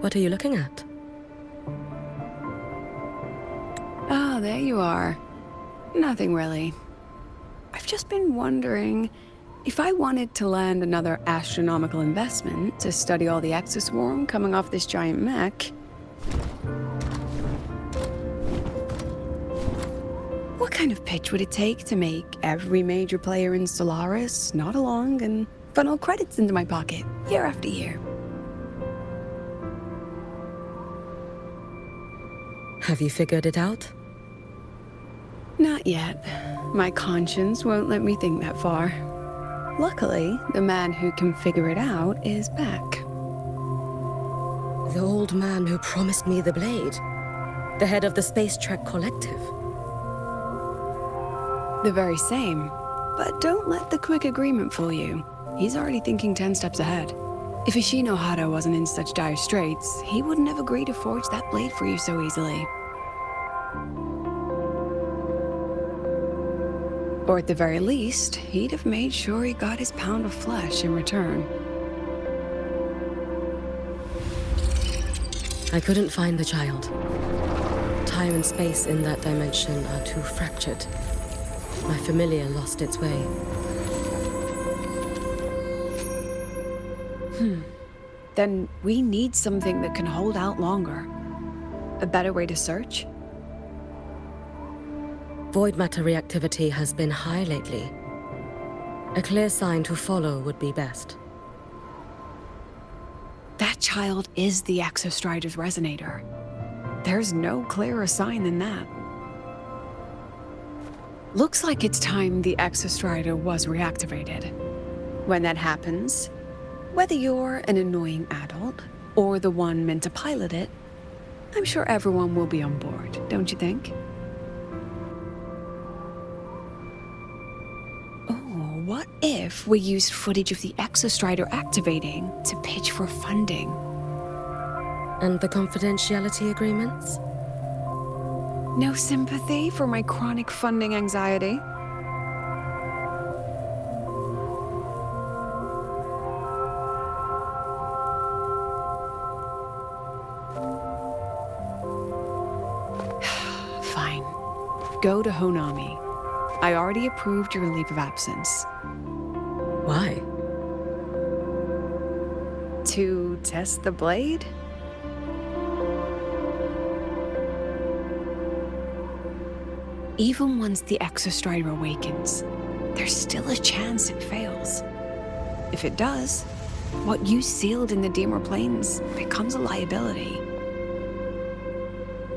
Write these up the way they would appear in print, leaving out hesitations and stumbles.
What are you looking at? Ah, there you are. Nothing really. I've just been wondering if I wanted to land another astronomical investment to study all the exoswarm coming off this giant mech. What kind of pitch would it take to make every major player in Solaris nod along and funnel credits into my pocket year after year? Have you figured it out? Not yet. My conscience won't let me think that far. Luckily, the man who can figure it out is back. The old man who promised me the blade. The head of the Space Trek Collective. The very same. But don't let the quick agreement fool you. He's already thinking 10 steps ahead. If Ishino Hado wasn't in such dire straits, he wouldn't have agreed to forge that blade for you so easily. Or at the very least, he'd have made sure he got his pound of flesh in return. I couldn't find the child. Time and space in that dimension are too fractured. My familiar lost its way. Then we need something that can hold out longer. A better way to search? Void matter reactivity has been high lately. A clear sign to follow would be best. That child is the Exostrider's resonator. There's no clearer sign than that. Looks like it's time the Exostrider was reactivated. When that happens, whether you're an annoying adult or the one meant to pilot it, I'm sure everyone will be on board, don't you think? Oh, what if we used footage of the Exostrider activating to pitch for funding? And the confidentiality agreements? No sympathy for my chronic funding anxiety? Fine. Go to Honami. I already approved your leave of absence. Why? To test the blade? Even once the Exostrider awakens, there's still a chance it fails. If it does, what you sealed in the Dimmer Plains becomes a liability.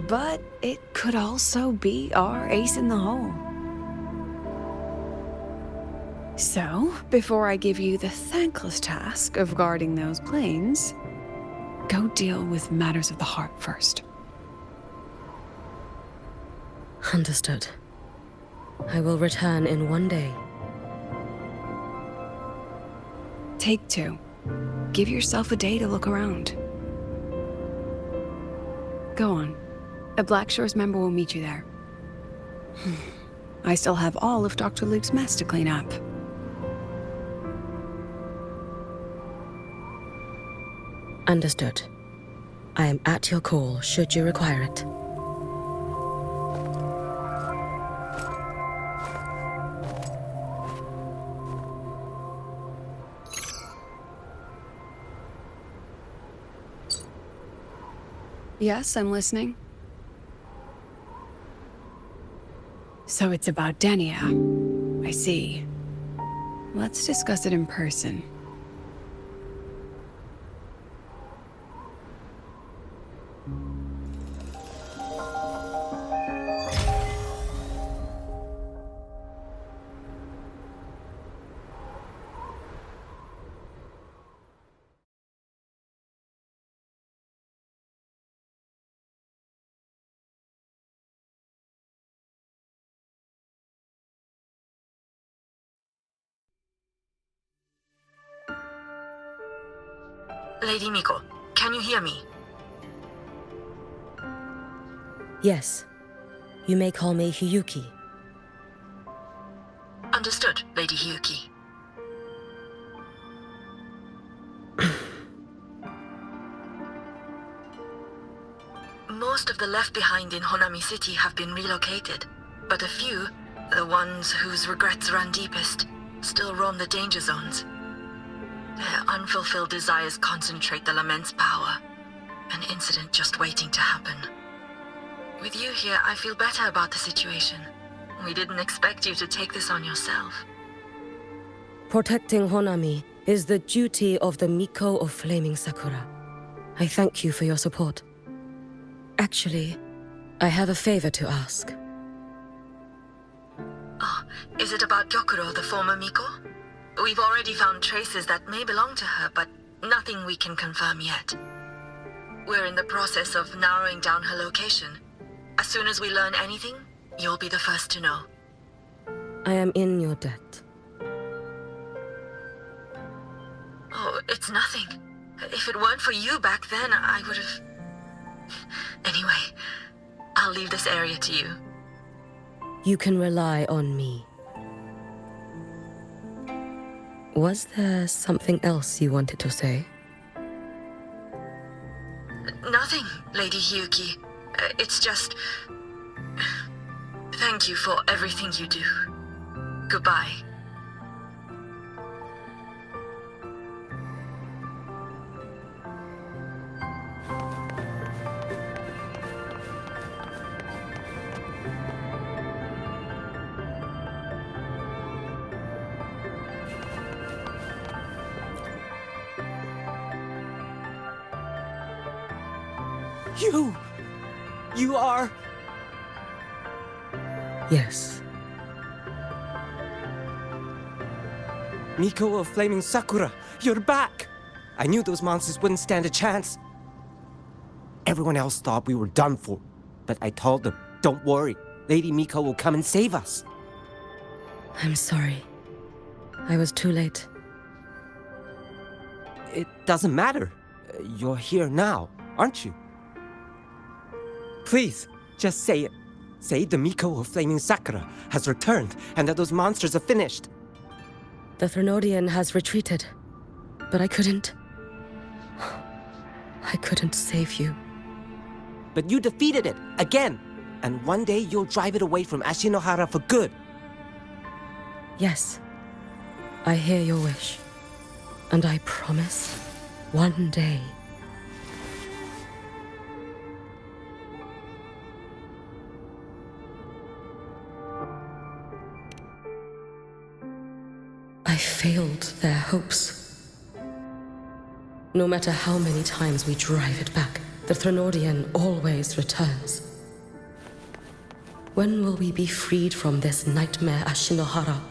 But it could also be our ace in the hole. So, before I give you the thankless task of guarding those planes, go deal with matters of the heart first. Understood. I will return in 1 day. Take 2. Give yourself a day to look around. Go on. A Black Shores member will meet you there. I still have all of Dr. Luke's mess to clean up. Understood. I am at your call should you require it. Yes, I'm listening. So it's about Denia. I see. Let's discuss it in person. Lady Miko, can you hear me? Yes. You may call me Hiyuki. Understood, Lady Hiyuki. Most of the left behind in Honami City have been relocated, but a few, the ones whose regrets run deepest, still roam the danger zones. Their unfulfilled desires concentrate the lament's power, an incident just waiting to happen. With you here, I feel better about the situation. We didn't expect you to take this on yourself. Protecting Honami is the duty of the Miko of Flaming Sakura. I thank you for your support. Actually, I have a favor to ask. Oh, is it about Gyokuro, the former Miko? We've already found traces that may belong to her, but nothing we can confirm yet. We're in the process of narrowing down her location. As soon as we learn anything, you'll be the first to know. I am in your debt. Oh, it's nothing. If it weren't for you back then, I would have... Anyway, I'll leave this area to you. You can rely on me. Was there something else you wanted to say? Nothing, Lady Hiyuki. It's just... Thank you for everything you do. Goodbye. You are... Yes. Miko of Flaming Sakura, you're back! I knew those monsters wouldn't stand a chance. Everyone else thought we were done for, but I told them, don't worry, Lady Miko will come and save us. I'm sorry. I was too late. It doesn't matter. You're here now, aren't you? Please, just say it. Say the Miko of Flaming Sakura has returned and that those monsters are finished. The Thrunodian has retreated, but I couldn't save you. But you defeated it, again! And one day you'll drive it away from Ashinohara for good. Yes, I hear your wish. And I promise, one day... I failed their hopes. No matter how many times we drive it back, the Thrunodian always returns. When will we be freed from this nightmare Ashinohara?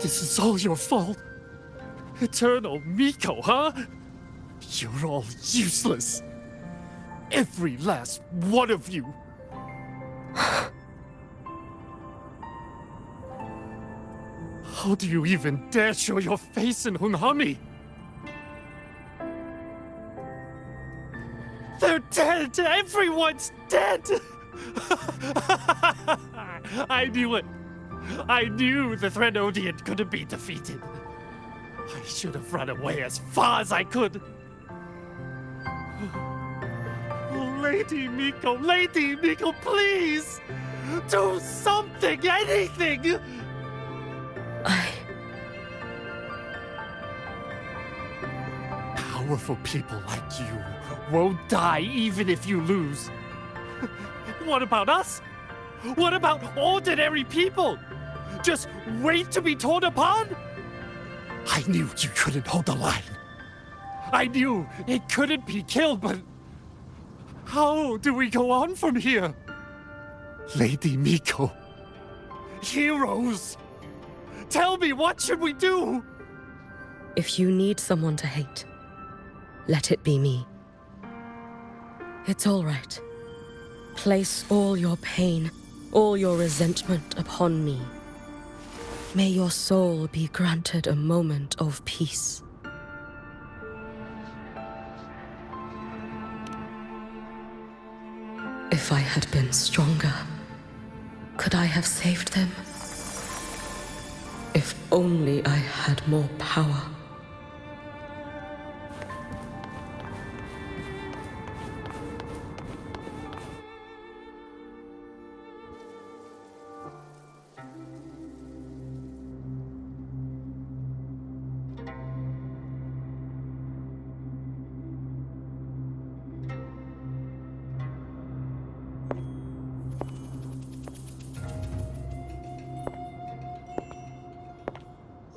This is all your fault. Eternal Miko, huh? You're all useless. Every last one of you. How do you even dare show your face in Hunhami? They're dead! Everyone's dead! I knew it. I knew the Thrunodian couldn't be defeated. I should have run away as far as I could. Oh, Lady Miko, please! Do something, anything! Powerful people like you won't die even if you lose. What about us? What about ordinary people? Just wait to be torn apart? I knew you couldn't hold the line. I knew it couldn't be killed, but how do we go on from here? Lady Miko, heroes, tell me, what should we do? If you need someone to hate, let it be me. It's all right. Place all your pain, all your resentment upon me. May your soul be granted a moment of peace. If I had been stronger, could I have saved them? If only I had more power.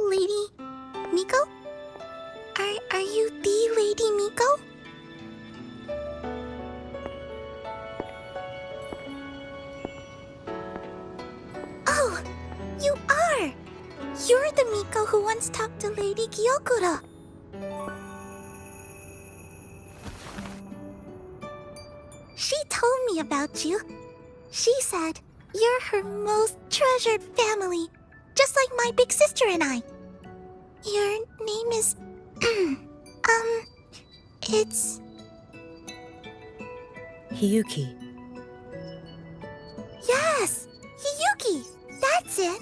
Lady Miko? Are you the Lady Miko? Oh, you are! You're the Miko who once talked to Lady Gyokuro. She told me about you. She said you're her most treasured family, just like my big sister and I. Your name is... it's... Hiyuki. Yes! Hiyuki! That's it!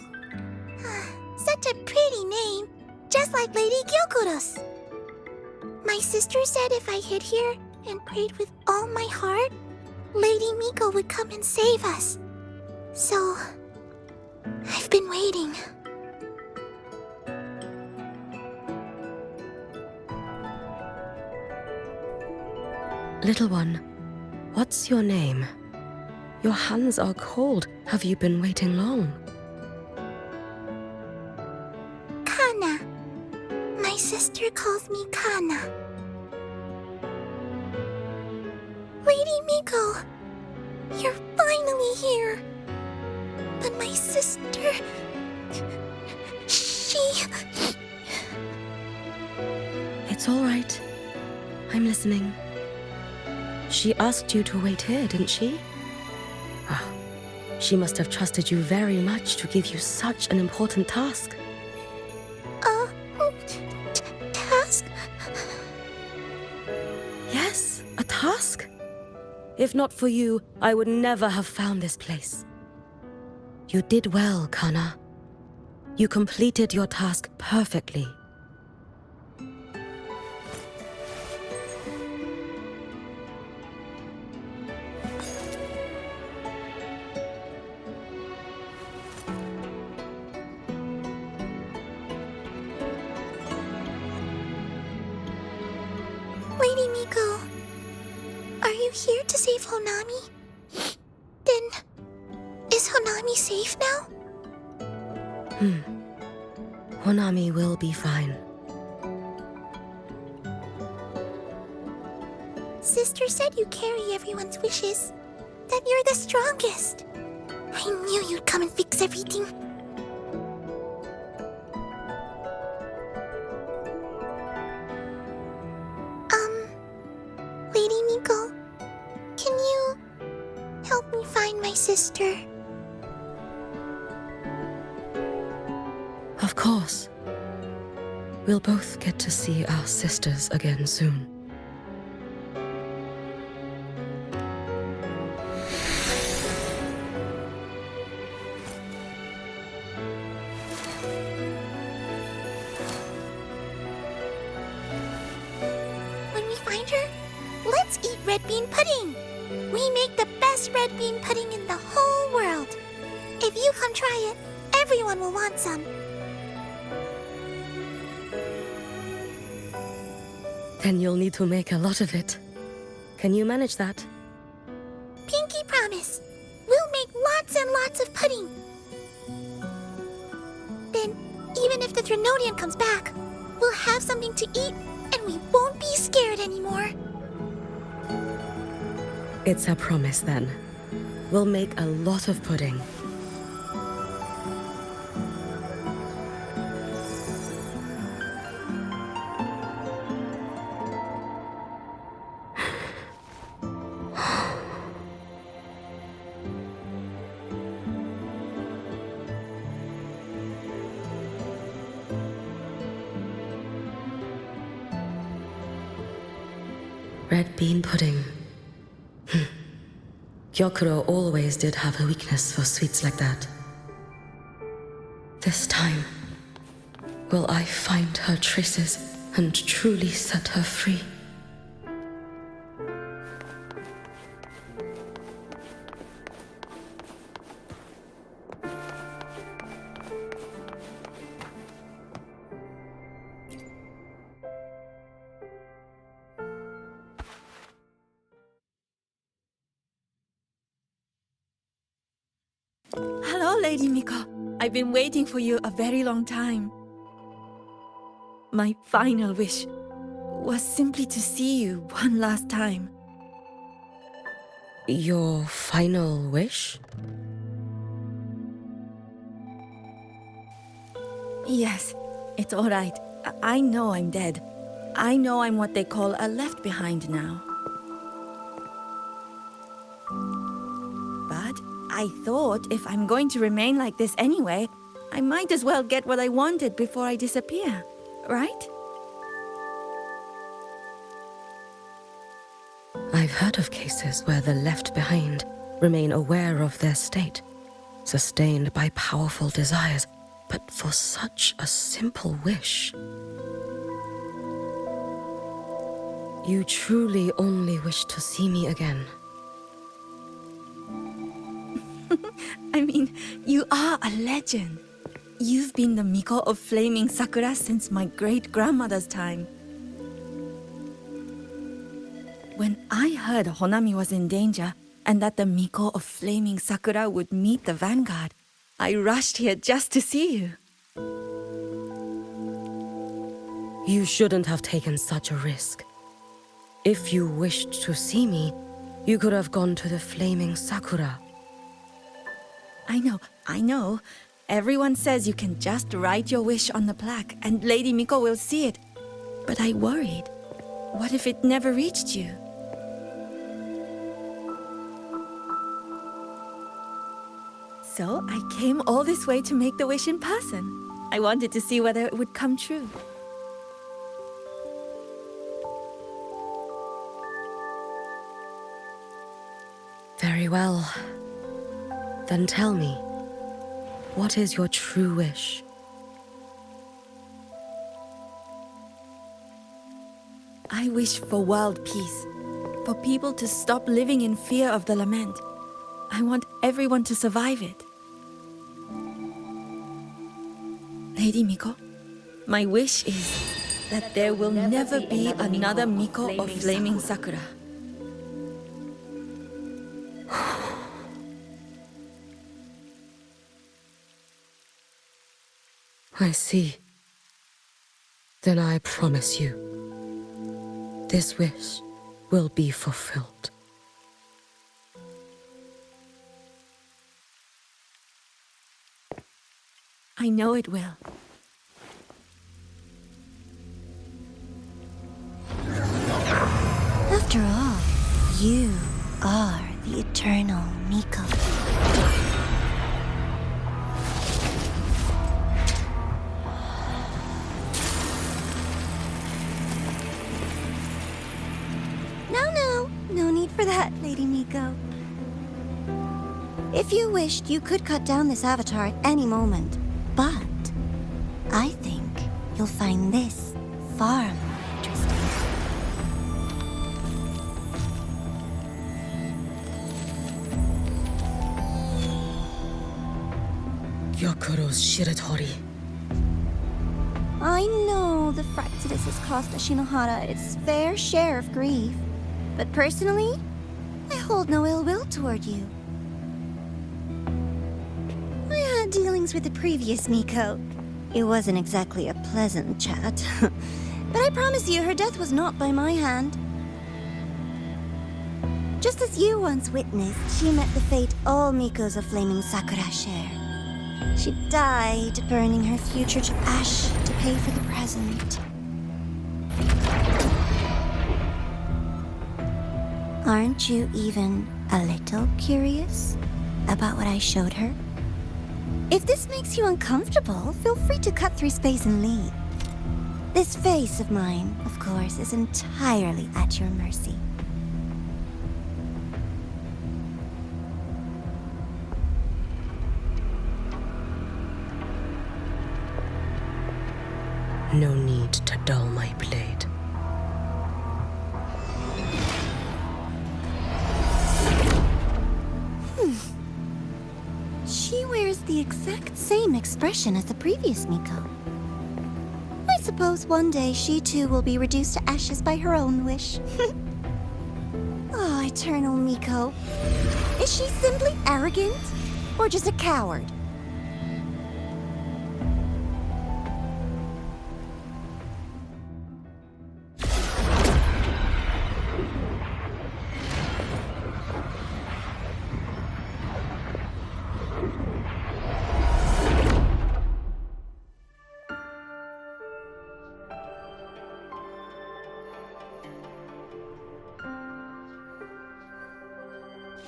Such a pretty name, just like Lady Gyokuro's. My sister said if I hid here and prayed with all my heart, Lady Miko would come and save us. So... I've been waiting. Little one, what's your name? Your hands are cold. Have you been waiting long? Kana. My sister calls me Kana. Lady Miko, you're finally here. But my sister... she... It's all right. I'm listening. She asked you to wait here, didn't she? Ah, she must have trusted you very much to give you such an important task. Task? Yes, a task. If not for you, I would never have found this place. You did well, Kana. You completed your task perfectly. Lady Miko, are you here to save Honami? Then, is Honami safe now? Honami will be fine. Sister said you carry everyone's wishes, that you're the strongest. I knew you'd come and fix everything. Lady Miko, can you help me find my sister? Of course. We'll both get to see our sisters again soon. When we find her, let's eat red bean pudding. We make the best red bean pudding in the whole world. If you come try it, everyone will want some. Then you'll need to make a lot of it. Can you manage that? Pinky promise. We'll make lots and lots of pudding. Then, even if the Trinodian comes back, we'll have something to eat and we won't be scared anymore. It's a promise then. We'll make a lot of pudding. Red bean pudding. Gyokuro always did have a weakness for sweets like that. This time, will I find her traces and truly set her free? Hello, Lady Miko. I've been waiting for you a very long time. My final wish was simply to see you one last time. Your final wish? Yes, it's all right. I know I'm dead. I know I'm what they call a left behind now. But I thought if I'm going to remain like this anyway, I might as well get what I wanted before I disappear, right? I've heard of cases where the left behind remain aware of their state, sustained by powerful desires, but for such a simple wish. You truly only wish to see me again. I mean, you are a legend. You've been the Miko of Flaming Sakura since my great-grandmother's time. When I heard Honami was in danger and that the Miko of Flaming Sakura would meet the vanguard, I rushed here just to see you. You shouldn't have taken such a risk. If you wished to see me, you could have gone to the Flaming Sakura. I know. Everyone says you can just write your wish on the plaque and Lady Miko will see it. But I worried. What if it never reached you? So I came all this way to make the wish in person. I wanted to see whether it would come true. Very well. Then tell me, what is your true wish? I wish for world peace, for people to stop living in fear of the lament. I want everyone to survive it. Lady Miko, my wish is that there will never be another Miko of Flaming Sakura. I see. Then I promise you, this wish will be fulfilled. I know it will. After all, you are the eternal Miko. No need for that, Lady Miko. If you wished, you could cut down this avatar at any moment. But I think you'll find this far more interesting. Gyokuro's Shiratori. I know the Fraxidus has cost Ashinohara its fair share of grief. But personally, I hold no ill will toward you. I had dealings with the previous Miko. It wasn't exactly a pleasant chat. But I promise you, her death was not by my hand. Just as you once witnessed, she met the fate all Mikos of Flaming Sakura share. She died, burning her future to ash to pay for the present. Aren't you even a little curious about what I showed her? If this makes you uncomfortable, feel free to cut through space and leave. This face of mine, of course, is entirely at your mercy. No need to dull my blade. She wears the exact same expression as the previous Miko. I suppose one day she too will be reduced to ashes by her own wish. Oh, Eternal Miko. Is she simply arrogant? Or just a coward?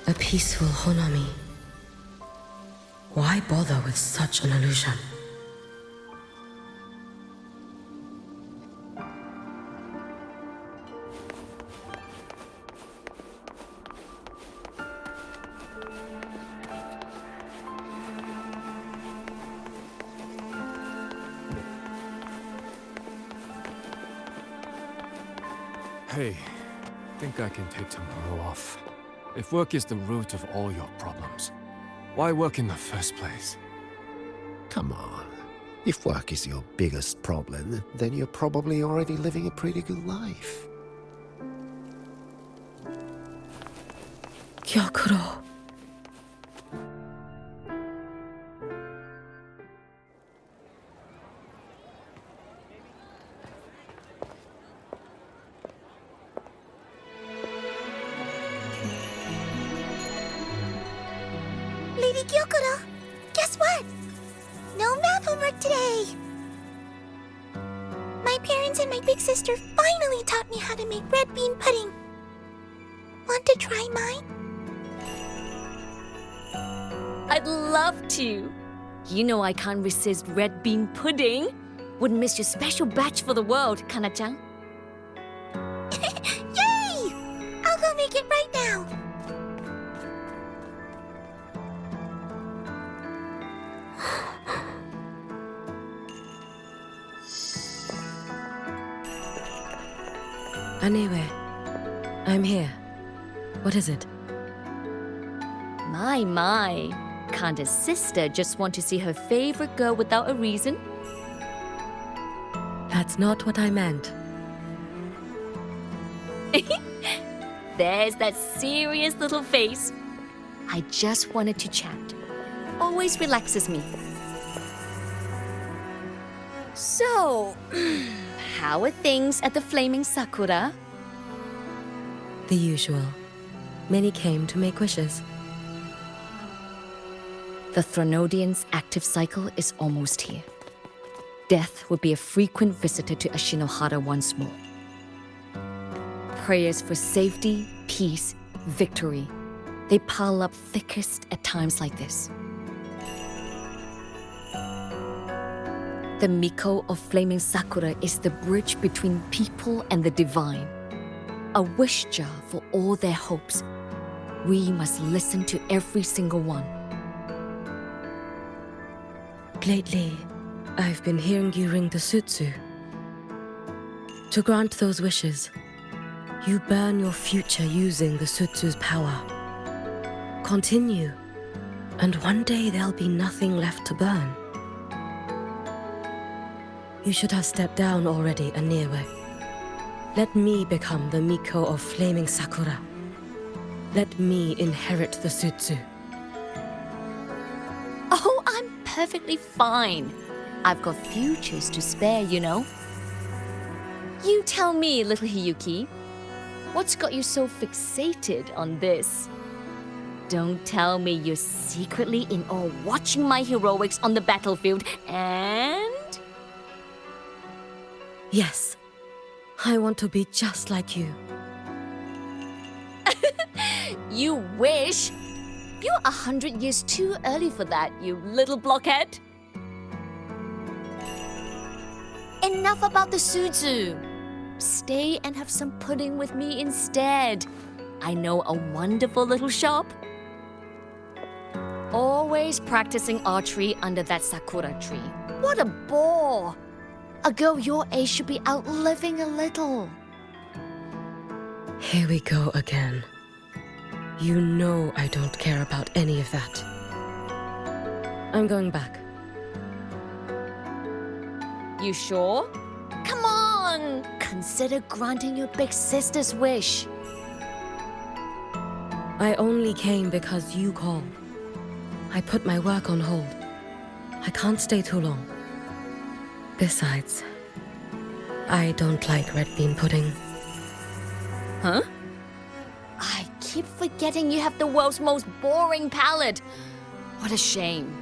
A peaceful Honami. Why bother with such an illusion? Hey, think I can take tomorrow off. If work is the root of all your problems, why work in the first place? Come on. If work is your biggest problem, then you're probably already living a pretty good life. Kuro. Lady Gyokuro, guess what? No math homework today! My parents and my big sister finally taught me how to make red bean pudding. Want to try mine? I'd love to. You know I can't resist red bean pudding. Wouldn't miss your special batch for the world, Kana-chan. Yay! I'll go make it right now. Anyway, I'm here. What is it? My. Can't a sister just want to see her favorite girl without a reason? That's not what I meant. There's that serious little face. I just wanted to chat. Always relaxes me. So, how are things at the Flaming Sakura? The usual. Many came to make wishes. The Thronodian's active cycle is almost here. Death will be a frequent visitor to Ashinohara once more. Prayers for safety, peace, victory. They pile up thickest at times like this. The Miko of Flaming Sakura is the bridge between people and the divine. A wish jar for all their hopes. We must listen to every single one. Lately, I've been hearing you ring the sutsu. To grant those wishes, you burn your future using the sutsu's power. Continue, and one day there'll be nothing left to burn. You should have stepped down already, Aniwe. Let me become the Miko of Flaming Sakura. Let me inherit the sutsu. Oh, I'm perfectly fine. I've got futures to spare, you know. You tell me, little Hiyuki, what's got you so fixated on this? Don't tell me you're secretly in awe watching my heroics on the battlefield and... Yes, I want to be just like you. You wish? You're 100 years too early for that, you little blockhead. Enough about the Suzu. Stay and have some pudding with me instead. I know a wonderful little shop. Always practicing archery under that sakura tree. What a bore! A girl your age should be out living a little. Here we go again. You know I don't care about any of that. I'm going back. You sure? Come on! Consider granting your big sister's wish. I only came because you called. I put my work on hold. I can't stay too long. Besides, I don't like red bean pudding. Huh? I keep forgetting you have the world's most boring palate. What a shame.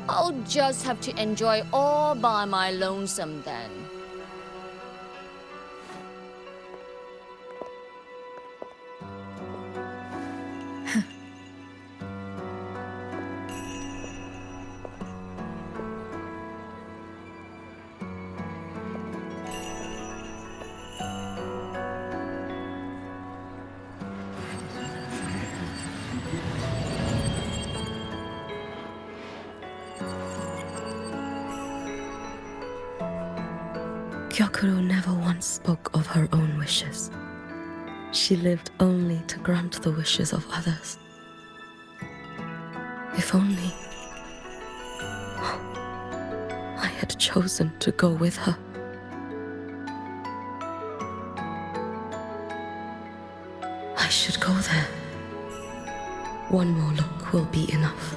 I'll just have to enjoy all by my lonesome then. Gyokuro never once spoke of her own wishes. She lived only to grant the wishes of others. If only I had chosen to go with her. I should go there. One more look will be enough.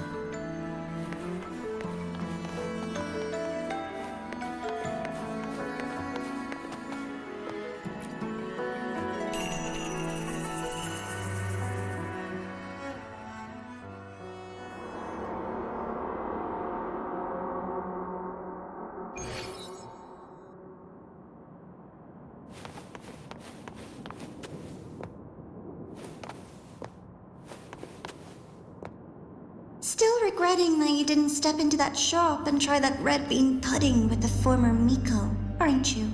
Still regretting that you didn't step into that shop and try that red bean pudding with the former Miko, aren't you?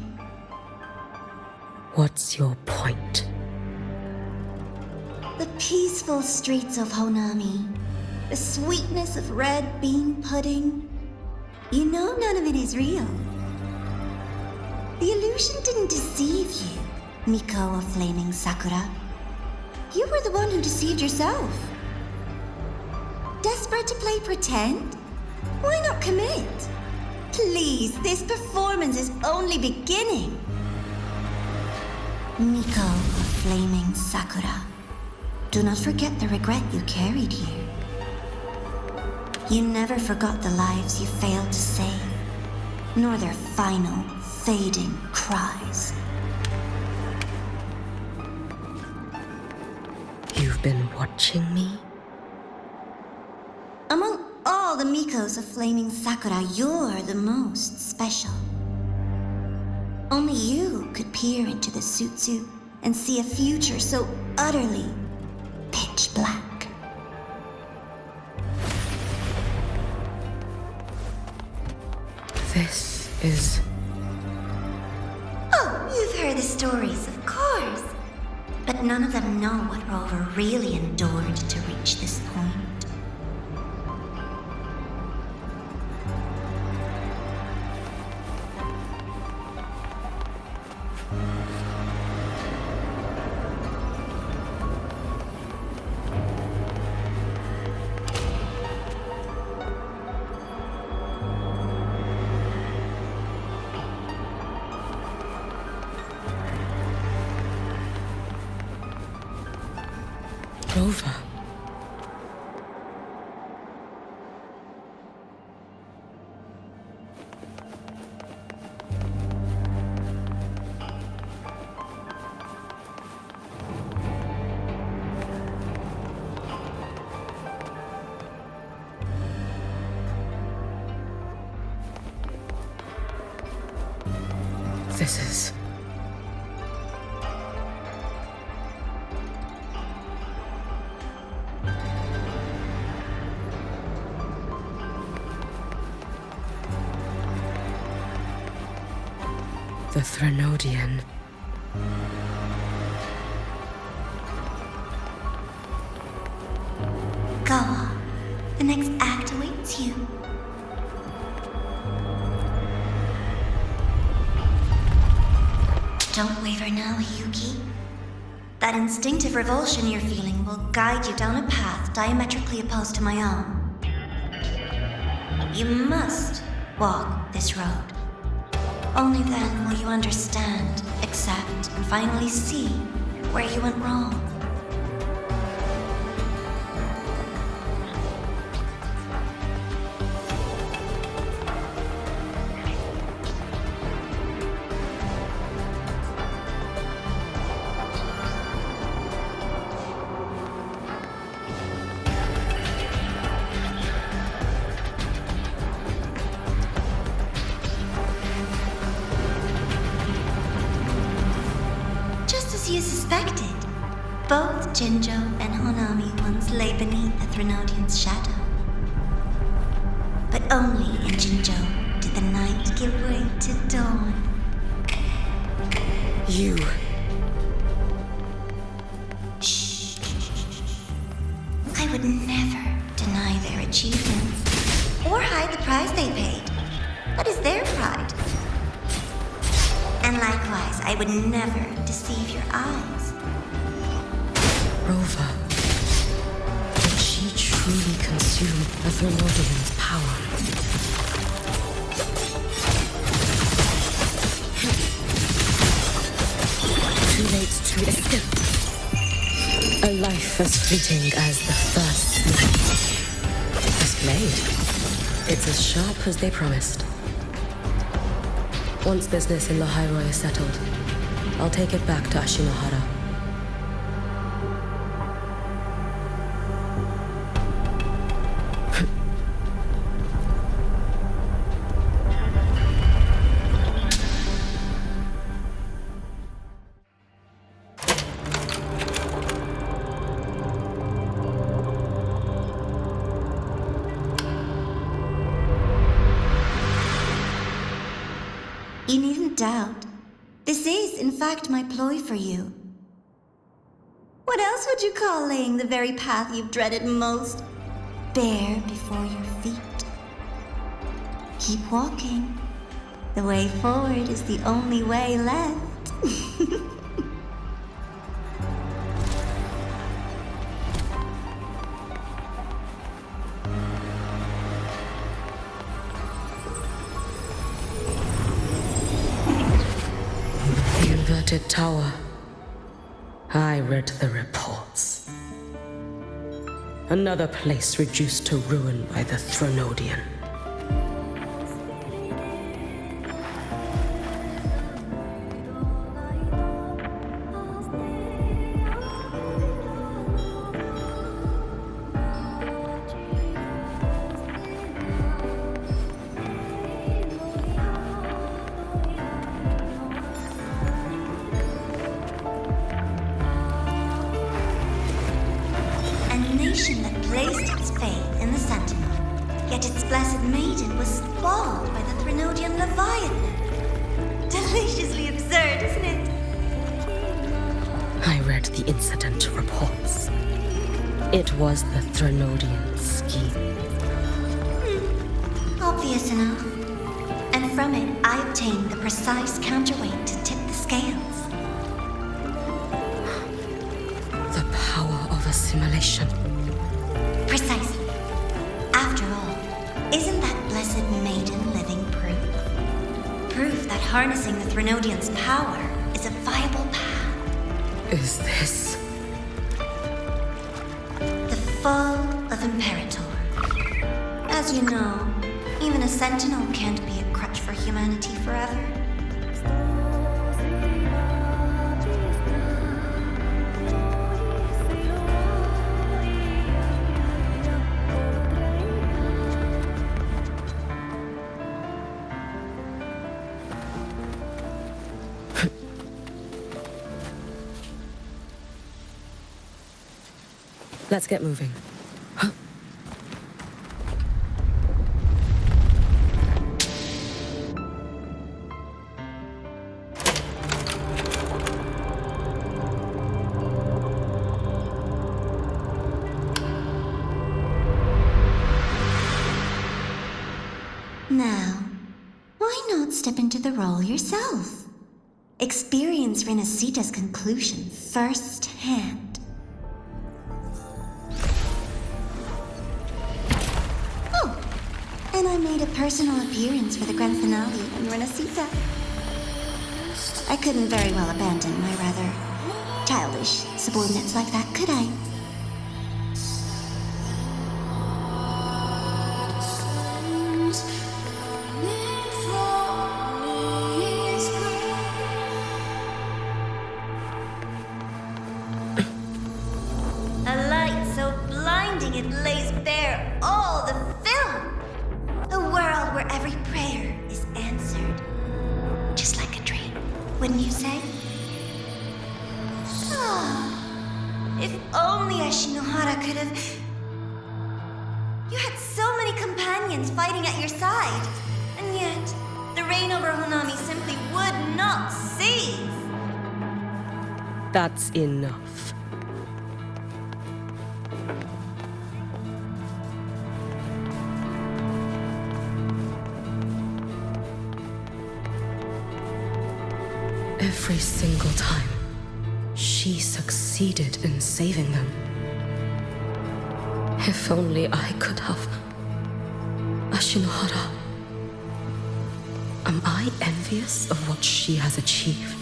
What's your point? The peaceful streets of Honami, the sweetness of red bean pudding. You know none of it is real. The illusion didn't deceive you, Miko of Flaming Sakura. You were the one who deceived yourself. Desperate to play pretend? Why not commit? Please, this performance is only beginning. Miko of Flaming Sakura, do not forget the regret you carried here. You never forgot the lives you failed to save, nor their final, fading cries. You've been watching me? Among all the Mikos of Flaming Sakura, you're the most special. Only you could peer into the Sutsu and see a future so utterly pitch black. This is... Oh, you've heard the stories, of course. But none of them know what Rover really endured to reach this point. Rover. This is... The Threnodian. Go on. The next act awaits you. Don't waver now, Yuki. That instinctive revulsion you're feeling will guide you down a path diametrically opposed to my own. You must walk this road. Only then will you understand, accept, and finally see where you went wrong. As you suspected, both Jinjo and Honami once lay beneath the Threnodian's shadow. But only in Jinjo did the night give way to dawn. You. Shh. I would never deny their achievements or hide the price they paid. That is their pride. And likewise, I would never deceive your eyes. Rover. Did she truly consume the Threnodian's power? Too late to escape. A life as fleeting as the first night. This blade. It's as sharp as they promised. Once business in lahai-roi is settled, I'll take it back to Ashinohara. You needn't doubt. This is, in fact, my ploy for you. What else would you call laying the very path you've dreaded most bare before your feet? Keep walking. The way forward is the only way left. Inverted tower. I read the reports. Another place reduced to ruin by the Threnodian. That placed its faith in the Sentinel, yet its blessed maiden was spoiled by the Threnodian Leviathan. Deliciously absurd, isn't it? I read the incident reports. It was the Threnodian scheme. Obvious enough. And from it, I obtained the precise counterweight to tip the scales. The power of assimilation. Precisely. After all, isn't that blessed maiden living proof? Proof that harnessing the Threnodian's power is a viable path. Is this the fall of Imperator? As you know, even a sentinel can't be a crutch for humanity forever. Let's get moving. Why not step into the role yourself? Experience Renacita's conclusion firsthand. Oh, and I made a personal appearance for the grand finale in Renacita. I couldn't very well abandon my rather childish subordinates like that, could I? A light so blinding it lays bare all the film. A world where every prayer is answered. Just like a dream, wouldn't you say? Ah, if only Ashinohara could have... You had so many companions fighting at your side, and yet the reign over Honami simply would not cease. That's enough. Every single time, she succeeded in saving them. If only I could have... Ashinohara. Am I envious of what she has achieved?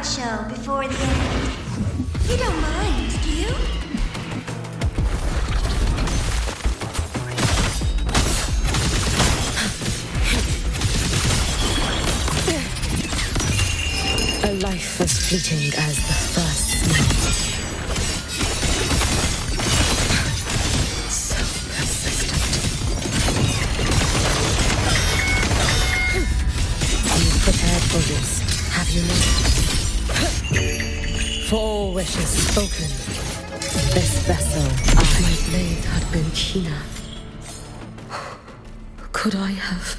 Show before the end. You don't mind, do you? A life as fleeting as the first night. So persistent. You've prepared for this, have you not? 4 wishes spoken. This vessel, my blade had been keener. Could I have...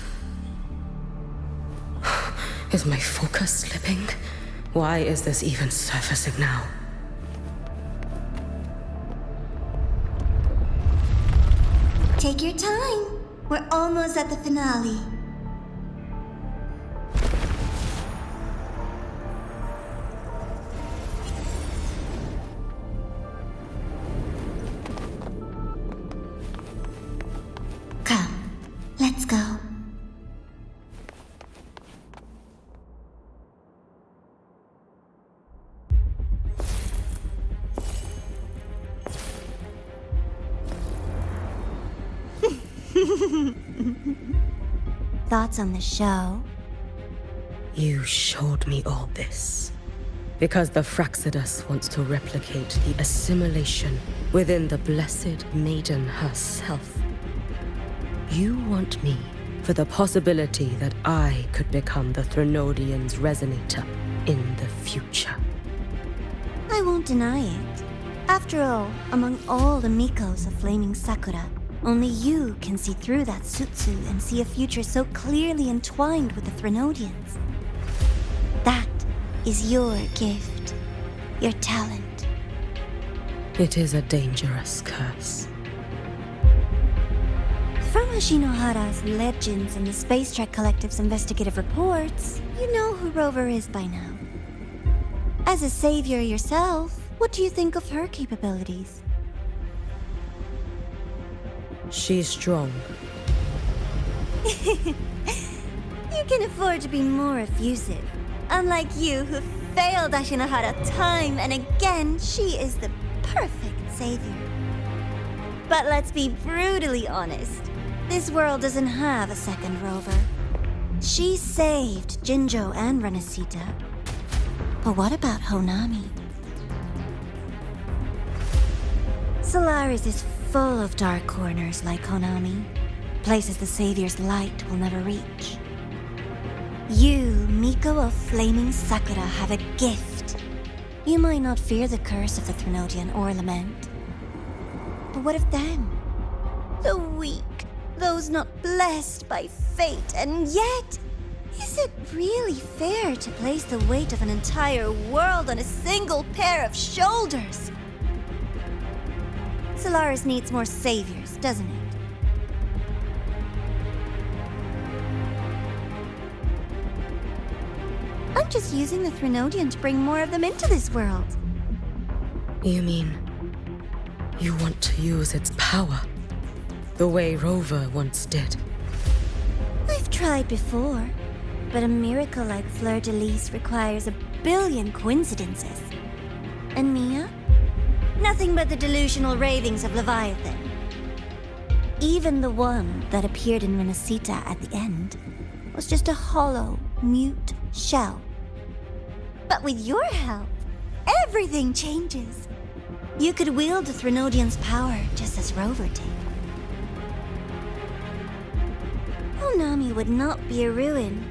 Is my focus slipping? Why is this even surfacing now? Take your time. We're almost at the finale. Come, let's go. Thoughts on the show? You showed me all this because the Fraxidus wants to replicate the assimilation within the blessed maiden herself. You want me for the possibility that I could become the Threnodian's resonator in the future. I won't deny it. After all, among all the Mikos of Flaming Sakura, only you can see through that Sutsu and see a future so clearly entwined with the Threnodians. That is your gift, your talent. It is a dangerous curse. From Ashinohara's legends and the Space Trek Collective's investigative reports, you know who Rover is by now. As a savior yourself, what do you think of her capabilities? She's strong. You can afford to be more effusive. Unlike you, who failed Ashinohara time and again, she is the perfect savior. But let's be brutally honest. This world doesn't have a second Rover. She saved Jinjo and Renacita. But what about Honami? Solaris is full of dark corners like Konami, places the Savior's light will never reach. You, Miko of Flaming Sakura, have a gift. You might not fear the curse of the Threnodian or lament. But what of them? The weak, those not blessed by fate, and yet, is it really fair to place the weight of an entire world on a single pair of shoulders? Solaris needs more saviors, doesn't it? I'm just using the Threnodian to bring more of them into this world. You mean you want to use its power the way Rover once did? I've tried before, but a miracle like Fleur-de-Lis requires a billion coincidences. And Mia? Nothing but the delusional ravings of Leviathan. Even the one that appeared in Renacita at the end was just a hollow, mute shell. But with your help, everything changes. You could wield the Threnodian's power just as Rover did. Onami would not be a ruin,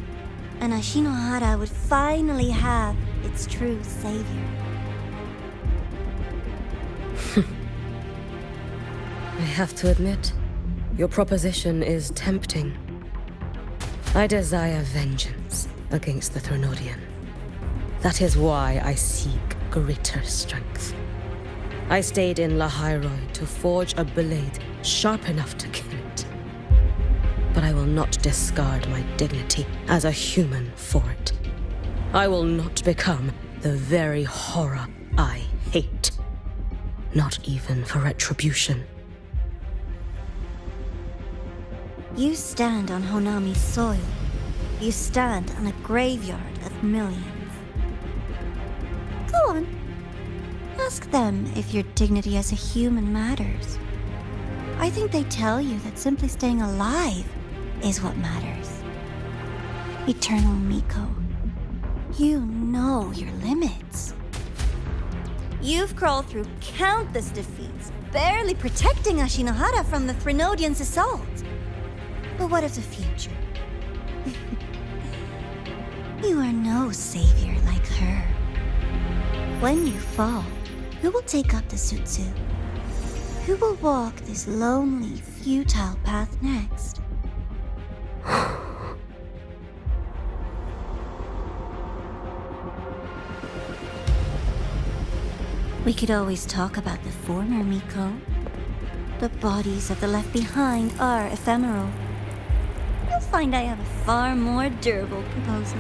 and Ashinohara would finally have its true savior. I have to admit, your proposition is tempting. I desire vengeance against the Threnodian. That is why I seek greater strength. I stayed in lahai-roi to forge a blade sharp enough to kill it. But I will not discard my dignity as a human for it. I will not become the very horror I hate. Not even for retribution. You stand on Honami's soil. You stand on a graveyard of millions. Go on. Ask them if your dignity as a human matters. I think they tell you that simply staying alive is what matters. Eternal Miko, you know your limits. You've crawled through countless defeats, barely protecting Ashinohara from the Threnodian's assault. But what of the future? You are no savior like her. When you fall, who will take up the Sutsu? Who will walk this lonely, futile path next? We could always talk about the former, Miko. The bodies of the left behind are ephemeral. You'll find I have a far more durable proposal.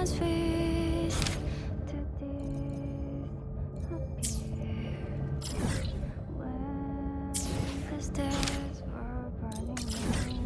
was raised to this when the stairs were burning away.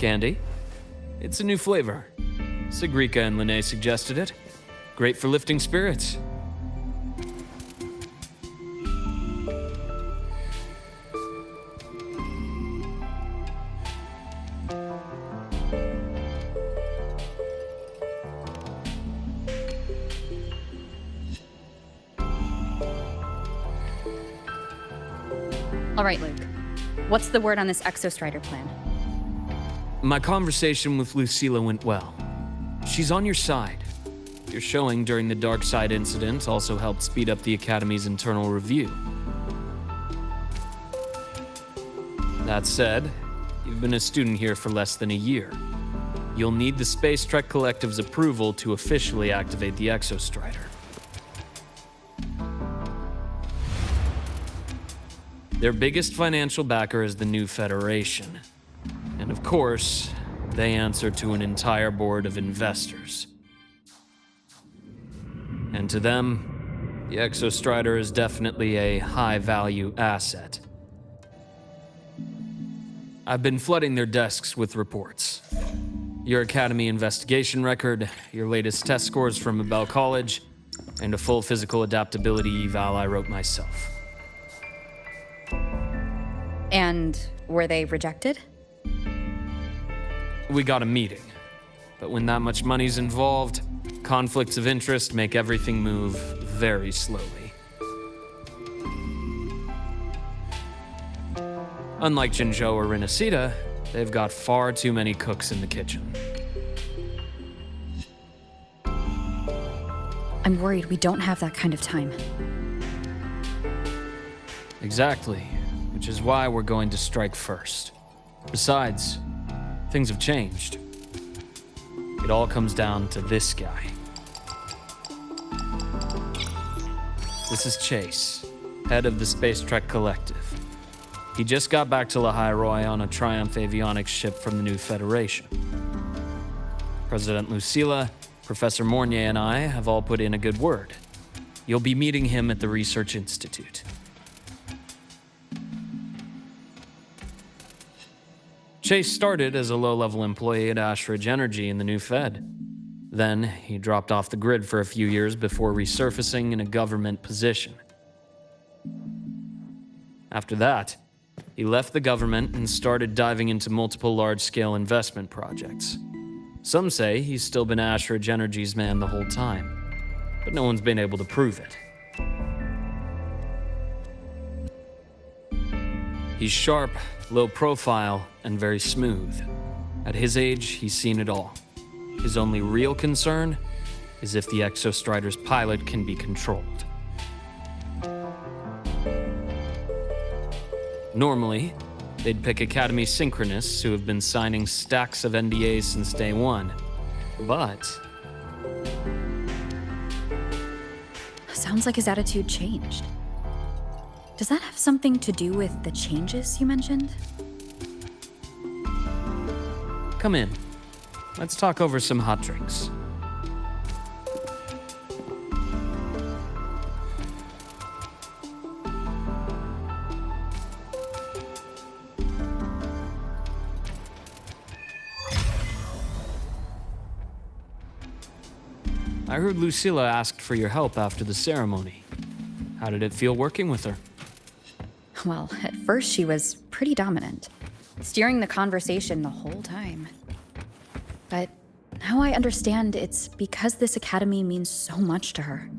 Candy? It's a new flavor. Sigrika and Lene suggested it. Great for lifting spirits. All right, Luke. What's the word on this Exostrider plan? My conversation with Lucilla went well. She's on your side. Your showing during the Dark Side incident also helped speed up the Academy's internal review. That said, you've been a student here for less than a year. You'll need the Space Trek Collective's approval to officially activate the Exostrider. Their biggest financial backer is the New Federation. And of course, they answer to an entire board of investors. And to them, the Exostrider is definitely a high-value asset. I've been flooding their desks with reports. Your Academy investigation record, your latest test scores from Abel College, and a full physical adaptability eval I wrote myself. And were they rejected? We got a meeting, but when that much money's involved, conflicts of interest make everything move very slowly. Unlike Jinzhou or Renesita, they've got far too many cooks in the kitchen. I'm worried we don't have that kind of time. Exactly, which is why we're going to strike first. Besides, things have changed. It all comes down to this guy. This is Chase, head of the Space Trek Collective. He just got back to lahai-roi on a Triumph avionics ship from the New Federation. President Lucilla, Professor Mornier, and I have all put in a good word. You'll be meeting him at the Research Institute. Chase started as a low-level employee at Ashridge Energy in the New Fed. Then, he dropped off the grid for a few years before resurfacing in a government position. After that, he left the government and started diving into multiple large-scale investment projects. Some say he's still been Ashridge Energy's man the whole time, but no one's been able to prove it. He's sharp, low profile, and very smooth. At his age, he's seen it all. His only real concern is if the Exostrider's pilot can be controlled. Normally, they'd pick Academy Synchronists who have been signing stacks of NDAs since day one. But Sounds like his attitude changed. Does that have something to do with the changes you mentioned? Come in. Let's talk over some hot drinks. I heard Lucilla asked for your help after the ceremony. How did it feel working with her? Well, at first she was pretty dominant, steering the conversation the whole time. But now I understand it's because this academy means so much to her.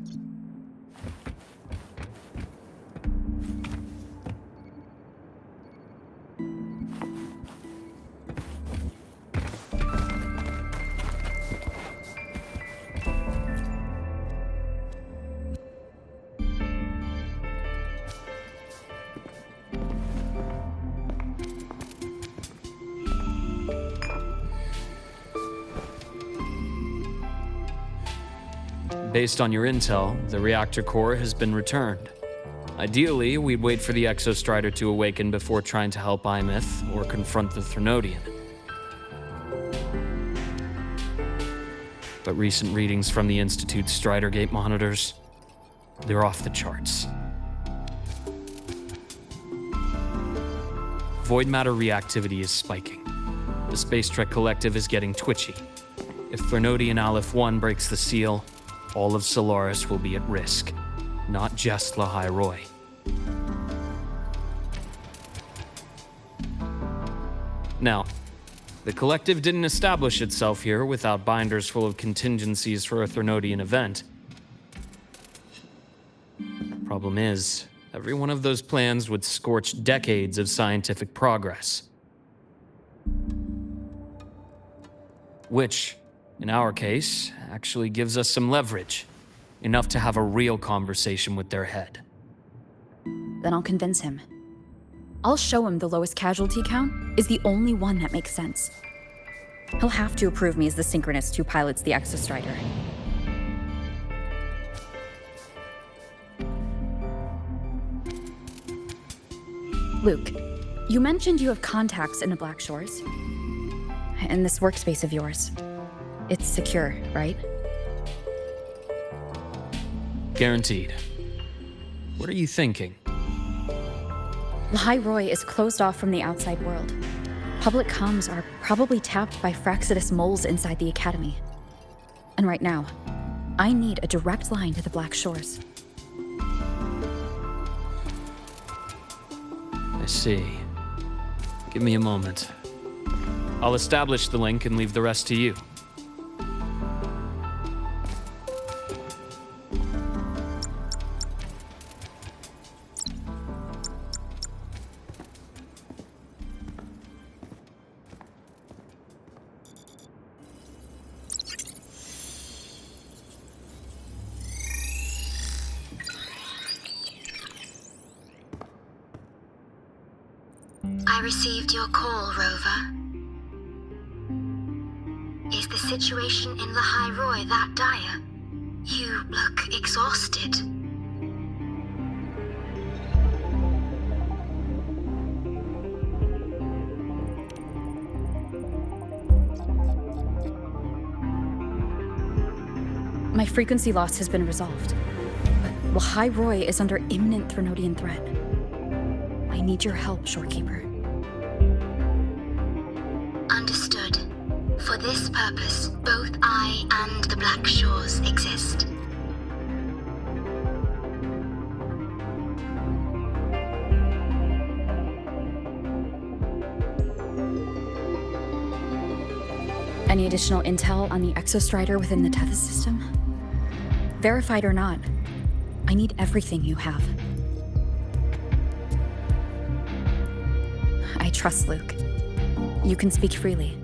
Based on your intel, the reactor core has been returned. Ideally, we'd wait for the Exostrider to awaken before trying to help Imyth or confront the Threnodian. But recent readings from the Institute's Strider Gate monitors, they're off the charts. Void matter reactivity is spiking. The Space Trek Collective is getting twitchy. If Threnodian Aleph 1 breaks the seal, all of Solaris will be at risk, not just lahai-roi. Now, the Collective didn't establish itself here without binders full of contingencies for a Threnodian event. Problem is, every one of those plans would scorch decades of scientific progress. Which, in our case, actually gives us some leverage. Enough to have a real conversation with their head. Then I'll convince him. I'll show him the lowest casualty count is the only one that makes sense. He'll have to approve me as the synchronist who pilots the Exostrider. Luke, you mentioned you have contacts in the Black Shores. In this workspace of yours. It's secure, right? Guaranteed. What are you thinking? Lahai-roi is closed off from the outside world. Public comms are probably tapped by Fraxidus moles inside the Academy. And right now, I need a direct line to the Black Shores. I see. Give me a moment. I'll establish the link and leave the rest to you. I received your call, Rover. Is the situation in lahai-roi that dire? You look exhausted. My frequency loss has been resolved, but lahai-roi is under imminent Threnodian threat. I need your help, Shorekeeper. Understood. For this purpose, both I and the Black Shores exist. Any additional intel on the Exostrider within the Tethys system? Verified or not, I need everything you have. I trust Luke. You can speak freely.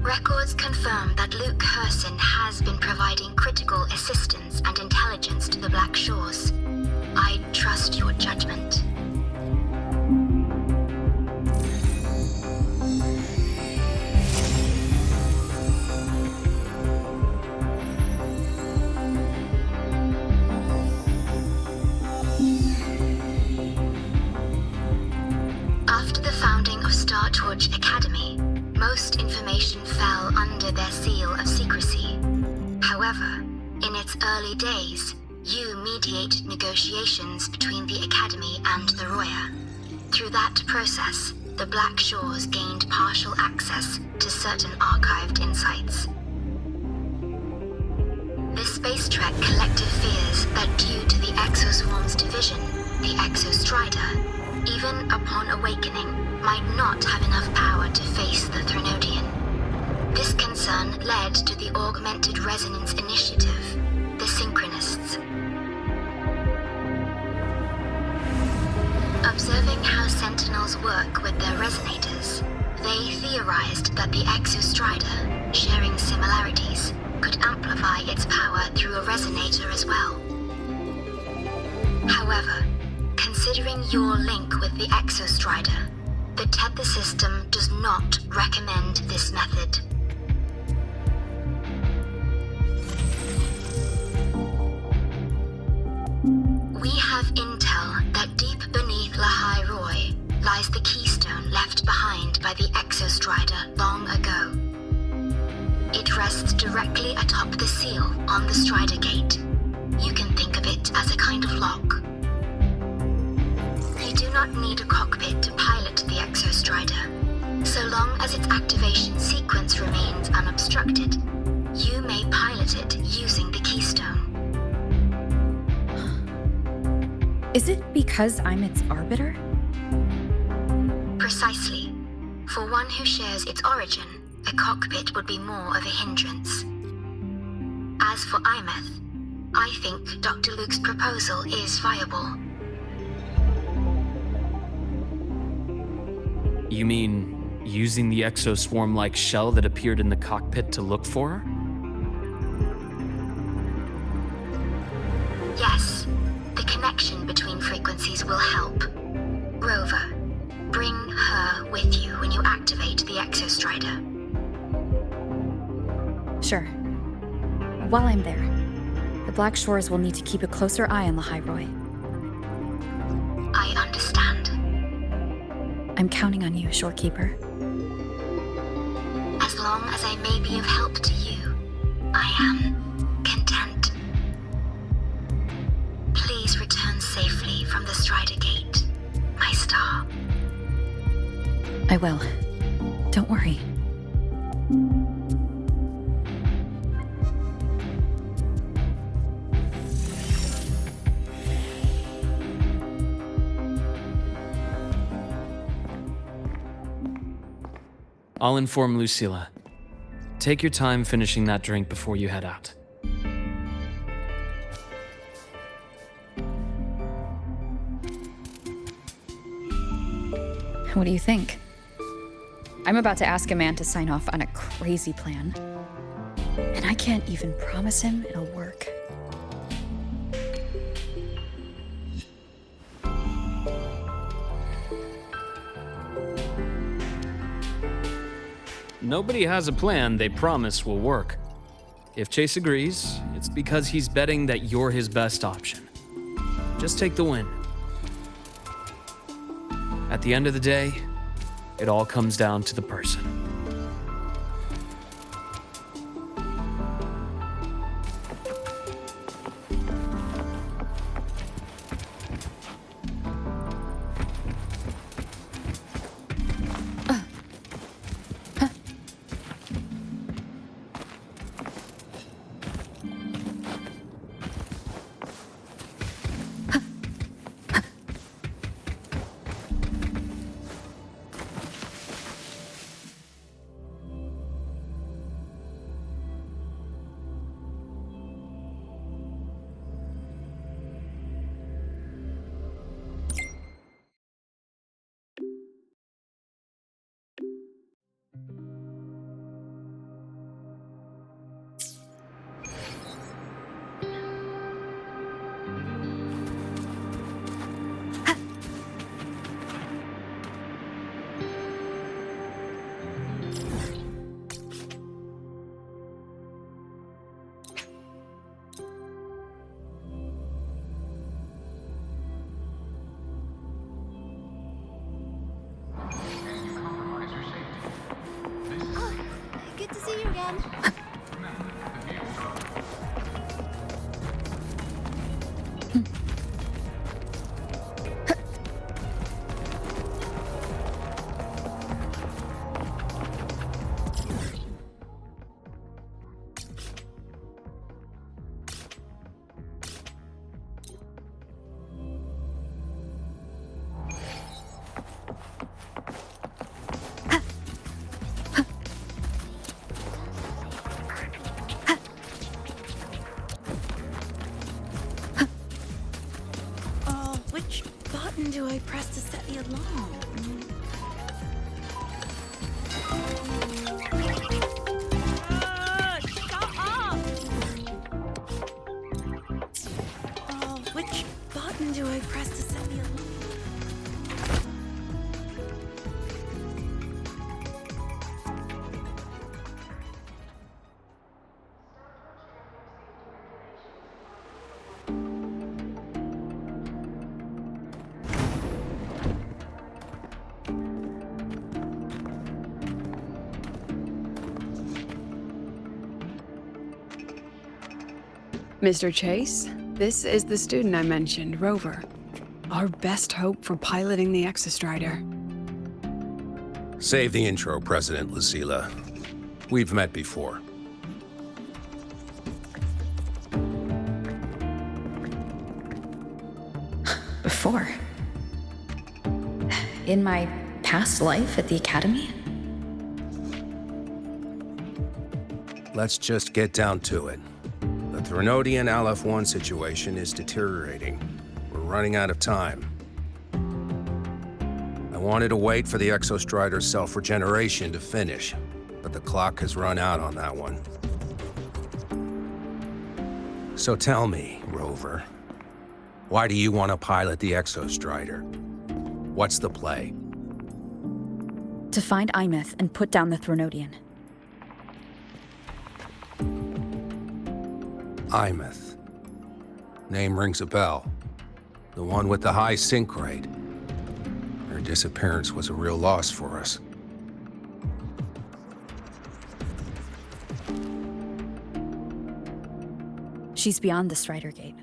Records confirm that Luke Herson has been providing critical assistance and intelligence to the Black Shores. I trust your judgment. After the founding of Star Torch most information fell under their seal of secrecy. However, in its early days, you mediated negotiations between the Academy and the Roya. Through that process, the Black Shores gained partial access to certain archived insights. The Space Trek Collective fears that due to the Exoswarm's division, the Exostrider, even upon awakening, might not have enough power to face the Threnodian. This concern led to the Augmented Resonance Initiative, the Synchronists. Observing how Sentinels work with their resonators, they theorized that the Exostrider, sharing similarities, could amplify its power through a resonator as well. However, considering your link with the Exostrider, the Tether system does not recommend this method. We have intel that deep beneath lahai-roi lies the keystone left behind by the Exostrider long ago. It rests directly atop the seal on the Strider Gate. You can think of it as a kind of lock. You do not need a cockpit to pilot the Exostrider. So long as its activation sequence remains unobstructed, you may pilot it using the keystone. Is it because I'm its arbiter? Precisely. For one who shares its origin, a cockpit would be more of a hindrance. As for Imeth, I think Dr. Luke's proposal is viable. You mean using the exoswarm-like shell that appeared in the cockpit to look for her? Yes. The connection between frequencies will help. Rover, bring her with you when you activate the Exostrider. Sure. While I'm there, the Black Shores will need to keep a closer eye on lahai-roi. I understand. I'm counting on you, Shorekeeper. As long as I may be of help to you, I am content. Please return safely from the Strider Gate, my star. I will. Don't worry. I'll inform Lucilla. Take your time finishing that drink before you head out. What do you think? I'm about to ask a man to sign off on a crazy plan. And I can't even promise him it'll work. Nobody has a plan they promise will work. If Chase agrees, it's because he's betting that you're his best option. Just take the win. At the end of the day, it all comes down to the person. man. Which button do I press to set the alarm? Shut up! Which button do I press to set the alarm? Mr. Chase, this is the student I mentioned, Rover. Our best hope for piloting the Exostrider. Save the intro, President Lucila. We've met before. Before? In my past life at the Academy? Let's just get down to it. The Threnodian LF1 situation is deteriorating. We're running out of time. I wanted to wait for the Exostrider's self-regeneration to finish, but the clock has run out on that one. So tell me, Rover, why do you want to pilot the Exostrider? What's the play? To find Imeth and put down the Threnodian. Imeth. Name rings a bell. The one with the high sync rate. Her disappearance was a real loss for us. She's beyond the Strider Gate.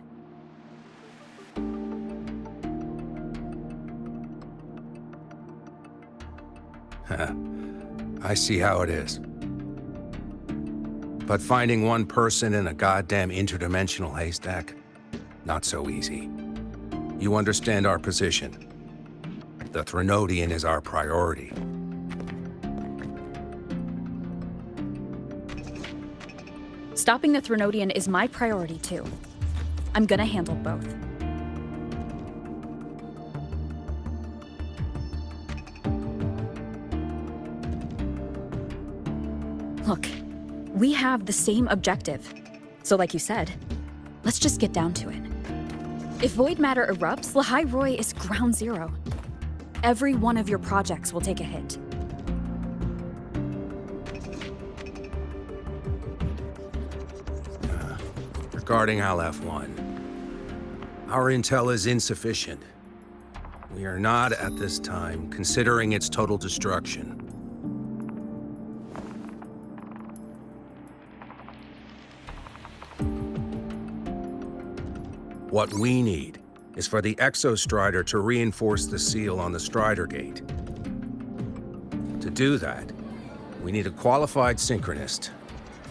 I see how it is. But finding one person in a goddamn interdimensional haystack, not so easy. You understand our position. The Threnodian is our priority. Stopping the Threnodian is my priority too. I'm gonna handle both. Look, we have the same objective. So like you said, let's just get down to it. If void matter erupts, lahai-roi is ground zero. Every one of your projects will take a hit. Regarding LF1, our intel is insufficient. We are not, at this time, considering its total destruction. What we need is for the Exostrider to reinforce the seal on the Strider Gate. To do that, we need a qualified synchronist,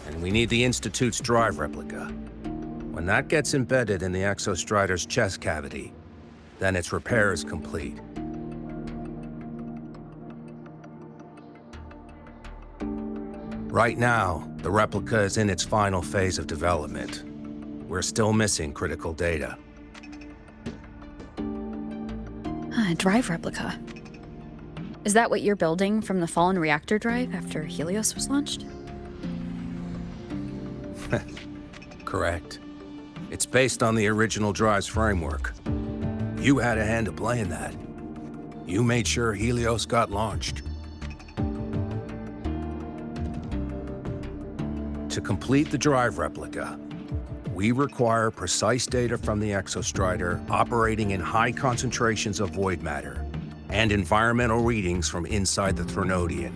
and we need the Institute's drive replica. When that gets embedded in the Exostrider's chest cavity, then its repair is complete. Right now, the replica is in its final phase of development. We're still missing critical data. Drive replica. Is that what you're building from the fallen reactor drive after Helios was launched? Correct. It's based on the original drive's framework. You had a hand to play in that. You made sure Helios got launched. To complete the drive replica, we require precise data from the Exostrider operating in high concentrations of void matter and environmental readings from inside the Threnodian.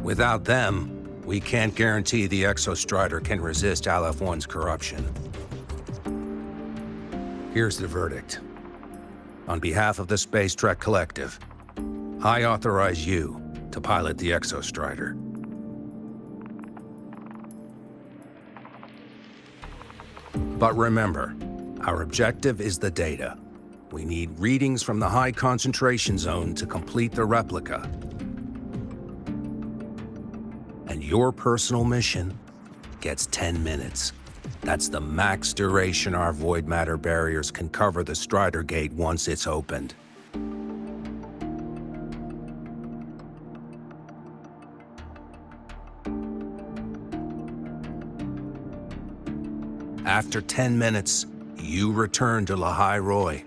Without them, We can't guarantee the Exostrider can resist Aleph-1's corruption. Here's the verdict. On behalf of the Space Trek Collective, I authorize you to pilot the Exostrider. But remember, our objective is the data. We need readings from the high concentration zone to complete the replica. And your personal mission gets 10 minutes. That's the max duration our void matter barriers can cover the Strider Gate once it's opened. After 10 minutes, you return to lahai-roi,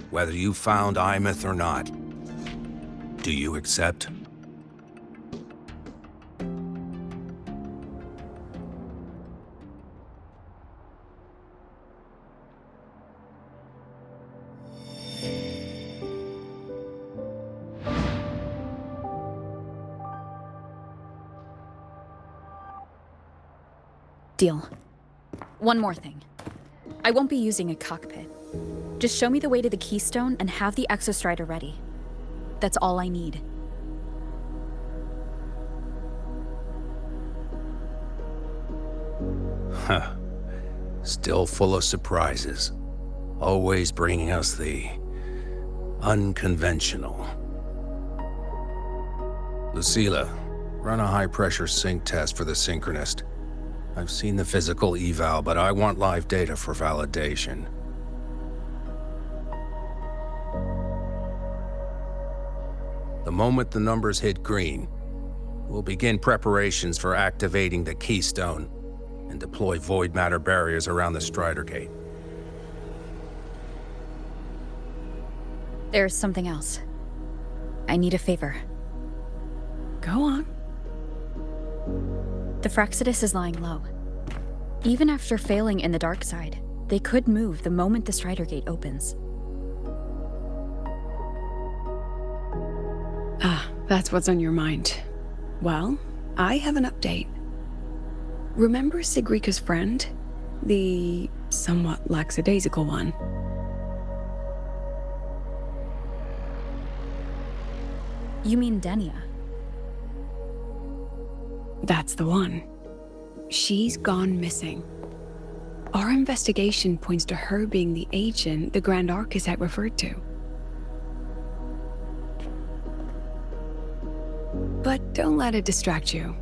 whether you found Imeth or not. Do you accept? Deal. One more thing. I won't be using a cockpit. Just show me the way to the Keystone and have the Exostrider ready. That's all I need. Huh. Still full of surprises. Always bringing us the unconventional. Lucila, run a high-pressure sync test for the Synchronist. I've seen the physical eval, but I want live data for validation. The moment the numbers hit green, we'll begin preparations for activating the Keystone and deploy void matter barriers around the Strider Gate. There's something else. I need a favor. Go on. The Frexidus is lying low. Even after failing in the dark side, they could move the moment the Strider Gate opens. Ah, that's what's on your mind. Well, I have an update. Remember Sigrika's friend? The somewhat lackadaisical one? You mean Denia? That's the one. She's gone missing. Our investigation points to her being the agent the Grand Architect referred to. But don't let it distract you.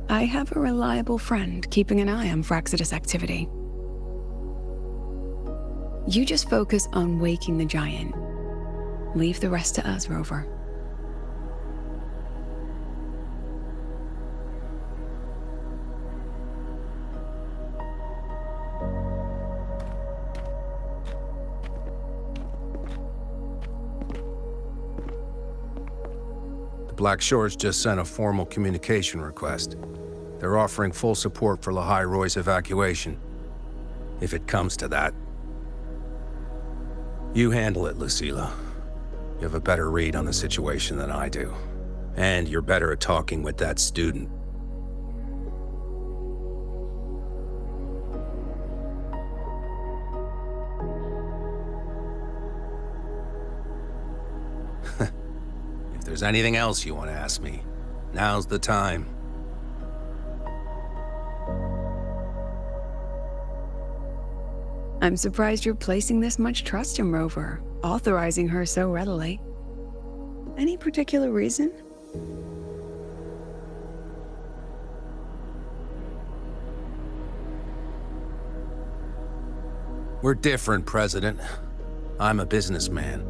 I have a reliable friend keeping an eye on Frexidus activity. You just focus on waking the giant. Leave the rest to us, Rover. Black Shores just sent a formal communication request. They're offering full support for lahai-roi's evacuation, if it comes to that. You handle it, Lucila. You have a better read on the situation than I do. And you're better at talking with that student. If there's anything else you want to ask me, now's the time. I'm surprised you're placing this much trust in Rover, authorizing her so readily. Any particular reason? We're different, President. I'm a businessman,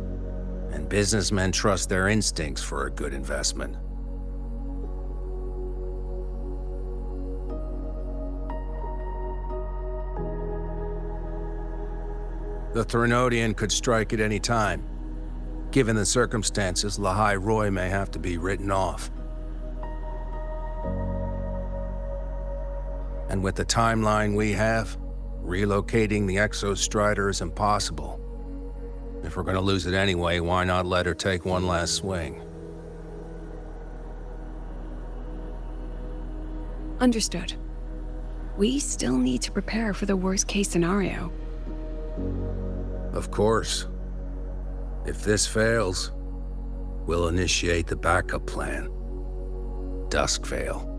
and businessmen trust their instincts for a good investment. The Threnodian could strike at any time. Given the circumstances, lahai-roi may have to be written off. And with the timeline we have, relocating the Exostrider is impossible. If we're gonna lose it anyway, why not let her take one last swing? Understood. We still need to prepare for the worst-case scenario. Of course. If this fails, we'll initiate the backup plan. Duskvale.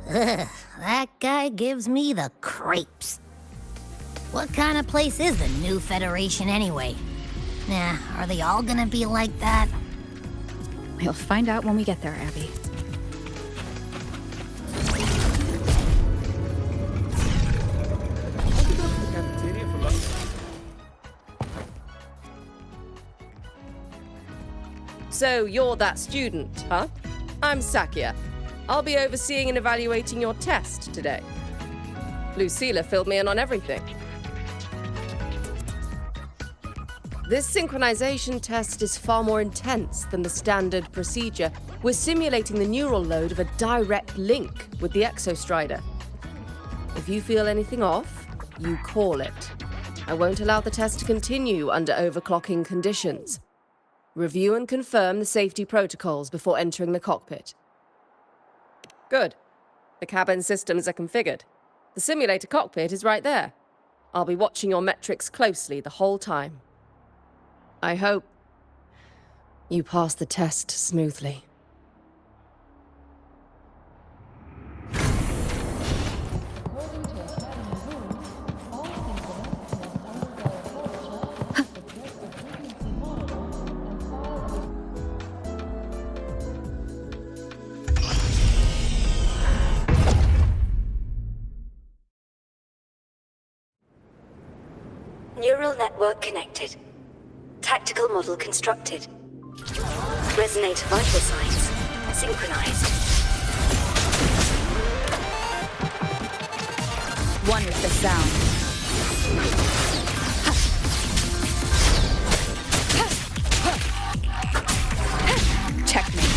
Ugh, that guy gives me the creeps. What kind of place is the new Federation anyway? Nah, are they all gonna be like that? We'll find out when we get there, Abby. So you're that student, huh? I'm Sakia. I'll be overseeing and evaluating your test today. Lucilla filled me in on everything. This synchronization test is far more intense than the standard procedure. We're simulating the neural load of a direct link with the Exostrider. If you feel anything off, you call it. I won't allow the test to continue under overclocking conditions. Review and confirm the safety protocols before entering the cockpit. Good. The cabin systems are configured. The simulator cockpit is right there. I'll be watching your metrics closely the whole time. I hope you pass the test smoothly. Neural network connected. Tactical model constructed. Resonate vital signs synchronized. One with the sound. Checkmate.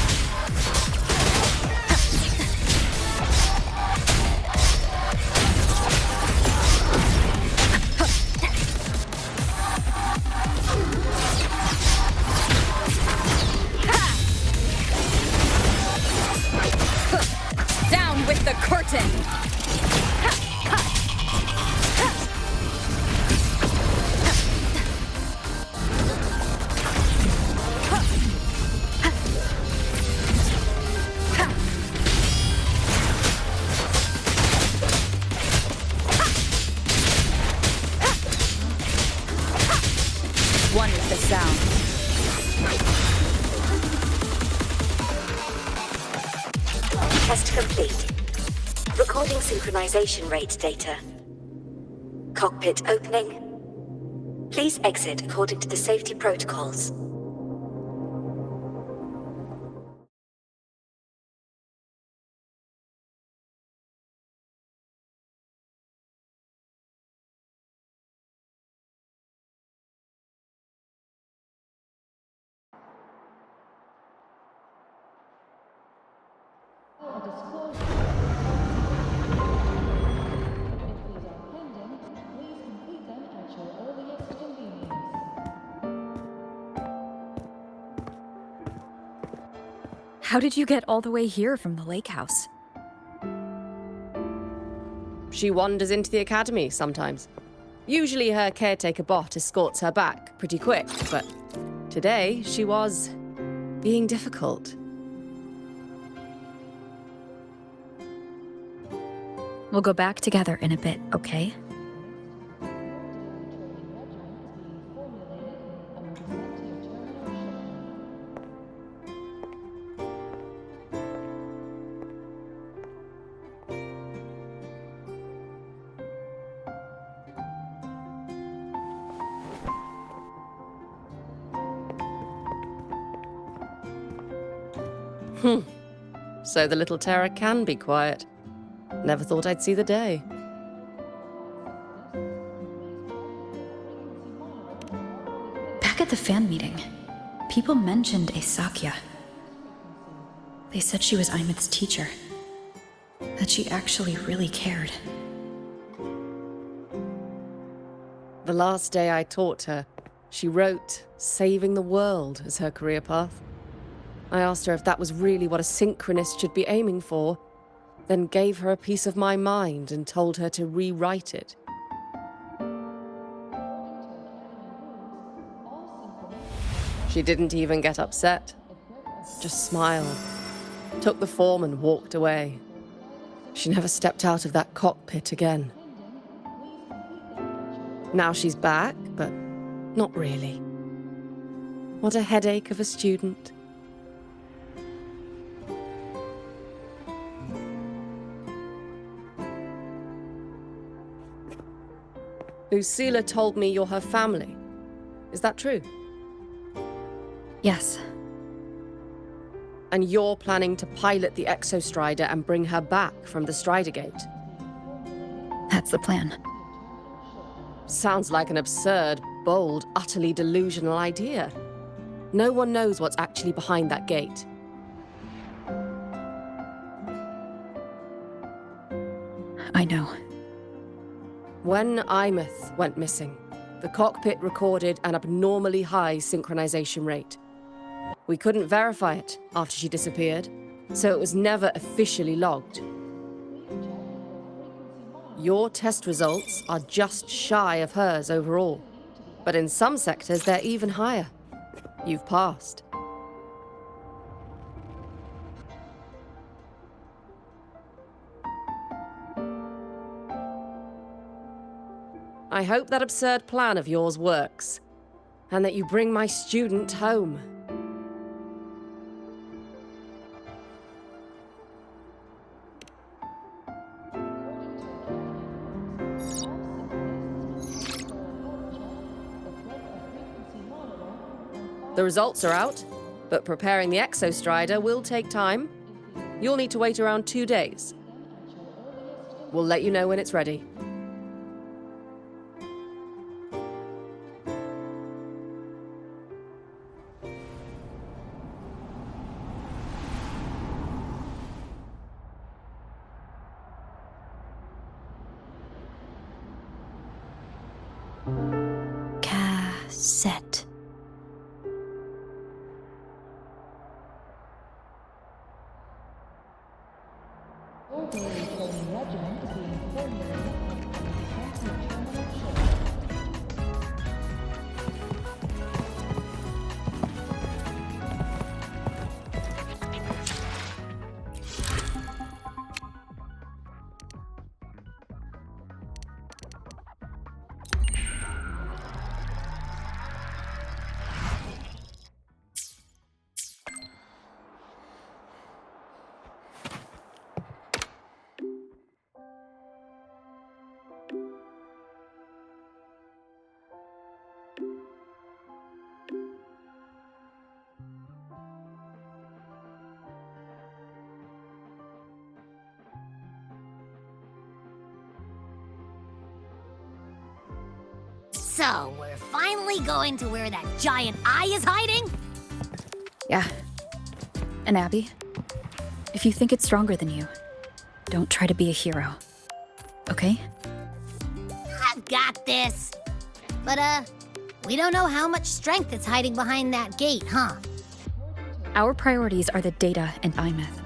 Down with the curtain! One with the sound. Test complete. Recording synchronization rate data. Cockpit opening. Please exit according to the safety protocols. How did you get all the way here from the lake house? She wanders into the academy sometimes. Usually her caretaker bot escorts her back pretty quick, but today she was being difficult. We'll go back together in a bit, okay? So the little terror can be quiet. Never thought I'd see the day. Back at the fan meeting, people mentioned a Sakya. They said she was Imith's teacher. That she actually really cared. The last day I taught her, she wrote saving the world as her career path. I asked her if that was really what a synchronist should be aiming for, then gave her a piece of my mind and told her to rewrite it. She didn't even get upset, just smiled, took the form and walked away. She never stepped out of that cockpit again. Now she's back, but not really. What a headache of a student. Lucila told me you're her family. Is that true? Yes. And you're planning to pilot the Exostrider and bring her back from the Strider Gate? That's the plan. Sounds like an absurd, bold, utterly delusional idea. No one knows what's actually behind that gate. I know. When Imeth went missing, the cockpit recorded an abnormally high synchronization rate. We couldn't verify it after she disappeared, so it was never officially logged. Your test results are just shy of hers overall, but in some sectors they're even higher. You've passed. I hope that absurd plan of yours works, and that you bring my student home. The results are out, but preparing the Exostrider will take time. You'll need to wait around 2 days. We'll let you know when it's ready. Cassette. So, we're finally going to where that giant eye is hiding? Yeah. And Abby, if you think it's stronger than you, don't try to be a hero. Okay? I've got this. But, we don't know how much strength is hiding behind that gate, huh? Our priorities are the data and Imeth.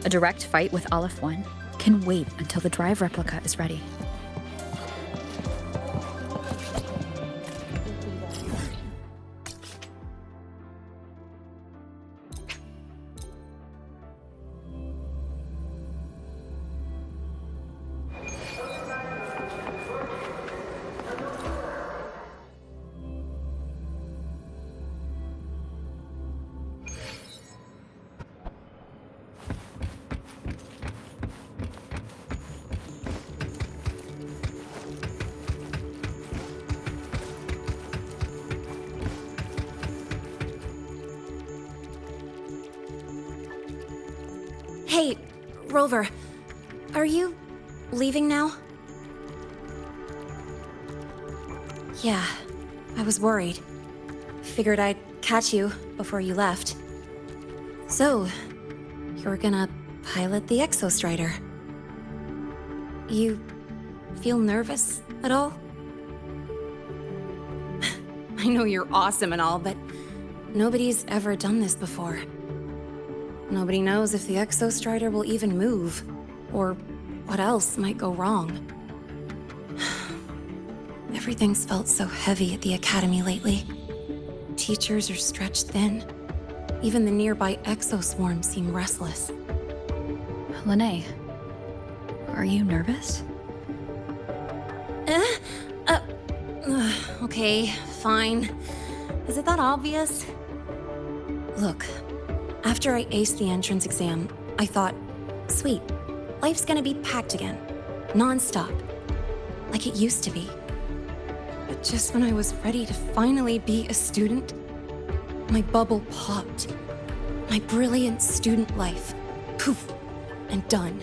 A direct fight with Aleph 1 can wait until the drive replica is ready. Hey, Rover, are you leaving now? Yeah, I was worried. Figured I'd catch you before you left. So, you're gonna pilot the Exostrider. You feel nervous at all? I know you're awesome and all, but nobody's ever done this before. Nobody knows if the Exostrider will even move, or what else might go wrong. Everything's felt so heavy at the Academy lately. Teachers are stretched thin. Even the nearby exoswarms seem restless. Lene, are you nervous? Okay, fine. Is it that obvious? Look, after I aced the entrance exam, I thought, sweet, life's gonna be packed again, non-stop, like it used to be. But just when I was ready to finally be a student, my bubble popped. My brilliant student life, poof, and done.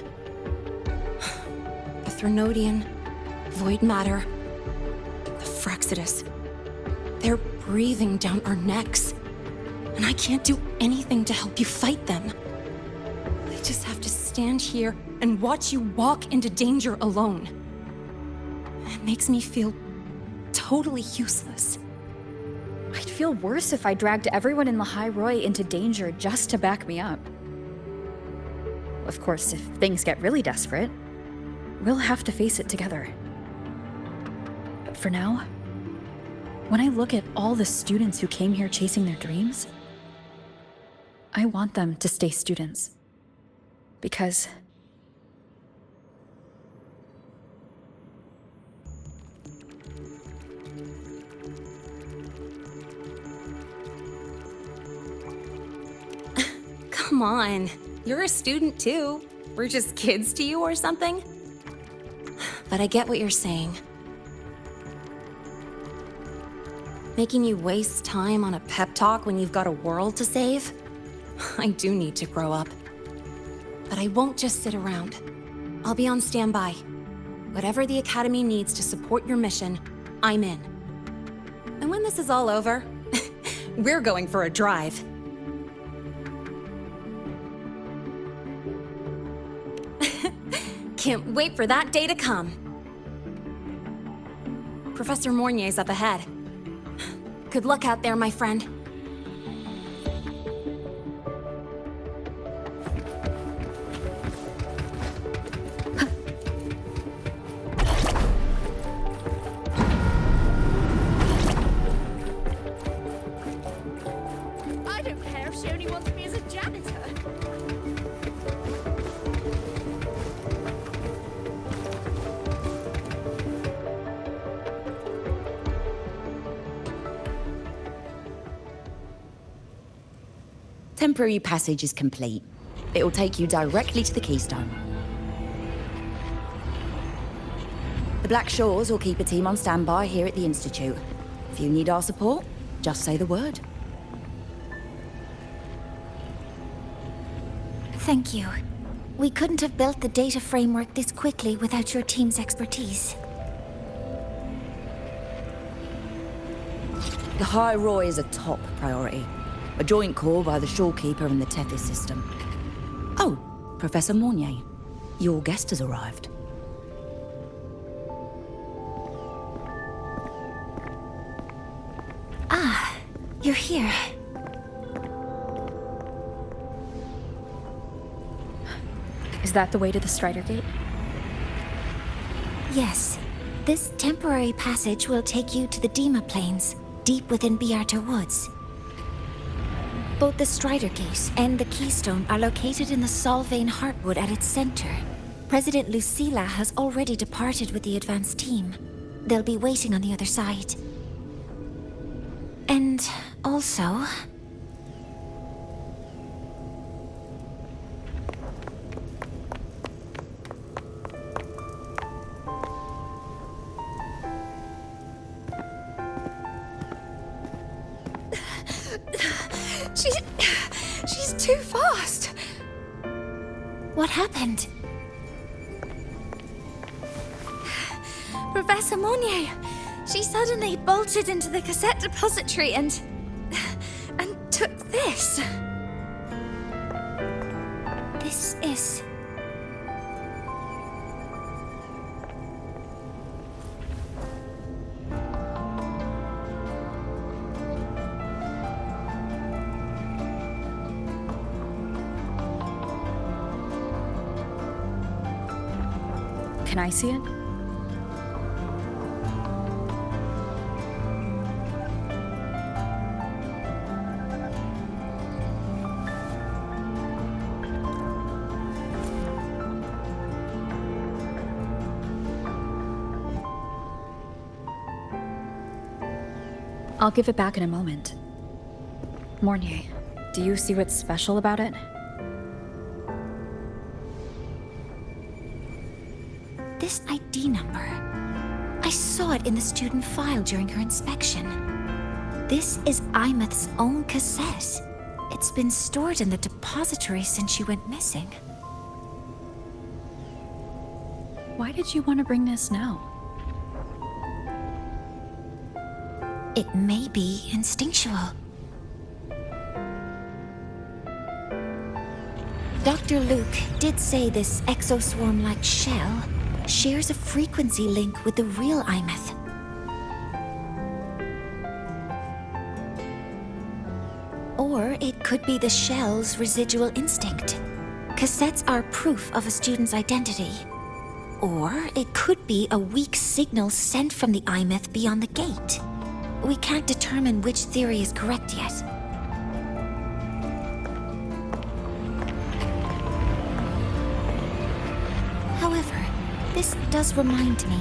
The Threnodian, void matter, the Frexidus. They're breathing down our necks, and I can't do anything to help you fight them. I just have to stand here and watch you walk into danger alone. It makes me feel totally useless. I'd feel worse if I dragged everyone in lahai-roi into danger just to back me up. Of course, if things get really desperate, we'll have to face it together. But for now, when I look at all the students who came here chasing their dreams, I want them to stay students. Because come on, you're a student too. We're just kids to you or something? But I get what you're saying. Making you waste time on a pep talk when you've got a world to save? I do need to grow up. But I won't just sit around. I'll be on standby. Whatever the Academy needs to support your mission, I'm in. And when this is all over, we're going for a drive. Can't wait for that day to come. Professor Mornier's up ahead. Good luck out there, my friend. I don't care if she only wants me as a janitor. Temporary passage is complete. It'll take you directly to the Keystone. The Black Shores will keep a team on standby here at the Institute. If you need our support, just say the word. Thank you. We couldn't have built the data framework this quickly without your team's expertise. Lahai-roi is a top priority. A joint call by the Shorekeeper and the Tethys system. Oh, Professor Mornier, your guest has arrived. Ah, you're here. is that the way to the Strider Gate? Yes. This temporary passage will take you to the Dima Plains, deep within Biarta Woods. Both the Strider Gate and the Keystone are located in the Solvane Heartwood at its center. President Lucilla has already departed with the advance team. They'll be waiting on the other side. And also... She's too fast. What happened? Professor Monnier, she suddenly bolted into the cassette depository and took this. This is... Can I see it? I'll give it back in a moment. Mornier, do you see what's special about it? This ID number. I saw it in the student file during her inspection. This is Imeth's own cassette. It's been stored in the depository since she went missing. Why did you want to bring this now? It may be instinctual. Dr. Luke did say this exoswarm-like shell shares a frequency link with the real Imeth. Or it could be the shell's residual instinct. Cassettes are proof of a student's identity. Or it could be a weak signal sent from the Imeth beyond the gate. We can't determine which theory is correct yet. However, this does remind me,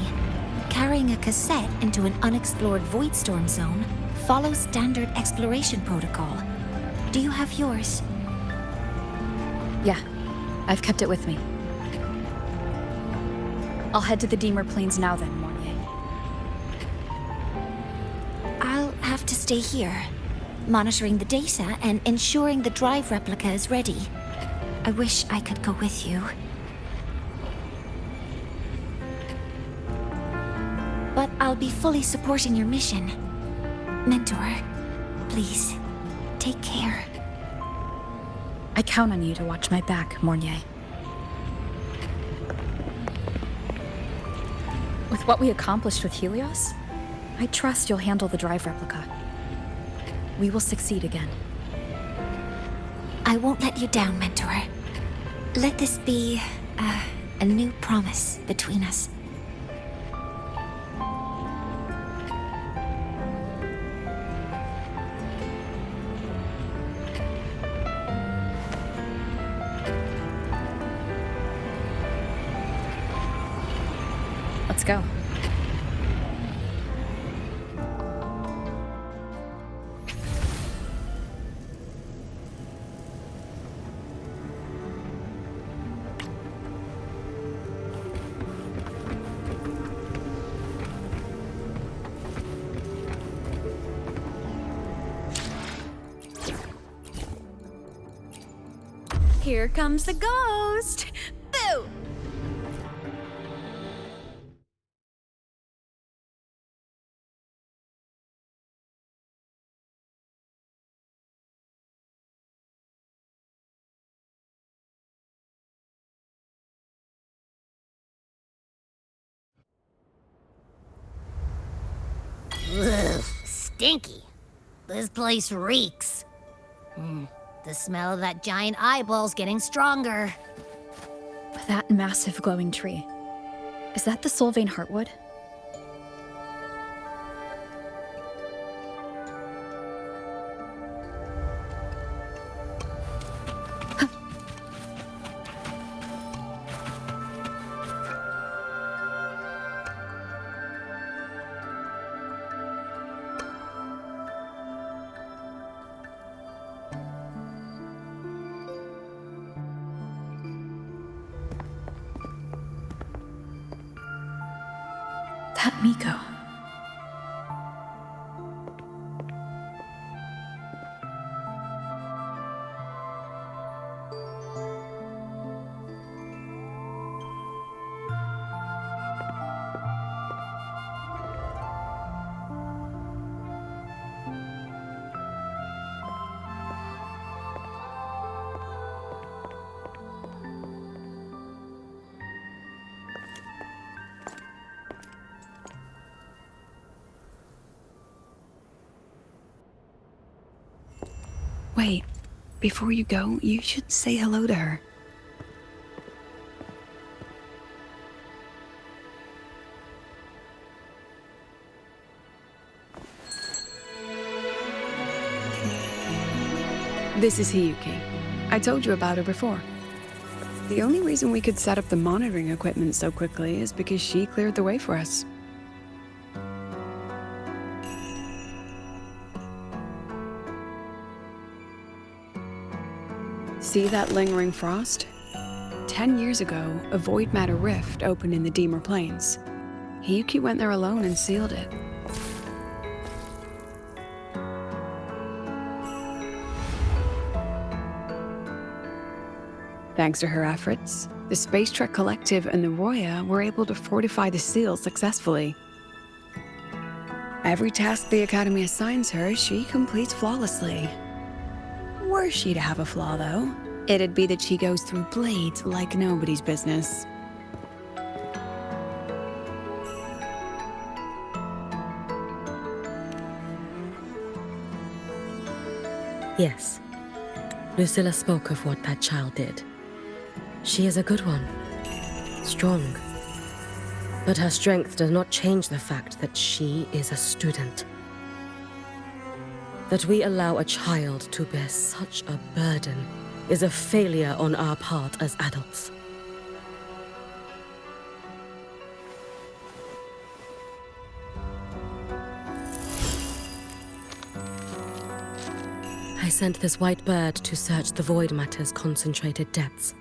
carrying a cassette into an unexplored Voidstorm zone follows standard exploration protocol. Do you have yours? Yeah, I've kept it with me. I'll head to the Deemer Plains now then, Mornier. I'll have to stay here, monitoring the data and ensuring the drive replica is ready. I wish I could go with you. But I'll be fully supporting your mission. Mentor, please, take care. I count on you to watch my back, Mornier. With what we accomplished with Helios, I trust you'll handle the drive replica. We will succeed again. I won't let you down, Mentor. Let this be a new promise between us. Let's go. Here comes the ghost! Boo! Ugh, stinky. This place reeks. The smell of that giant eyeball's getting stronger. That massive glowing tree. Is that the Solvane Heartwood? That Miko. Wait, before you go, you should say hello to her. This is Hiyuki. I told you about her before. The only reason we could set up the monitoring equipment so quickly is because she cleared the way for us. See that lingering frost? 10 years ago, a void matter rift opened in the Deemer Plains. Hiyuki went there alone and sealed it. Thanks to her efforts, the Space Trek Collective and the Roya were able to fortify the seal successfully. Every task the Academy assigns her, she completes flawlessly. Were she to have a flaw, though, it'd be that she goes through blades like nobody's business. Yes. Lucilla spoke of what that child did. She is a good one. Strong. But her strength does not change the fact that she is a student. That we allow a child to bear such a burden is a failure on our part as adults. I sent this white bird to search the void matter's concentrated depths,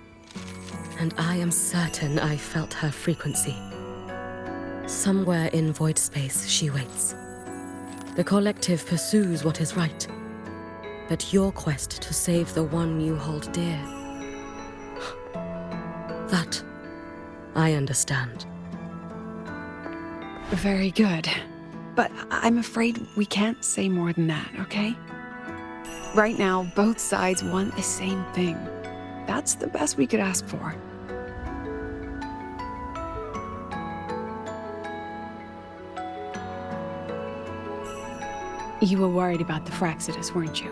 and I am certain I felt her frequency. Somewhere in void space, she waits. The collective pursues what is right, but your quest to save the one you hold dear, that I understand. Very good. But I'm afraid we can't say more than that, okay? Right now, both sides want the same thing. That's the best we could ask for. You were worried about the Fraxidus, weren't you?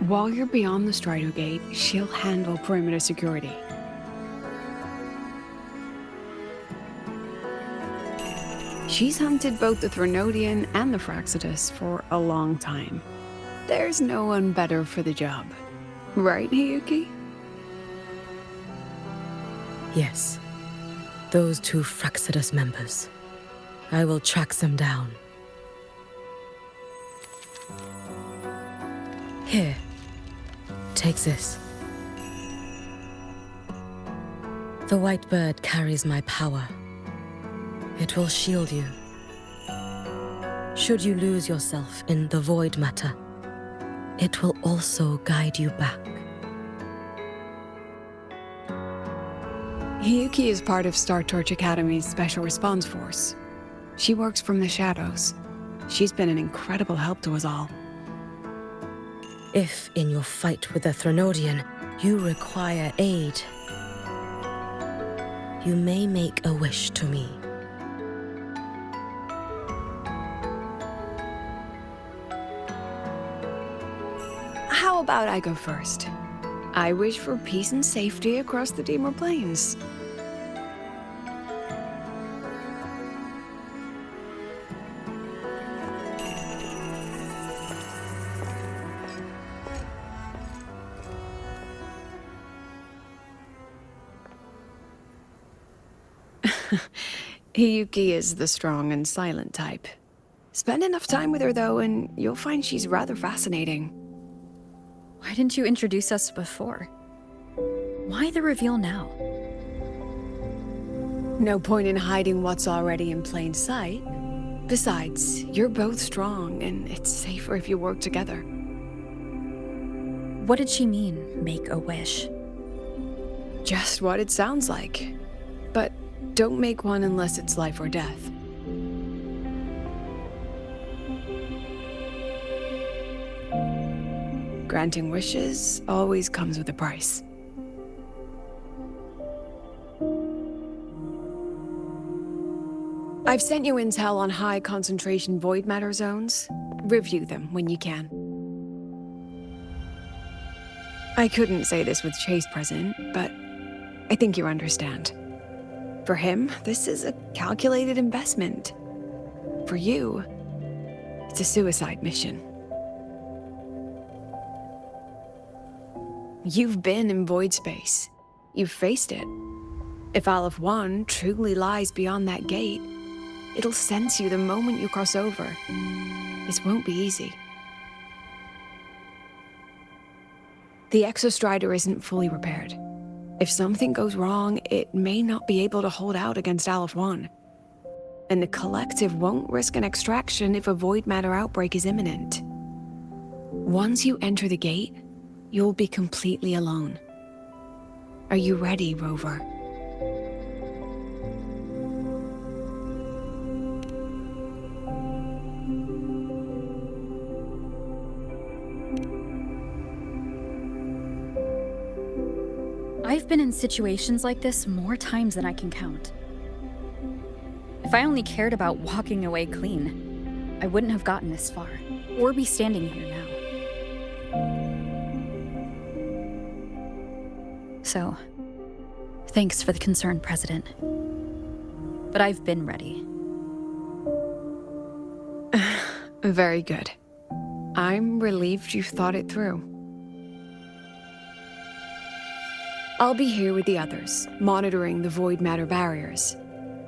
While you're beyond the Strider Gate, she'll handle perimeter security. She's hunted both the Threnodian and the Fraxidus for a long time. There's no one better for the job. Right, Hiyuki? Yes. Those two Fraxidus members. I will track them down. Here. Take this. The white bird carries my power. It will shield you. Should you lose yourself in the void matter, it will also guide you back. Hiyuki is part of Star Torch Academy's Special Response Force. She works from the shadows. She's been an incredible help to us all. If, in your fight with the Threnodian, you require aid, you may make a wish to me. How about I go first? I wish for peace and safety across the Deemer Plains. Hiyuki is the strong and silent type. Spend enough time with her, though, and you'll find she's rather fascinating. Why didn't you introduce us before? Why the reveal now? No point in hiding what's already in plain sight. Besides, you're both strong, and it's safer if you work together. What did she mean, make a wish? Just what it sounds like. But don't make one unless it's life or death. Granting wishes always comes with a price. I've sent you intel on high concentration void matter zones. Review them when you can. I couldn't say this with Chase present, but I think you understand. For him, this is a calculated investment. For you, it's a suicide mission. You've been in void space. You've faced it. If Aleph 1 truly lies beyond that gate, it'll sense you the moment you cross over. This won't be easy. The Exostrider isn't fully repaired. If something goes wrong, it may not be able to hold out against Aleph 1. And the Collective won't risk an extraction if a void matter outbreak is imminent. Once you enter the gate, you'll be completely alone. Are you ready, Rover? I've been in situations like this more times than I can count. If I only cared about walking away clean, I wouldn't have gotten this far, or be standing here now. So, thanks for the concern, President. But I've been ready. Very good. I'm relieved you've thought it through. I'll be here with the others, monitoring the void matter barriers.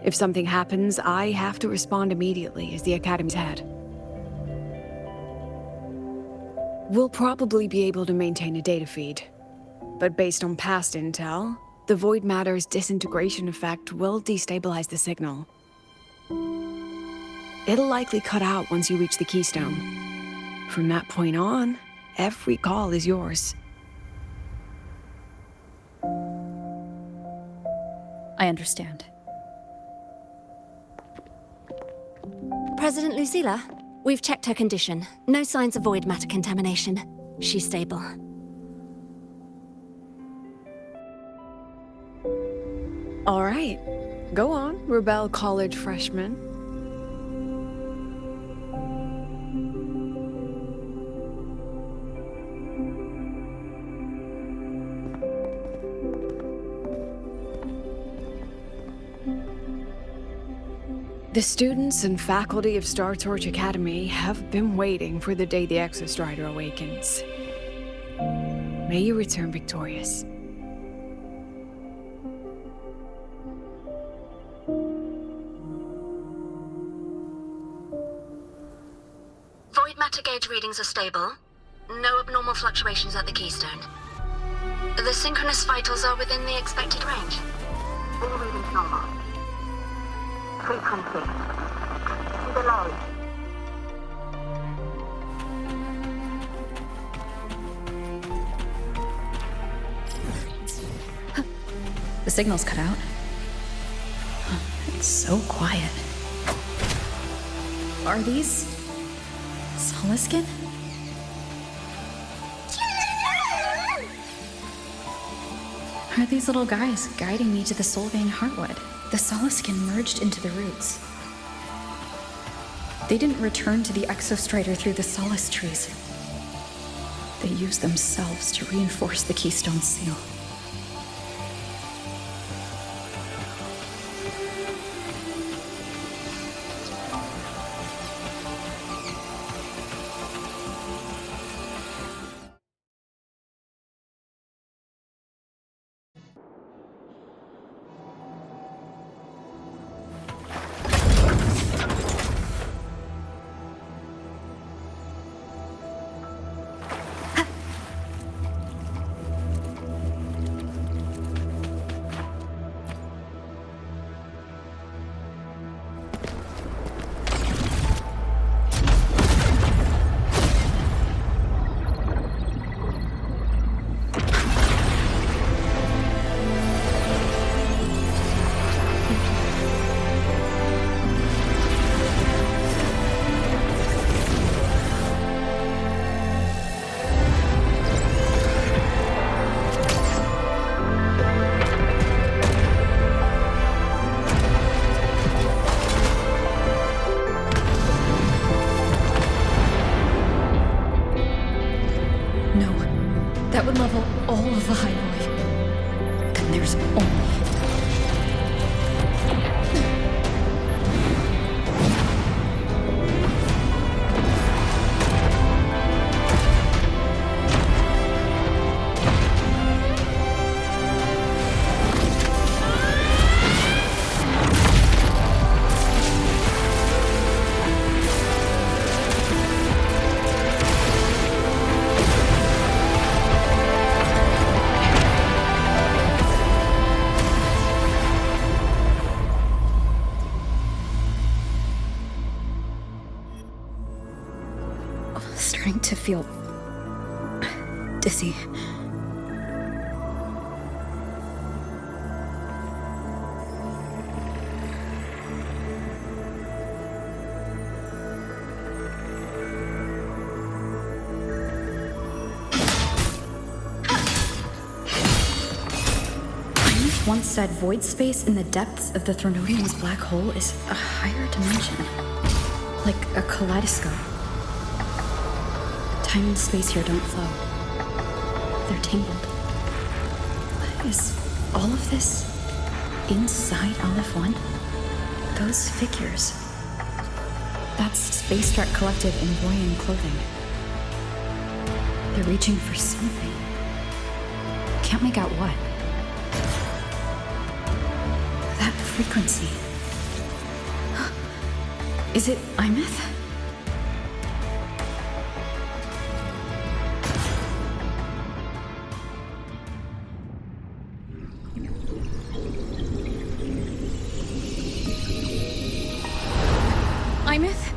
If something happens, I have to respond immediately as the Academy's head. We'll probably be able to maintain a data feed, but based on past intel, the void matter's disintegration effect will destabilize the signal. It'll likely cut out once you reach the keystone. From that point on, every call is yours. I understand. President Lucilla, we've checked her condition. No signs of void matter contamination. She's stable. All right. Go on, Rebel College freshman. The students and faculty of Star Torch Academy have been waiting for the day the Exostrider awakens. May you return victorious. Void matter gauge readings are stable. No abnormal fluctuations at the keystone. The synchronous vitals are within the expected range. All readings normal. Frequency. Delay. The signal's cut out. It's so quiet. Are these Soliskin? Are these little guys guiding me to the Solvang Heartwood? The Soliskin merged into the roots. They didn't return to the Exostrider through the Solace trees. They used themselves to reinforce the Keystone Seal. starting to feel dizzy. Once said void space in the depths of the Threnodian's black hole is a higher dimension. Like a kaleidoscope. Time and space here don't flow. They're tangled. Is all of this inside Aleph 1? Those figures. That's Space Trek Collective in Royan clothing. They're reaching for something. Can't make out what. That frequency. Is it Imeth? Imeth?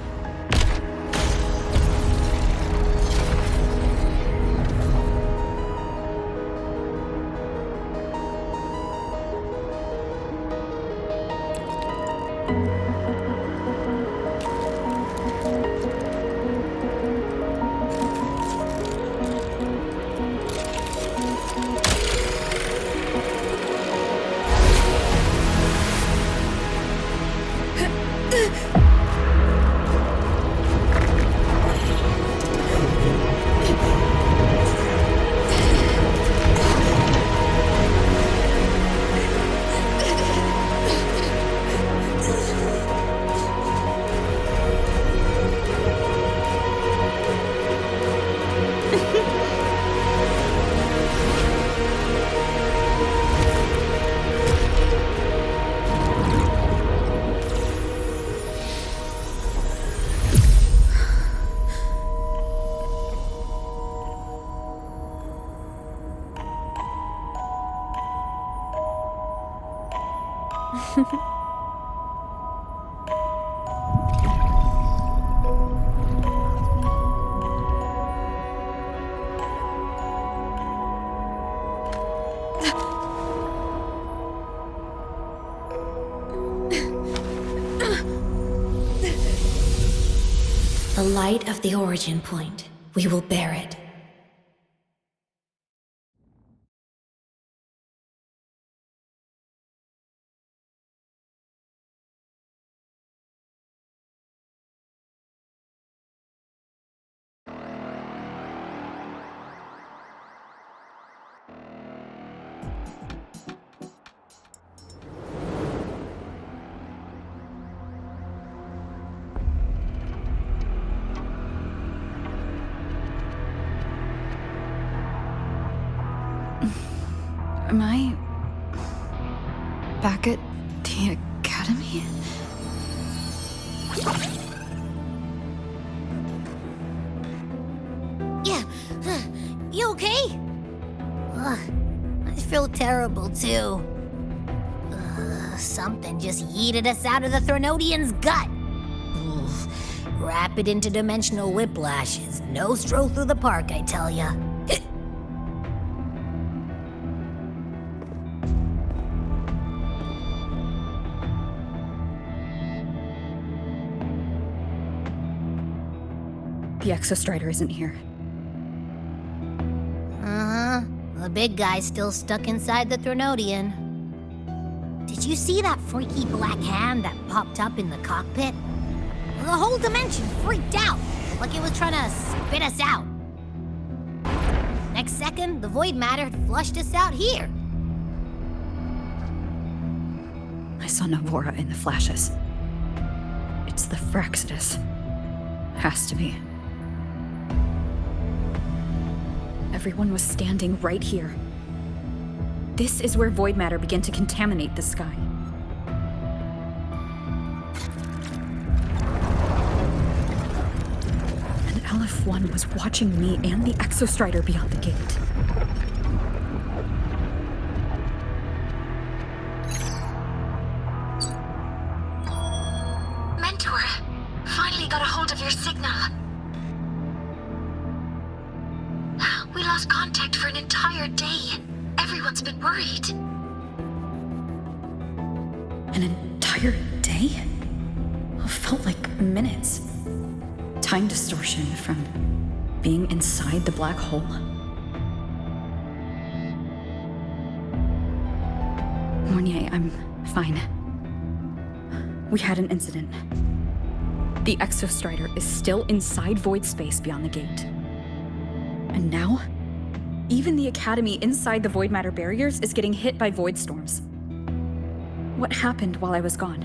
The light of the origin point. We will bear it. Am I back at the academy? Yeah. You okay? I feel terrible too. Something just yeeted us out of the Threnodian's gut. Oof. Rapid interdimensional whiplash is no stroll through the park, I tell ya. The Exostrider isn't here. Uh-huh. The big guy's still stuck inside the Threnodian. Did you see that freaky black hand that popped up in the cockpit? The whole dimension freaked out, like it was trying to spit us out. Next second, the void matter had flushed us out here. I saw Navora in the flashes. It's the Fraxidus. Has to be. Everyone was standing right here. This is where void matter began to contaminate the sky. And Aleph 1 was watching me and the Exostrider beyond the gate. Mentor, finally got a hold of your signal. lost contact for an entire day. Everyone's been worried. An entire day? It felt like minutes. Time distortion from being inside the black hole. Mornier, I'm fine. We had an incident. The Exostrider is still inside void space beyond the gate. And now, even the Academy inside the void matter barriers is getting hit by void storms. What happened while I was gone?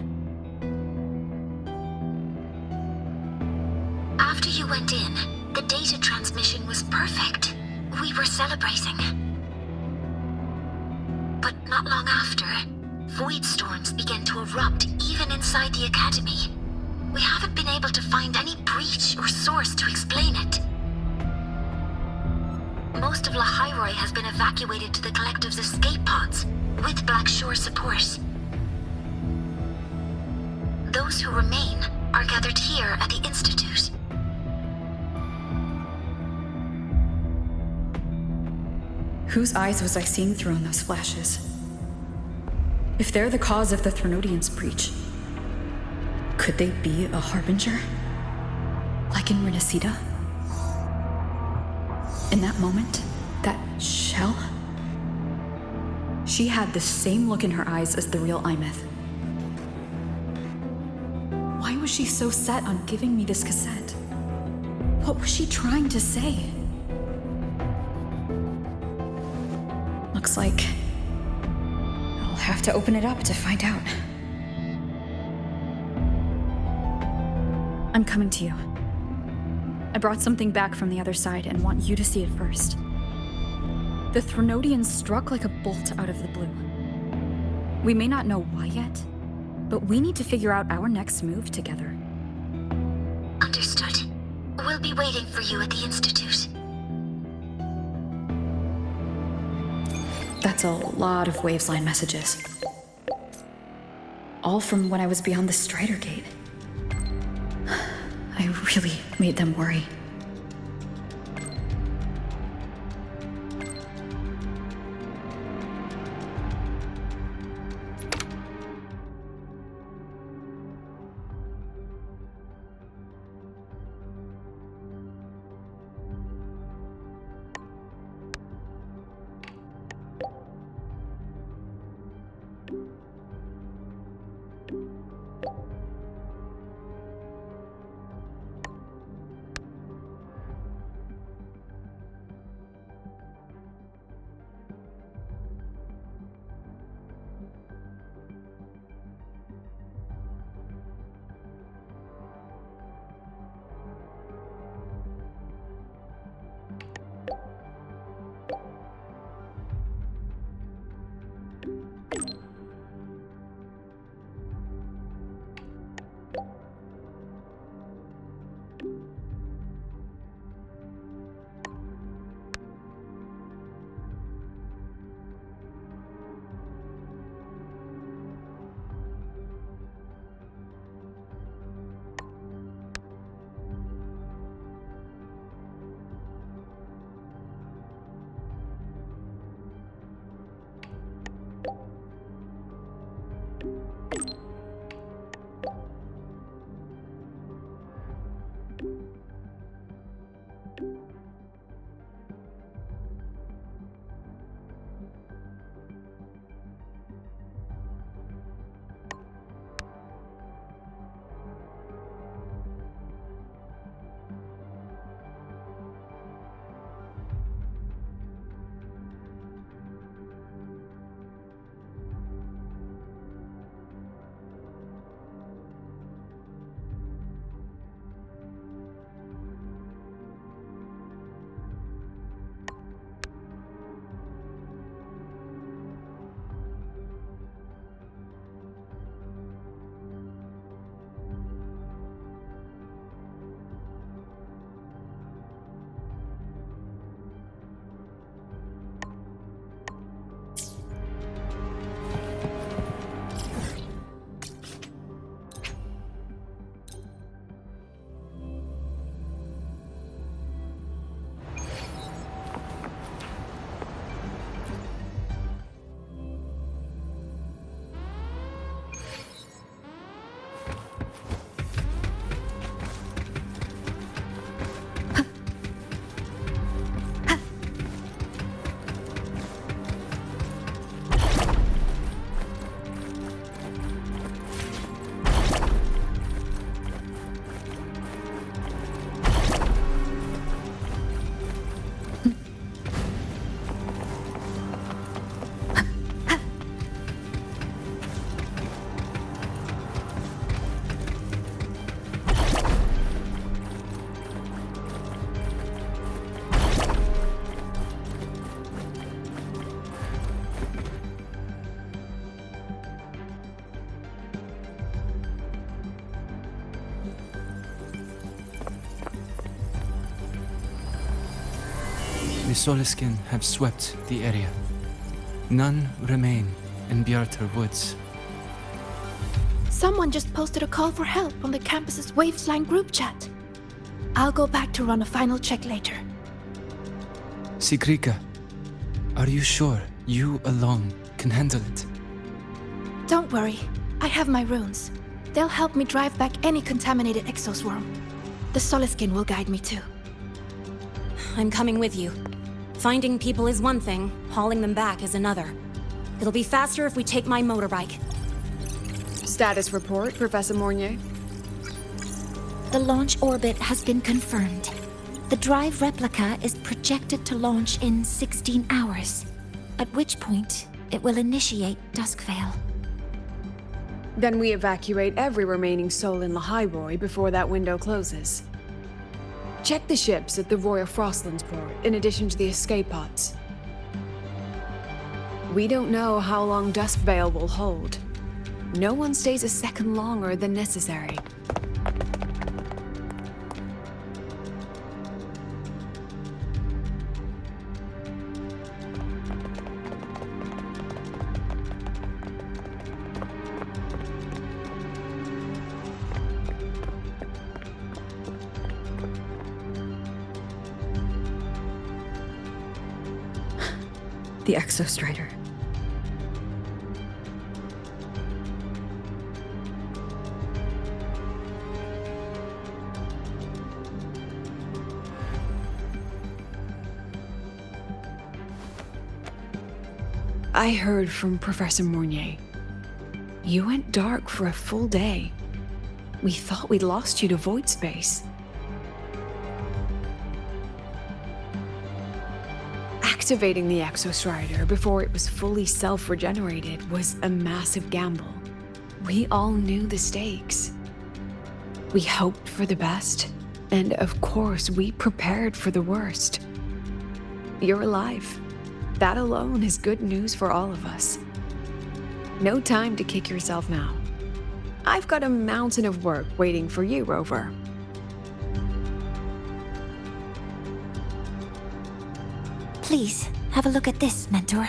After you went in, the data transmission was perfect. We were celebrating. But not long after, void storms began to erupt even inside the Academy. We haven't been able to find any breach or source to explain it. Most of lahai-roi has been evacuated to the Collective's escape pods, with Black Shore support. Those who remain are gathered here at the Institute. Whose eyes was I seeing through in those flashes? If they're the cause of the Threnodian's breach, could they be a harbinger? Like in Renacida? In that moment, that shell? She had the same look in her eyes as the real Imeth. Why was she so set on giving me this cassette? What was she trying to say? Looks like I'll have to open it up to find out. I'm coming to you. I brought something back from the other side and want you to see it first. The Threnodian struck like a bolt out of the blue. We may not know why yet, but we need to figure out our next move together. Understood. We'll be waiting for you at the Institute. That's a lot of Wavesline messages. All from when I was beyond the Strider Gate. I really made them worry. Soliskin have swept the area. None remain in Bjartar Woods. Someone just posted a call for help on the campus's Wavesline group chat. I'll go back to run a final check later. Sigrika, are you sure you alone can handle it? Don't worry, I have my runes. They'll help me drive back any contaminated exoswarm. The Soliskin will guide me too. I'm coming with you. Finding people is one thing, hauling them back is another. It'll be faster if we take my motorbike. Status report, Professor Mornier. The launch orbit has been confirmed. The drive replica is projected to launch in 16 hours, at which point it will initiate Duskvale. Then we evacuate every remaining soul in lahai-roi before that window closes. Check the ships at the Royal Frostlands port, in addition to the escape pods. We don't know how long Duskvale will hold. No one stays a second longer than necessary. The Exostrider. I heard from Professor Mornier. You went dark for a full day. We thought we'd lost you to void space. Activating the Exostrider before it was fully self-regenerated was a massive gamble. We all knew the stakes. We hoped for the best, and of course we prepared for the worst. You're alive. That alone is good news for all of us. No time to kick yourself now. I've got a mountain of work waiting for you, Rover. Please, have a look at this, Mentor.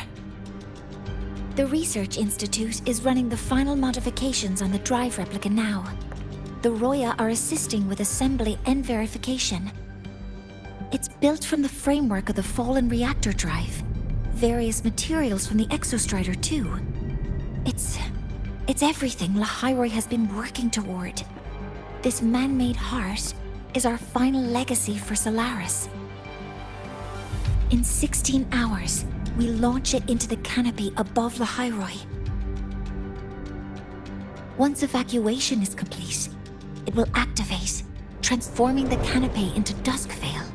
The Research Institute is running the final modifications on the drive replica now. The Roya are assisting with assembly and verification. It's built from the framework of the fallen reactor drive. Various materials from the Exostrider, too. It's everything lahai-roi has been working toward. This man-made heart is our final legacy for Solaris. In 16 hours, we launch it into the canopy above lahai-roi. Once evacuation is complete, it will activate, transforming the canopy into Duskvale.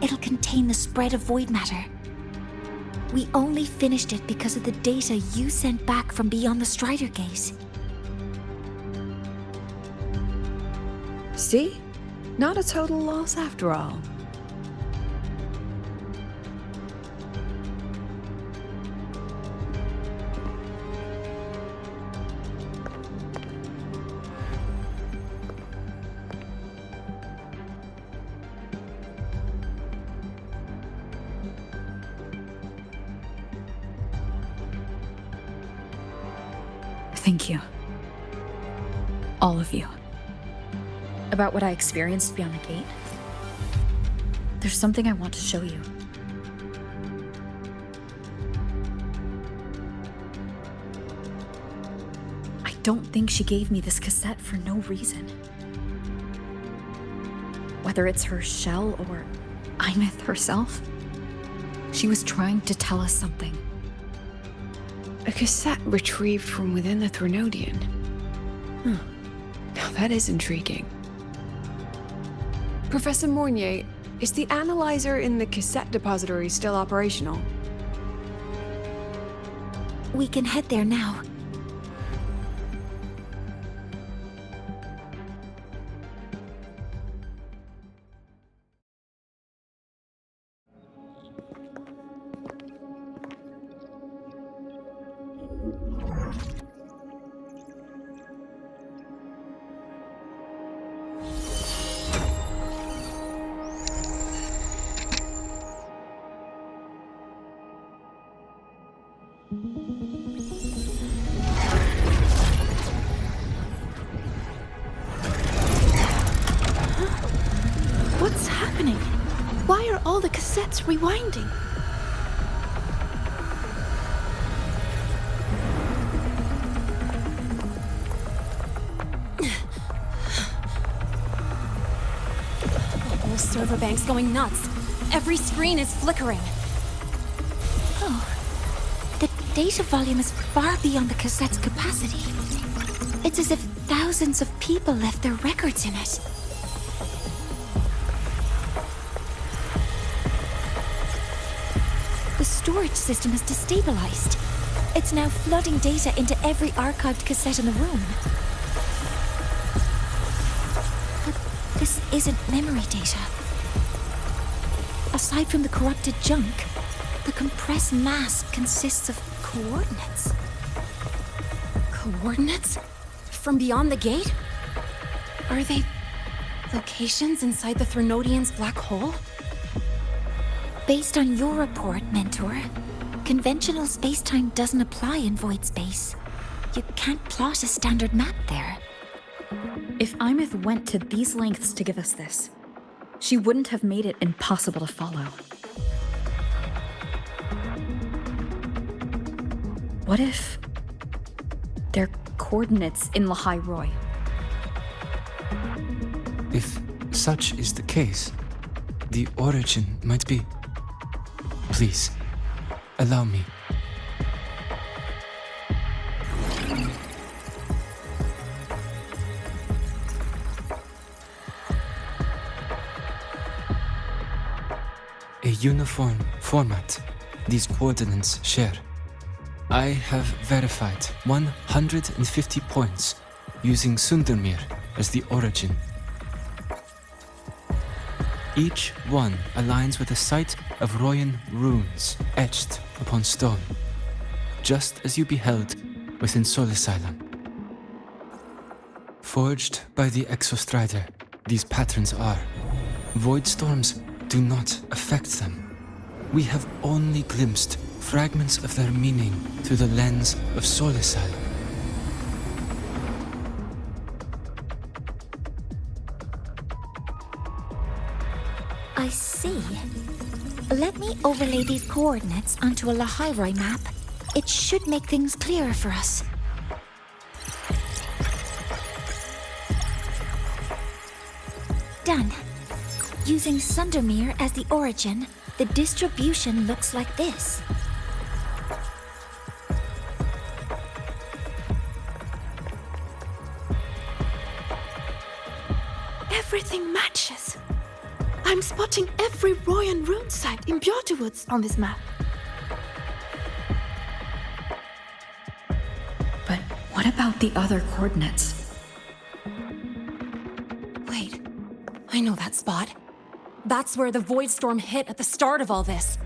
It'll contain the spread of void matter. We only finished it because of the data you sent back from beyond the Strider Gate. See? Not a total loss after all. Thank you. All of you. About what I experienced beyond the gate. There's something I want to show you. I don't think she gave me this cassette for no reason. Whether it's her shell or Imeth herself, she was trying to tell us something. A cassette retrieved from within the Threnodian. Now that is intriguing. Professor Mornier, is the analyzer in the cassette depository still operational? We can head there now. all the cassettes rewinding. The whole server bank's going nuts. Every screen is flickering. Oh. The data volume is far beyond the cassette's capacity. It's as if thousands of people left their records in it. The storage system is destabilized. It's now flooding data into every archived cassette in the room. But this isn't memory data. Aside from the corrupted junk, the compressed mass consists of coordinates. Coordinates? From beyond the gate? Are they locations inside the Threnodian's black hole? Based on your report, Mentor, conventional space-time doesn't apply in void space. You can't plot a standard map there. If Imith went to these lengths to give us this, she wouldn't have made it impossible to follow. What if they're coordinates in lahai-roi? If such is the case, the origin might be... Please, allow me. A uniform format these coordinates share. I have verified 150 points using Sundermere as the origin. Each one aligns with a site of Royan runes etched upon stone, just as you beheld within Solisylon. Forged by the Exostrider, these patterns are. Void storms do not affect them. We have only glimpsed fragments of their meaning through the lens of Solisylon. I see. Let me overlay these coordinates onto a lahai-roi map. It should make things clearer for us. Done. Using Sundermere as the origin, the distribution looks like this. Everything matches. I'm spotting every Royan rune site in Bjorterwoods on this map. But what about the other coordinates? Wait, I know that spot. That's where the void storm hit at the start of all this.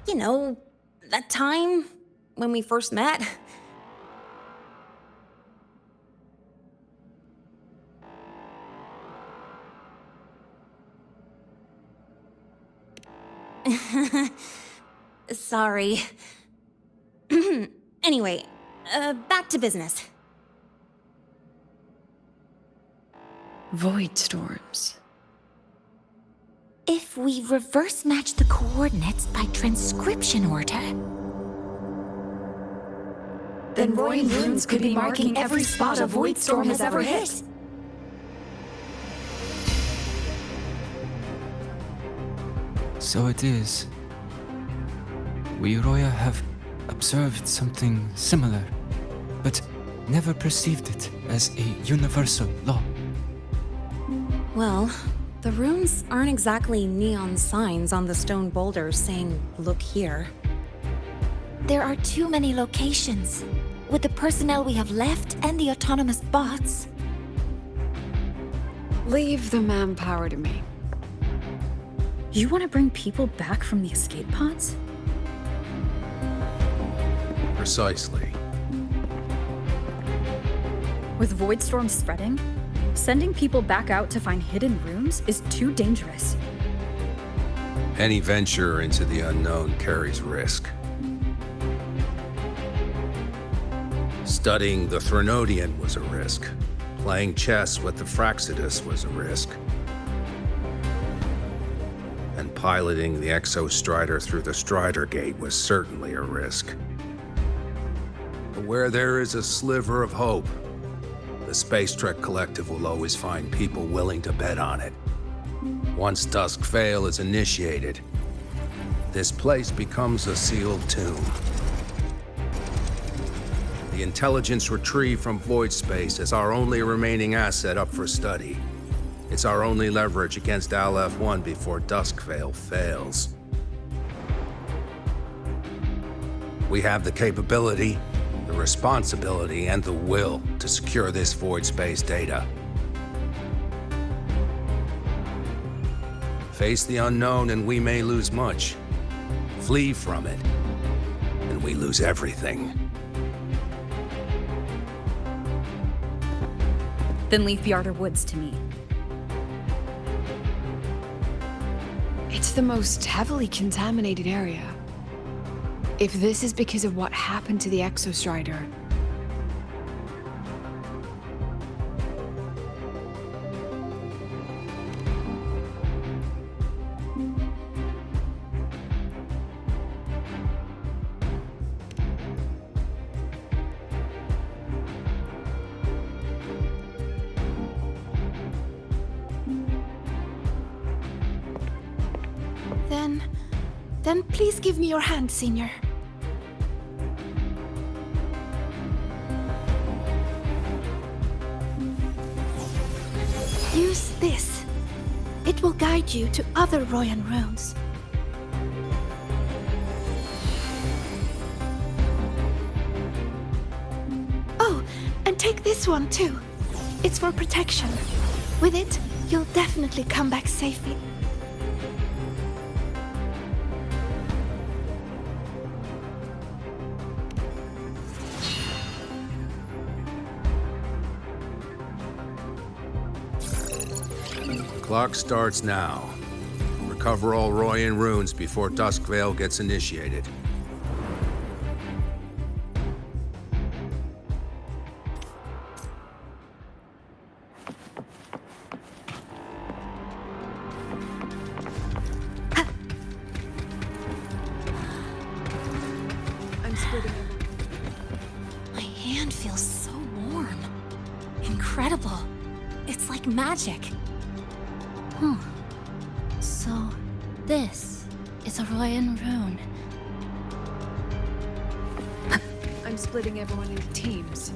You know, that time when we first met. Sorry. Anyway, back to business. Void storms. If we reverse match the coordinates by transcription order... Then Royan runes could be marking every spot a void storm has ever hit. So it is. We Roya have observed something similar, but never perceived it as a universal law. Well, the runes aren't exactly neon signs on the stone boulders saying, "Look here." There are too many locations. With the personnel we have left and the autonomous bots... Leave the manpower to me. You want to bring people back from the escape pods? Precisely. With void storms spreading, sending people back out to find hidden rooms is too dangerous. Any venture into the unknown carries risk. Studying the Threnodian was a risk. Playing chess with the Fraxidus was a risk. And piloting the Exostrider through the Strider Gate was certainly a risk. But where there is a sliver of hope, the Space Trek Collective will always find people willing to bet on it. Once Dusk Vale is initiated, this place becomes a sealed tomb. The intelligence retrieved from void space is our only remaining asset up for study. It's our only leverage against Aleph-1 before Dusk Vale fails. We have the capability, the responsibility, and the will to secure this void space data. Face the unknown and we may lose much. Flee from it, and we lose everything. Then leave the Outer Woods to me. It's the most heavily contaminated area. If this is because of what happened to the Exostrider, Then please give me your hand, Senior. Use this. It will guide you to other Royan runes. Oh, and take this one too. It's for protection. With it, you'll definitely come back safely. Clock starts now. Recover all Royan runes before Dusk Vale gets initiated. I'm splitting. My hand feels so warm. Incredible. It's like magic. So, this is a Royan rune. I'm splitting everyone into teams.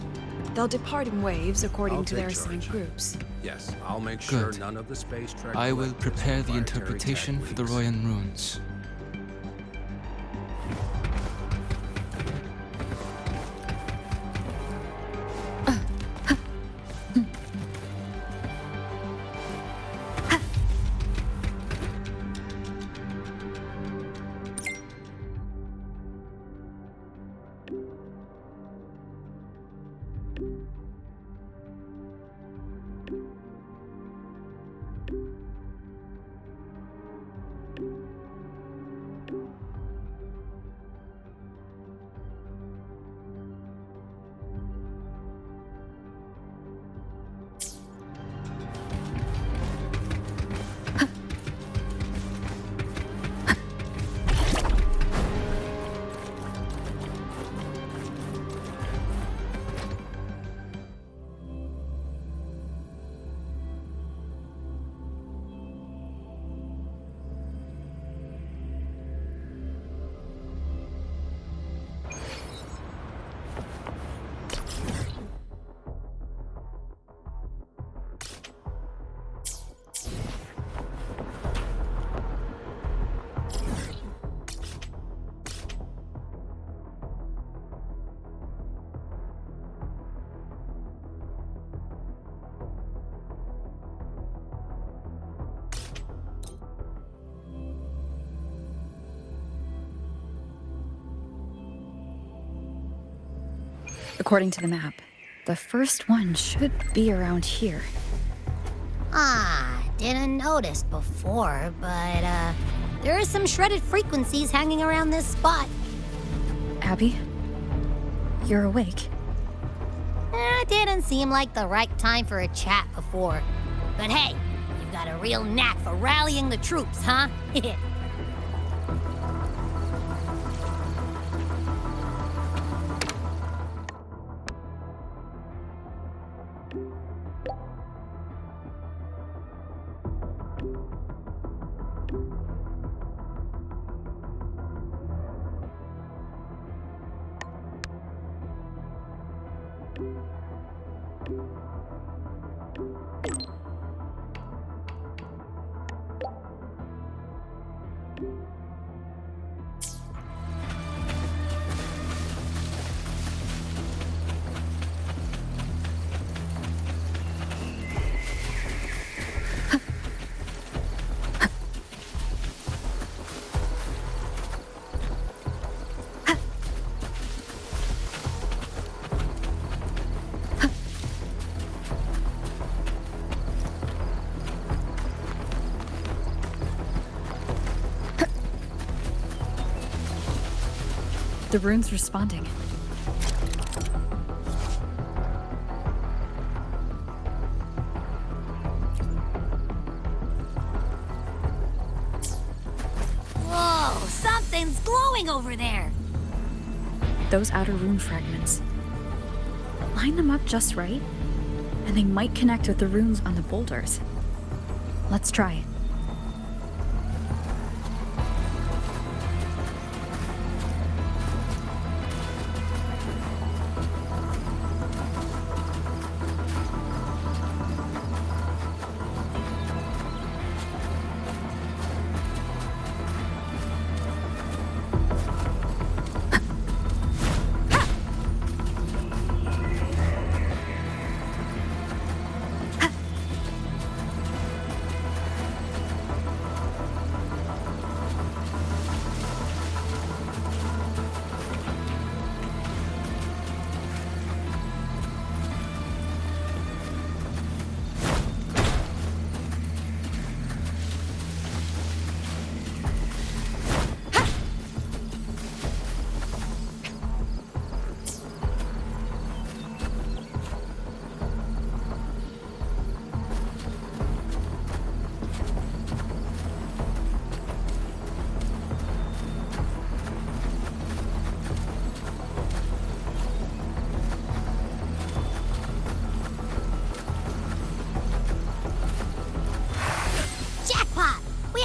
They'll depart in waves according to their assigned groups. Yes, I'll make sure Good. none of the Space Trek I will Collective's prepare the proprietary interpretation tech for the leaks. Royan runes. According to the map, the first one should be around here. Didn't notice before, but there are some shredded frequencies hanging around this spot. Abby? You're awake. Didn't seem like the right time for a chat before. But hey, you've got a real knack for rallying the troops, huh? The rune's responding. Whoa, something's glowing over there. Those outer rune fragments. Line them up just right, and they might connect with the runes on the boulders. Let's try.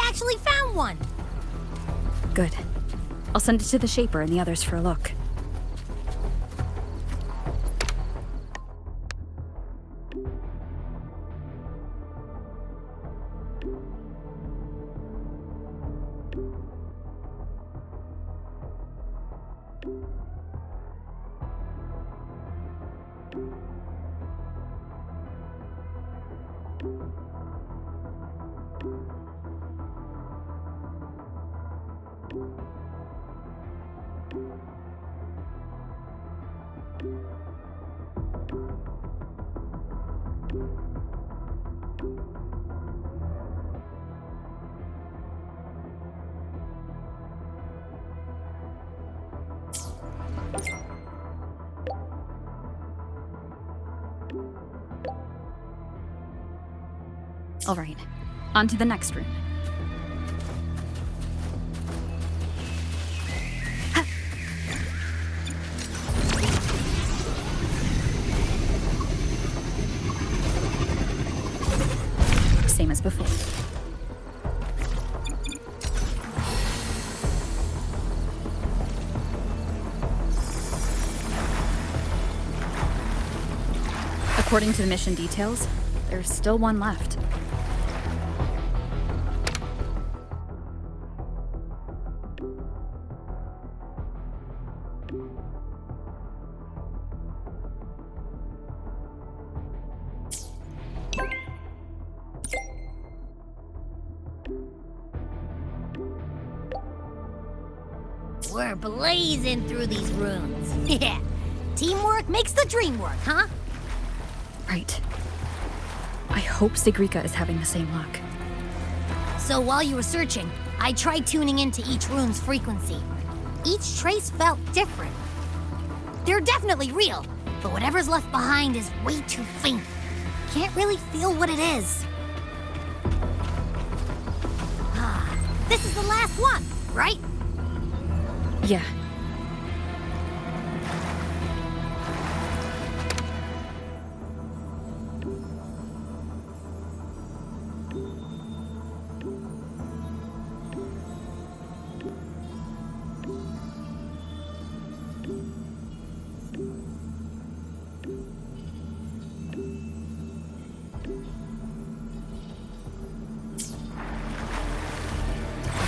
Actually found one! Good. I'll send it to the Shaper and the others for a look. All right, on to the next room. Same as before. According to the mission details, there's still one left. We're blazing through these runes. Yeah. Teamwork makes the dream work, huh? Right. I hope Sigrika is having the same luck. So while you were searching, I tried tuning into each rune's frequency. Each trace felt different. They're definitely real, but whatever's left behind is way too faint. Can't really feel what it is. This is the last one, right? Yeah.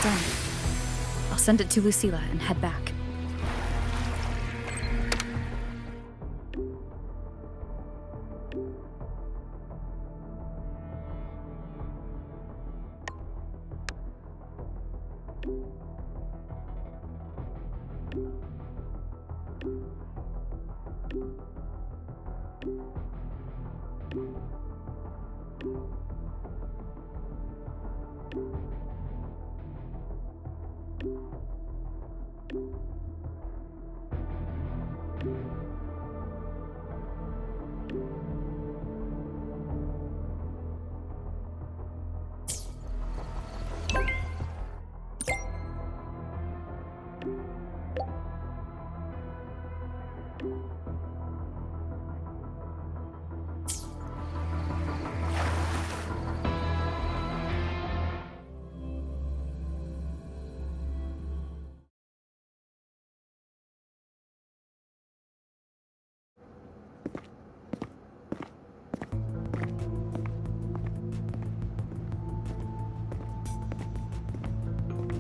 Done. I'll send it to Lucilla and head back.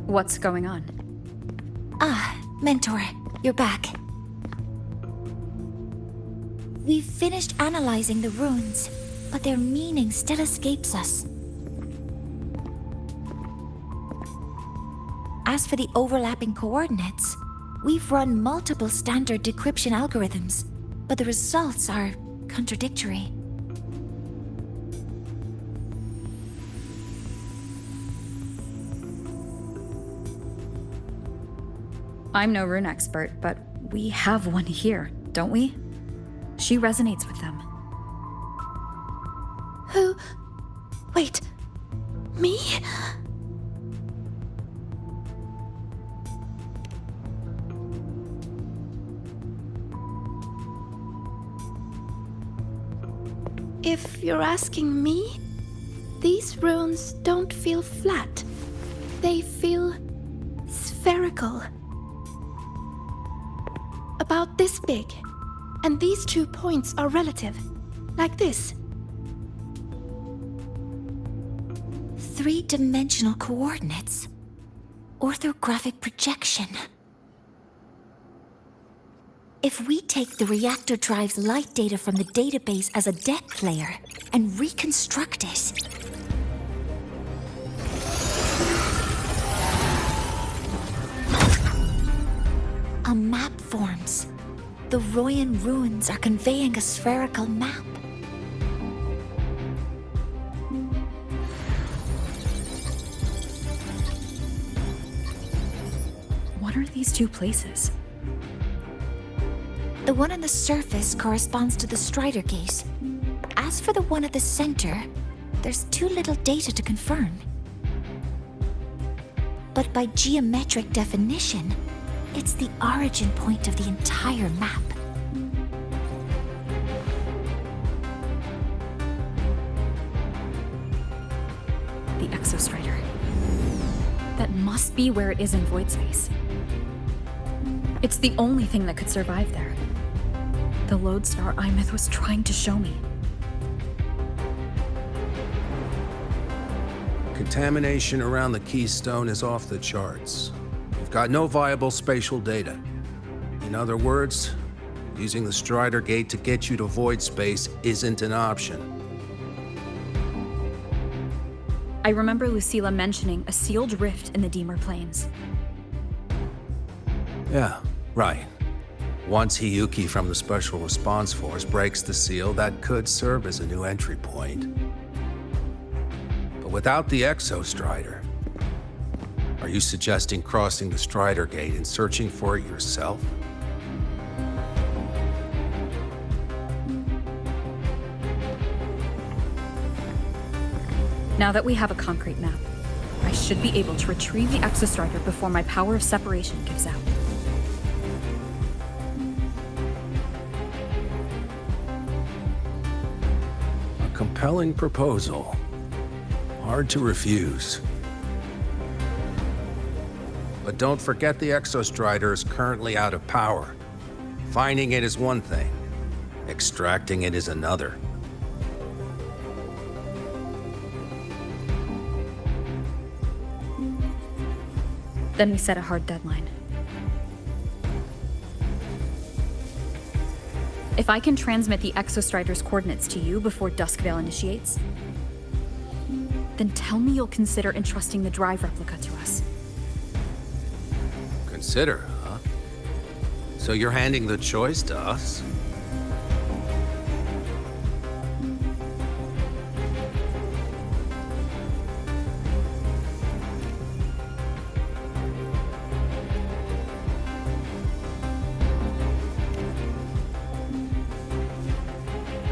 What's going on? Mentor, you're back. We've finished analyzing the runes, but their meaning still escapes us. As for the overlapping coordinates, we've run multiple standard decryption algorithms, but the results are contradictory. I'm no rune expert, but we have one here, don't we? She resonates with them. Who? Wait. Me? If you're asking me, these runes don't feel flat. They feel spherical. About this big. And these 2 points are relative. Like this. 3-dimensional coordinates. Orthographic projection. If we take the reactor drive's light data from the database as a deck layer and reconstruct it, a map forms. The Royan runes are conveying a spherical map. What are these 2 places? The one on the surface corresponds to the Strider Gate. As for the one at the center, there's too little data to confirm. But by geometric definition, it's the origin point of the entire map. The Exostrider. That must be where it is in void space. It's the only thing that could survive there. The lodestar Imyth was trying to show me. Contamination around the keystone is off the charts. We've got no viable spatial data. In other words, using the Strider Gate to get you to void space isn't an option. I remember Lucilla mentioning a sealed rift in the Deemer Plains. Yeah, right. Once Hiyuki from the Special Response Force breaks the seal, that could serve as a new entry point. But without the Exostrider, are you suggesting crossing the Strider Gate and searching for it yourself? Now that we have a concrete map, I should be able to retrieve the Exostrider before my power of separation gives out. A compelling proposal. Hard to refuse. But don't forget the Exostrider is currently out of power. Finding it is one thing. Extracting it is another. Then we set a hard deadline. If I can transmit the Exostrider's coordinates to you before Duskvale initiates, then tell me you'll consider entrusting the drive replica to us. Consider, huh? So you're handing the choice to us?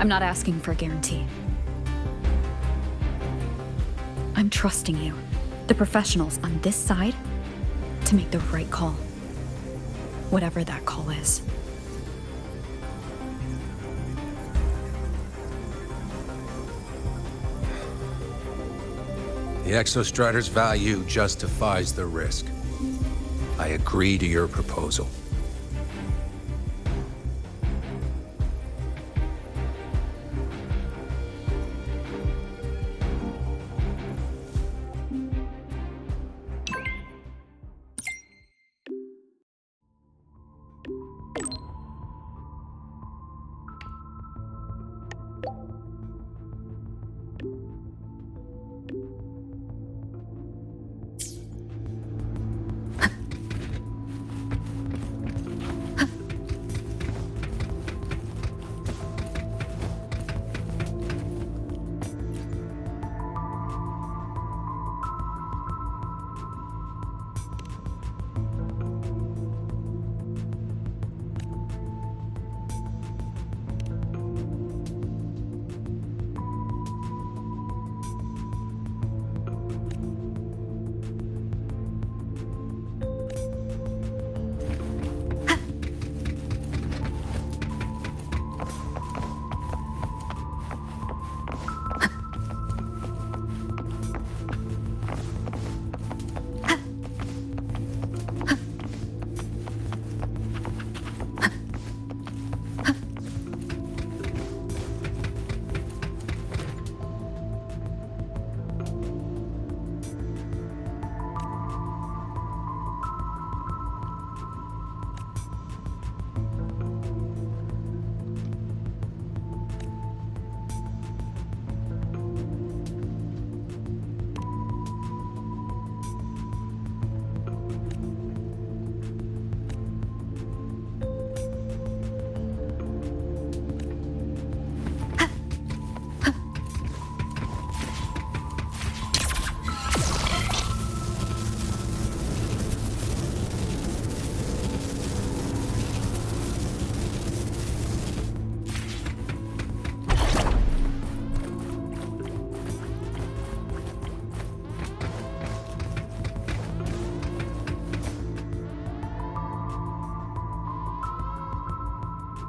I'm not asking for a guarantee. I'm trusting you, the professionals on this side, to make the right call. Whatever that call is. The Exostrider's value justifies the risk. I agree to your proposal.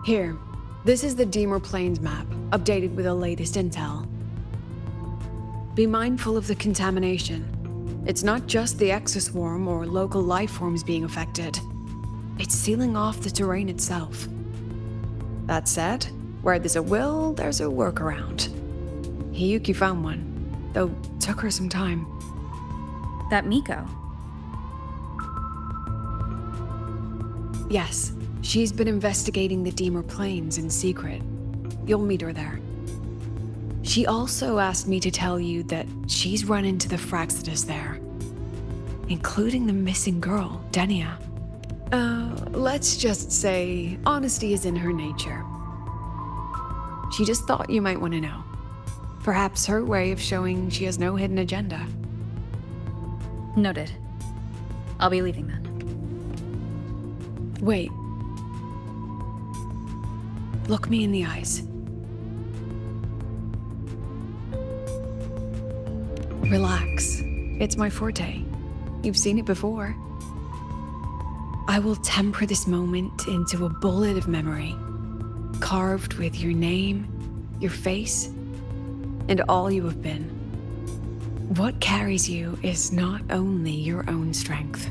Here, this is the Deemer Plains map, updated with the latest intel. Be mindful of the contamination. It's not just the exoswarm or local life forms being affected. It's sealing off the terrain itself. That said, where there's a will, there's a workaround. Hiyuki found one, though took her some time. That Miko? Yes, she's been investigating the Deemer Plains in secret. You'll meet her there. She also asked me to tell you that she's run into the Fraxidus there, including the missing girl, Denia. Let's just say honesty is in her nature. She just thought you might want to know. Perhaps her way of showing she has no hidden agenda. Noted. I'll be leaving then. Wait. Look me in the eyes. Relax. It's my forte. You've seen it before. I will temper this moment into a bullet of memory, carved with your name, your face, and all you have been. What carries you is not only your own strength.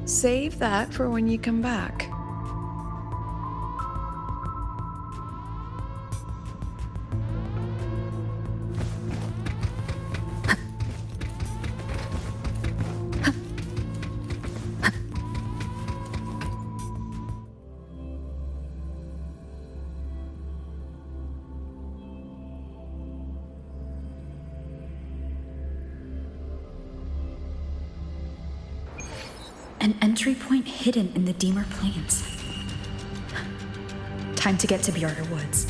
Save that for when you come back. An entry point hidden in the Deemer Plains. Time to get to Bjarter Woods.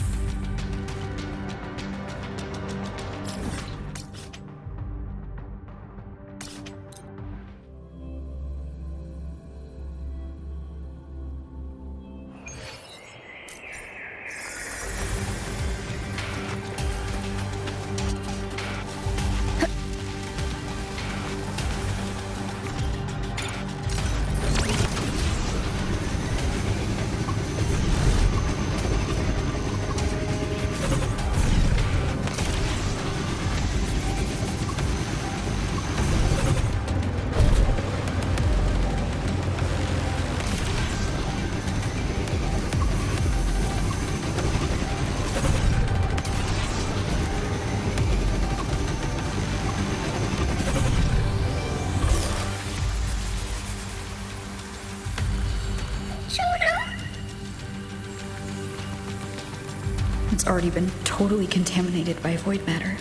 It's already been totally contaminated by void matter.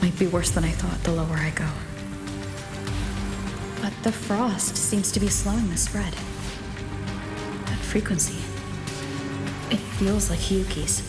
Might be worse than I thought the lower I go. But the frost seems to be slowing the spread. That frequency, it feels like Hiyuki's.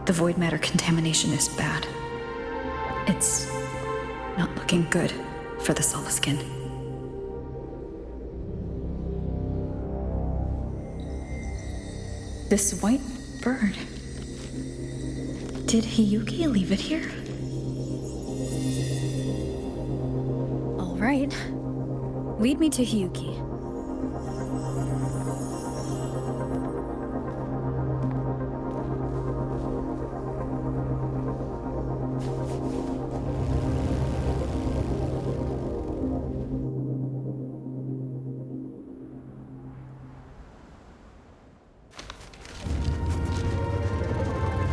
The void matter contamination is bad. It's not looking good for the Solaskin. This white bird. Did Hiyuki leave it here? All right. Lead me to Hiyuki.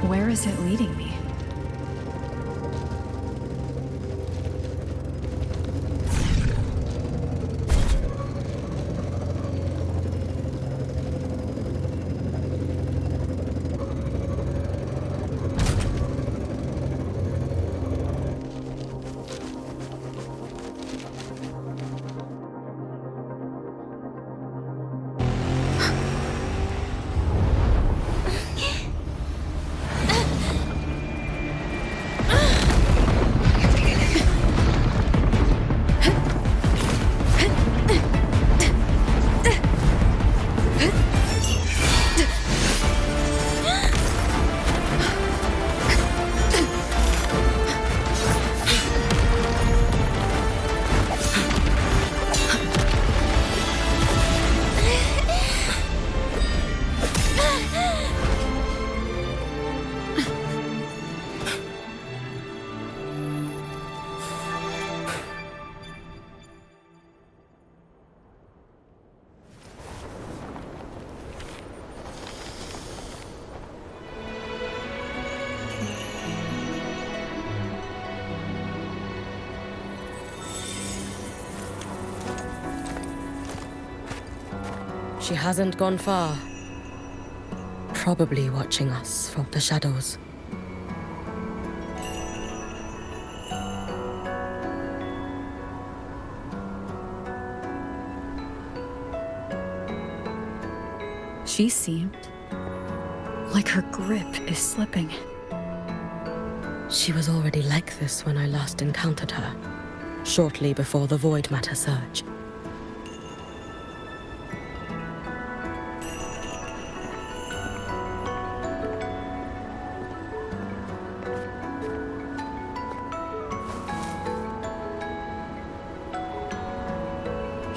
Where is it leading me? She hasn't gone far. Probably watching us from the shadows. She seemed like her grip is slipping. She was already like this when I last encountered her, shortly before the void matter surge.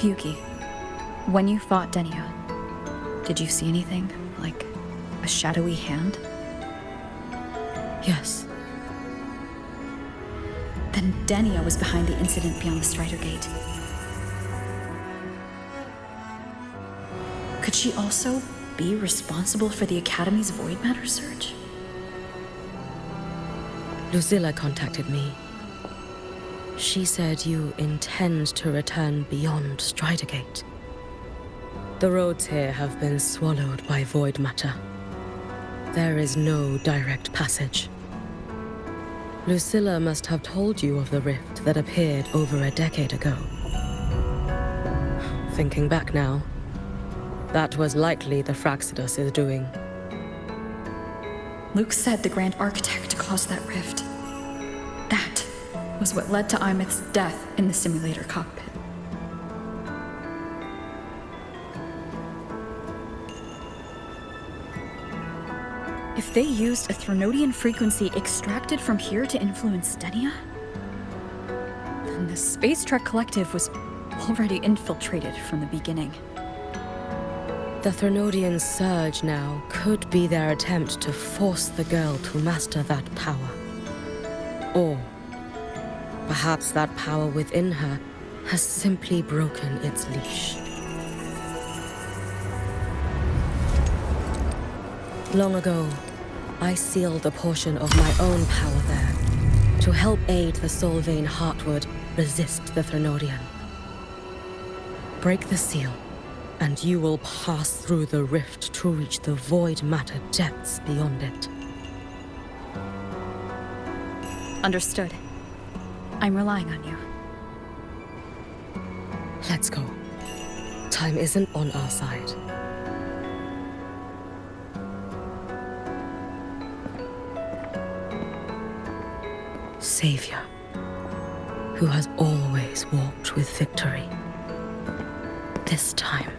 Yuki, when you fought Denia, did you see anything, like a shadowy hand? Yes. Then Denia was behind the incident beyond the Strider Gate. Could she also be responsible for the Academy's void matter surge? Lucilla contacted me. She said you intend to return beyond Strider Gate. The roads here have been swallowed by void matter. There is no direct passage. Lucilla must have told you of the rift that appeared over a decade ago. Thinking back now, that was likely the Fraxidus' doing. Luke said the Grand Architect caused that rift. That was what led to Imith's death in the simulator cockpit. If they used a Threnodian frequency extracted from here to influence Denia, then the Space Trek Collective was already infiltrated from the beginning. The Threnodian surge now could be their attempt to force the girl to master that power. Or perhaps that power within her has simply broken its leash. Long ago, I sealed a portion of my own power there to help aid the Solvane Heartwood resist the Threnodian. Break the seal, and you will pass through the rift to reach the void matter depths beyond it. Understood. I'm relying on you. Let's go. Time isn't on our side. Savior, who has always walked with victory. This time,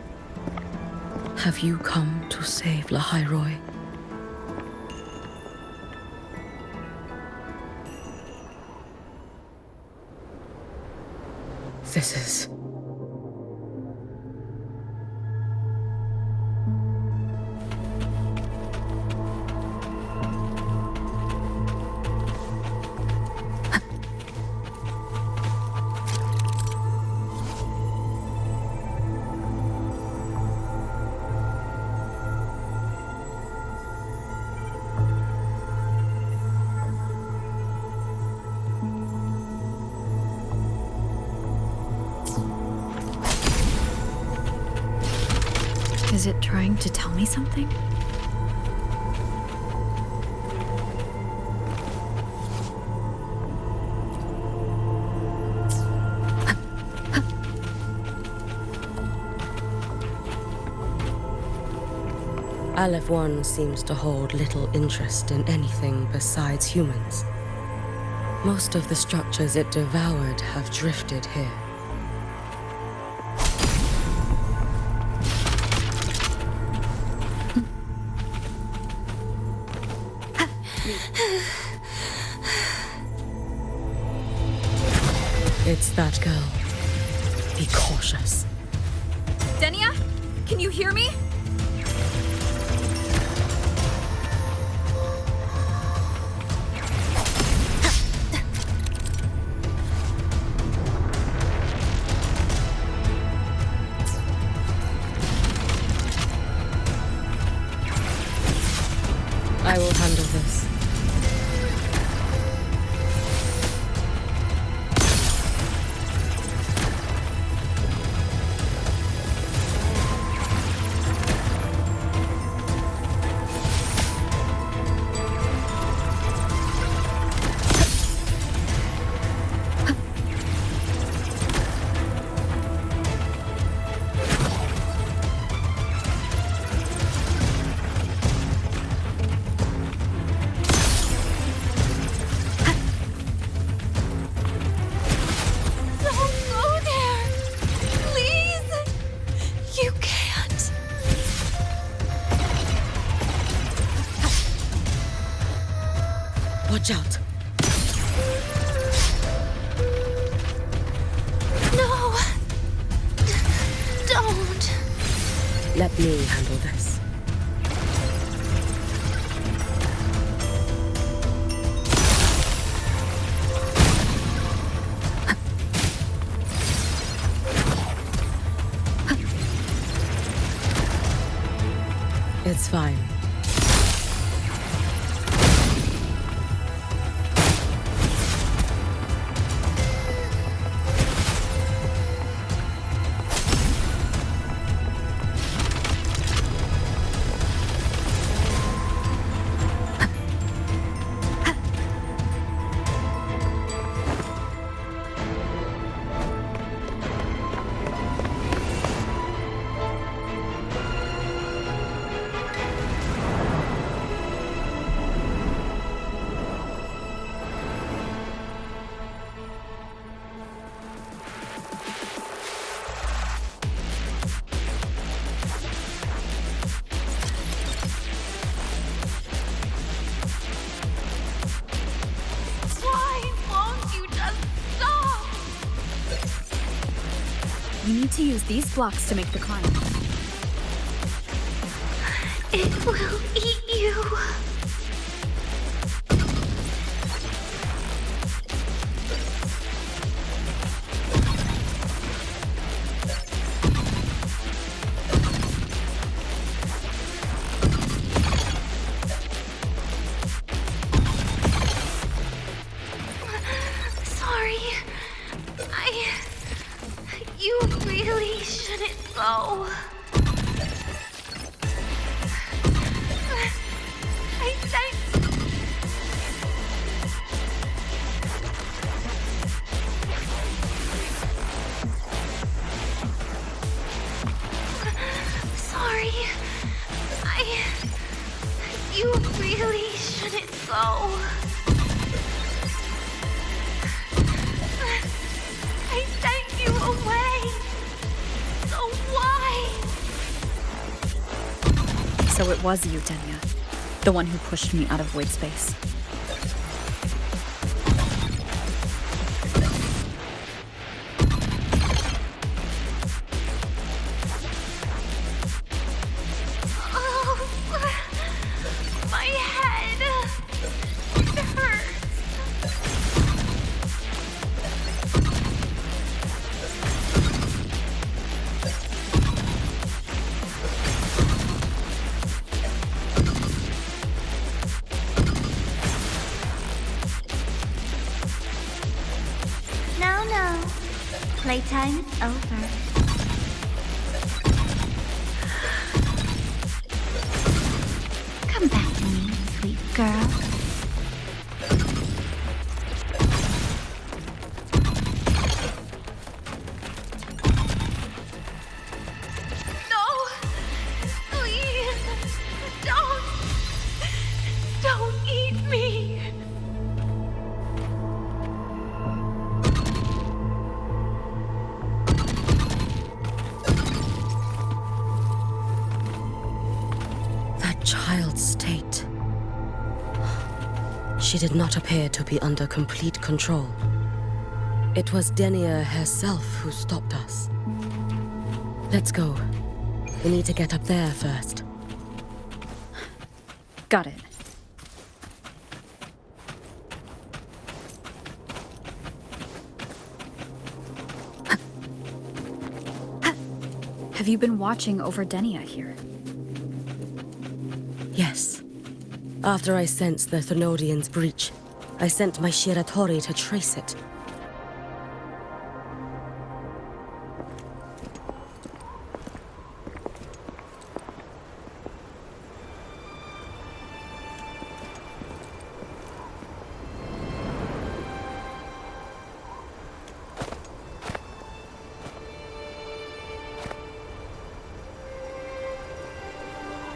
have you come to save lahai-roi? This is... Is it trying to tell me something? Aleph 1 seems to hold little interest in anything besides humans. Most of the structures it devoured have drifted here. It's that girl. Be cautious. Denia? Can you hear me? I will handle this. Watch out. No! Don't! Let me handle this. It's fine. You need to use these blocks to make the climb. It will eat you. Sorry. You really shouldn't go. Sorry. You really shouldn't go. I sent you away. So why? So it was you, Denia. The one who pushed me out of void space. Oh, my head. It hurts. No. Playtime is over. Come back to me, sweet girl. No! Please! Don't eat me! That child's state. She did not appear to be under complete control. It was Denia herself who stopped us. Let's go. We need to get up there first. Got it. Have you been watching over Denia here? Yes. After I sensed the Thenodian's breach, I sent my Shiratori to trace it.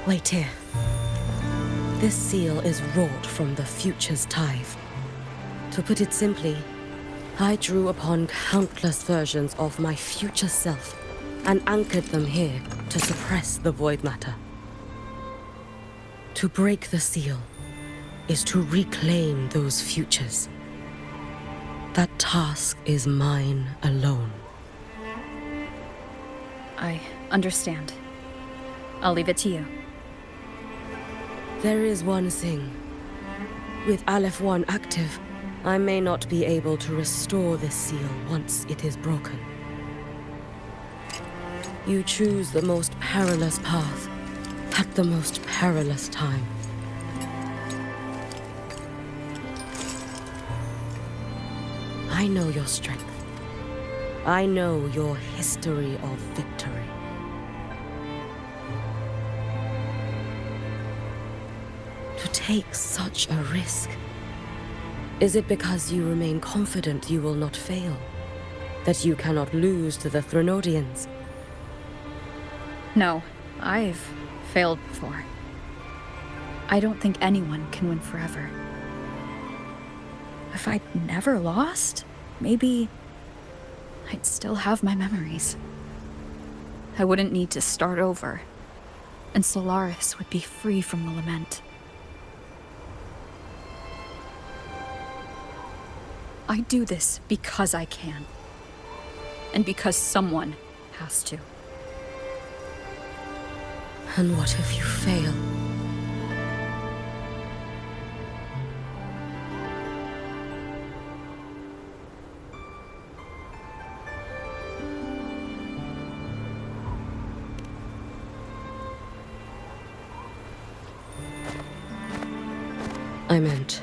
Wait here. This seal is wrought from the future's tithe. To put it simply, I drew upon countless versions of my future self and anchored them here to suppress the void matter. To break the seal, is to reclaim those futures. That task is mine alone. I understand. I'll leave it to you. There is one thing. With Aleph 1 active, I may not be able to restore this seal once it is broken. You choose the most perilous path at the most perilous time. I know your strength. I know your history of victory. To take such a risk, is it because you remain confident you will not fail? That you cannot lose to the Threnodians? No, I've failed before. I don't think anyone can win forever. If I'd never lost, maybe I'd still have my memories. I wouldn't need to start over, and Solaris would be free from the lament. I do this because I can, and because someone has to. And what if you fail? I meant,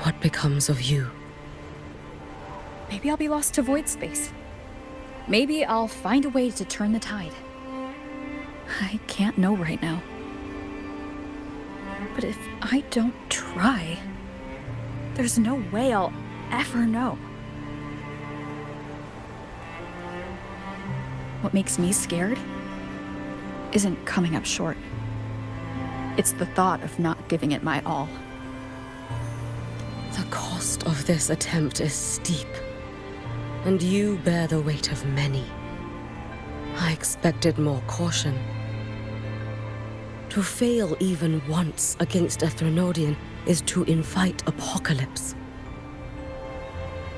what becomes of you? Maybe I'll be lost to void space. Maybe I'll find a way to turn the tide. I can't know right now. But if I don't try, there's no way I'll ever know. What makes me scared isn't coming up short. It's the thought of not giving it my all. The cost of this attempt is steep, and you bear the weight of many. I expected more caution. To fail even once against a Threnodian is to invite apocalypse.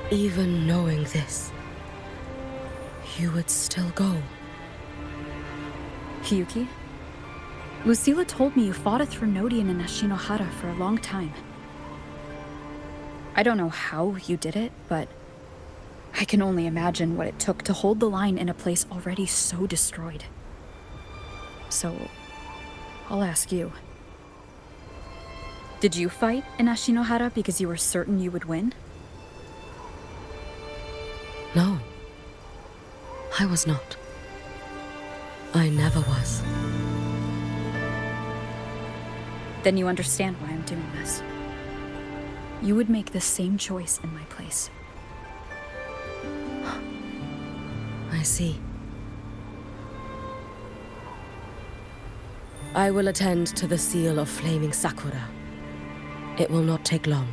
Even knowing this, you would still go. Hiyuki, Lucilla told me you fought a Threnodian in Ashinohara for a long time. I don't know how you did it, but I can only imagine what it took to hold the line in a place already so destroyed. So, I'll ask you. Did you fight in Ashinohara because you were certain you would win? No. I was not. I never was. Then you understand why I'm doing this. You would make the same choice in my place. I see. I will attend to the seal of flaming Sakura. It will not take long.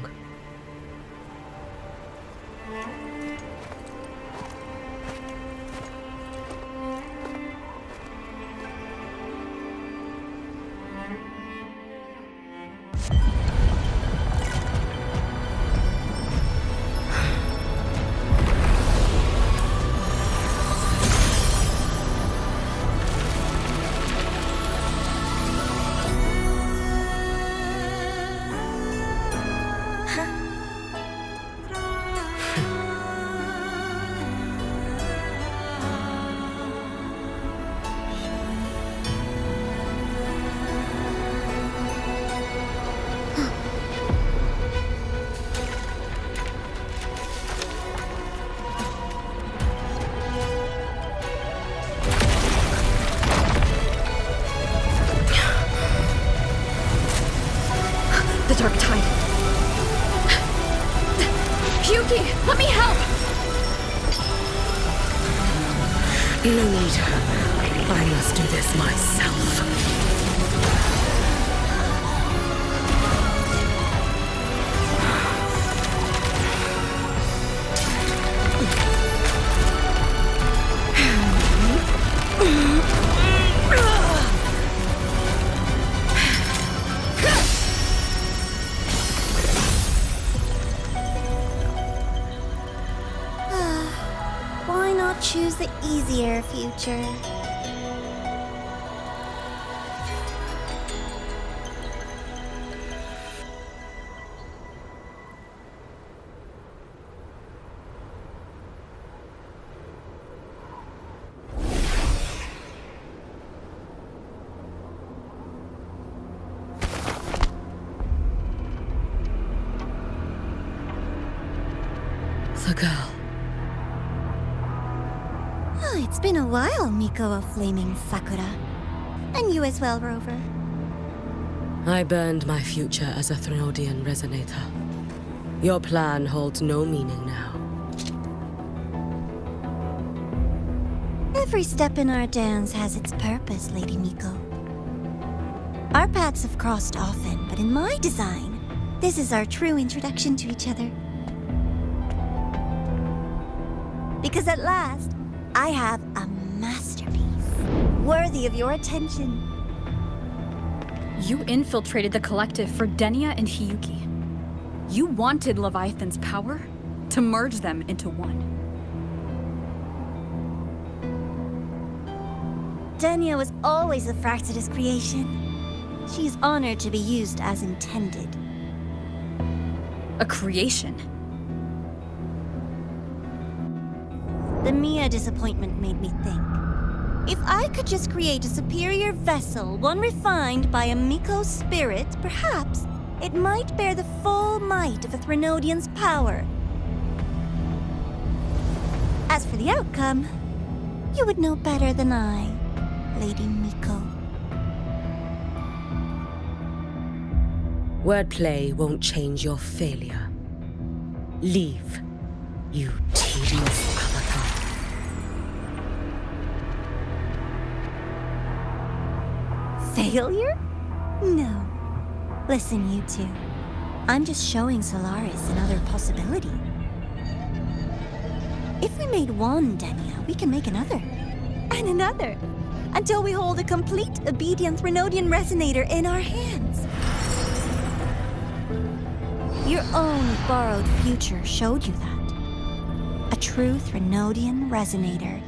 The dark tide. Hiyuki, let me help! No need. I must do this myself. choose the easier future. The girl. Oh, it's been a while, Miko of Flaming Sakura. And you as well, Rover. I burned my future as a Threnodian resonator. Your plan holds no meaning now. Every step in our dance has its purpose, Lady Miko. Our paths have crossed often, but in my design, this is our true introduction to each other. Because at last, I have a masterpiece, worthy of your attention. You infiltrated the collective for Denia and Hiyuki. You wanted Leviathan's power to merge them into one. Denia was always a Fractidus creation. She's honored to be used as intended. A creation? The Mia disappointment made me think. If I could just create a superior vessel, one refined by a Miko's spirit, perhaps it might bear the full might of a Threnodian's power. As for the outcome, you would know better than I, Lady Miko. Wordplay won't change your failure. Leave, you tedious avatar. Failure? No. Listen, you two. I'm just showing Solaris another possibility. If we made one Denia, we can make another. And another. Until we hold a complete obedient Threnodian resonator in our hands. Your own borrowed future showed you that. A true Threnodian resonator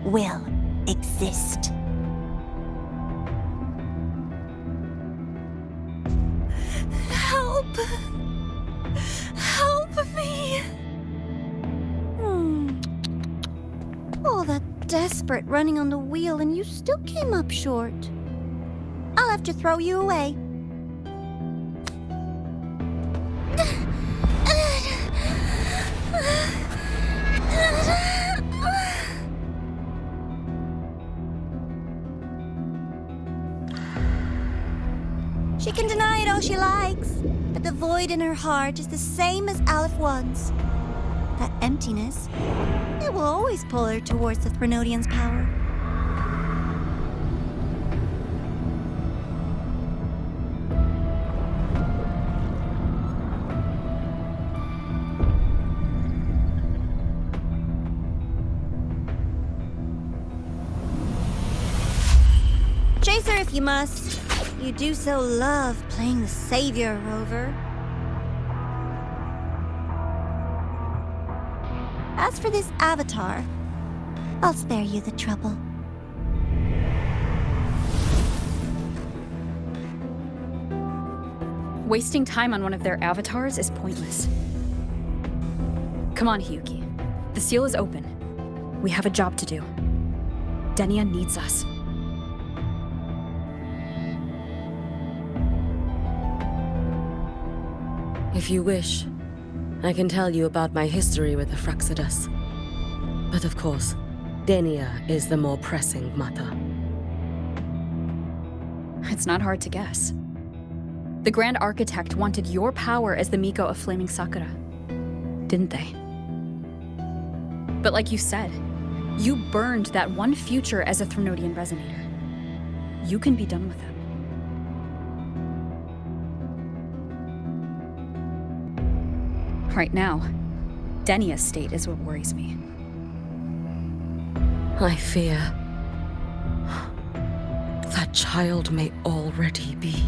will exist. Help! Help me! All that desperate running on the wheel and you still came up short. I'll have to throw you away. She can deny it all she likes, but the void in her heart is the same as Aleph One's. That emptiness, it will always pull her towards the Threnodian's power. Chase her if you must. You do so love playing the savior, Rover. As for this avatar, I'll spare you the trouble. Wasting time on one of their avatars is pointless. Come on, Hiyuki. The seal is open. We have a job to do. Denia needs us. If you wish, I can tell you about my history with the Fractidus. But of course, Denia is the more pressing matter. It's not hard to guess. The Grand Architect wanted your power as the Miko of Flaming Sakura, didn't they? But like you said, you burned that one future as a Threnodian resonator. You can be done with him. Right now, Denia's state is what worries me. I fear that child may already be.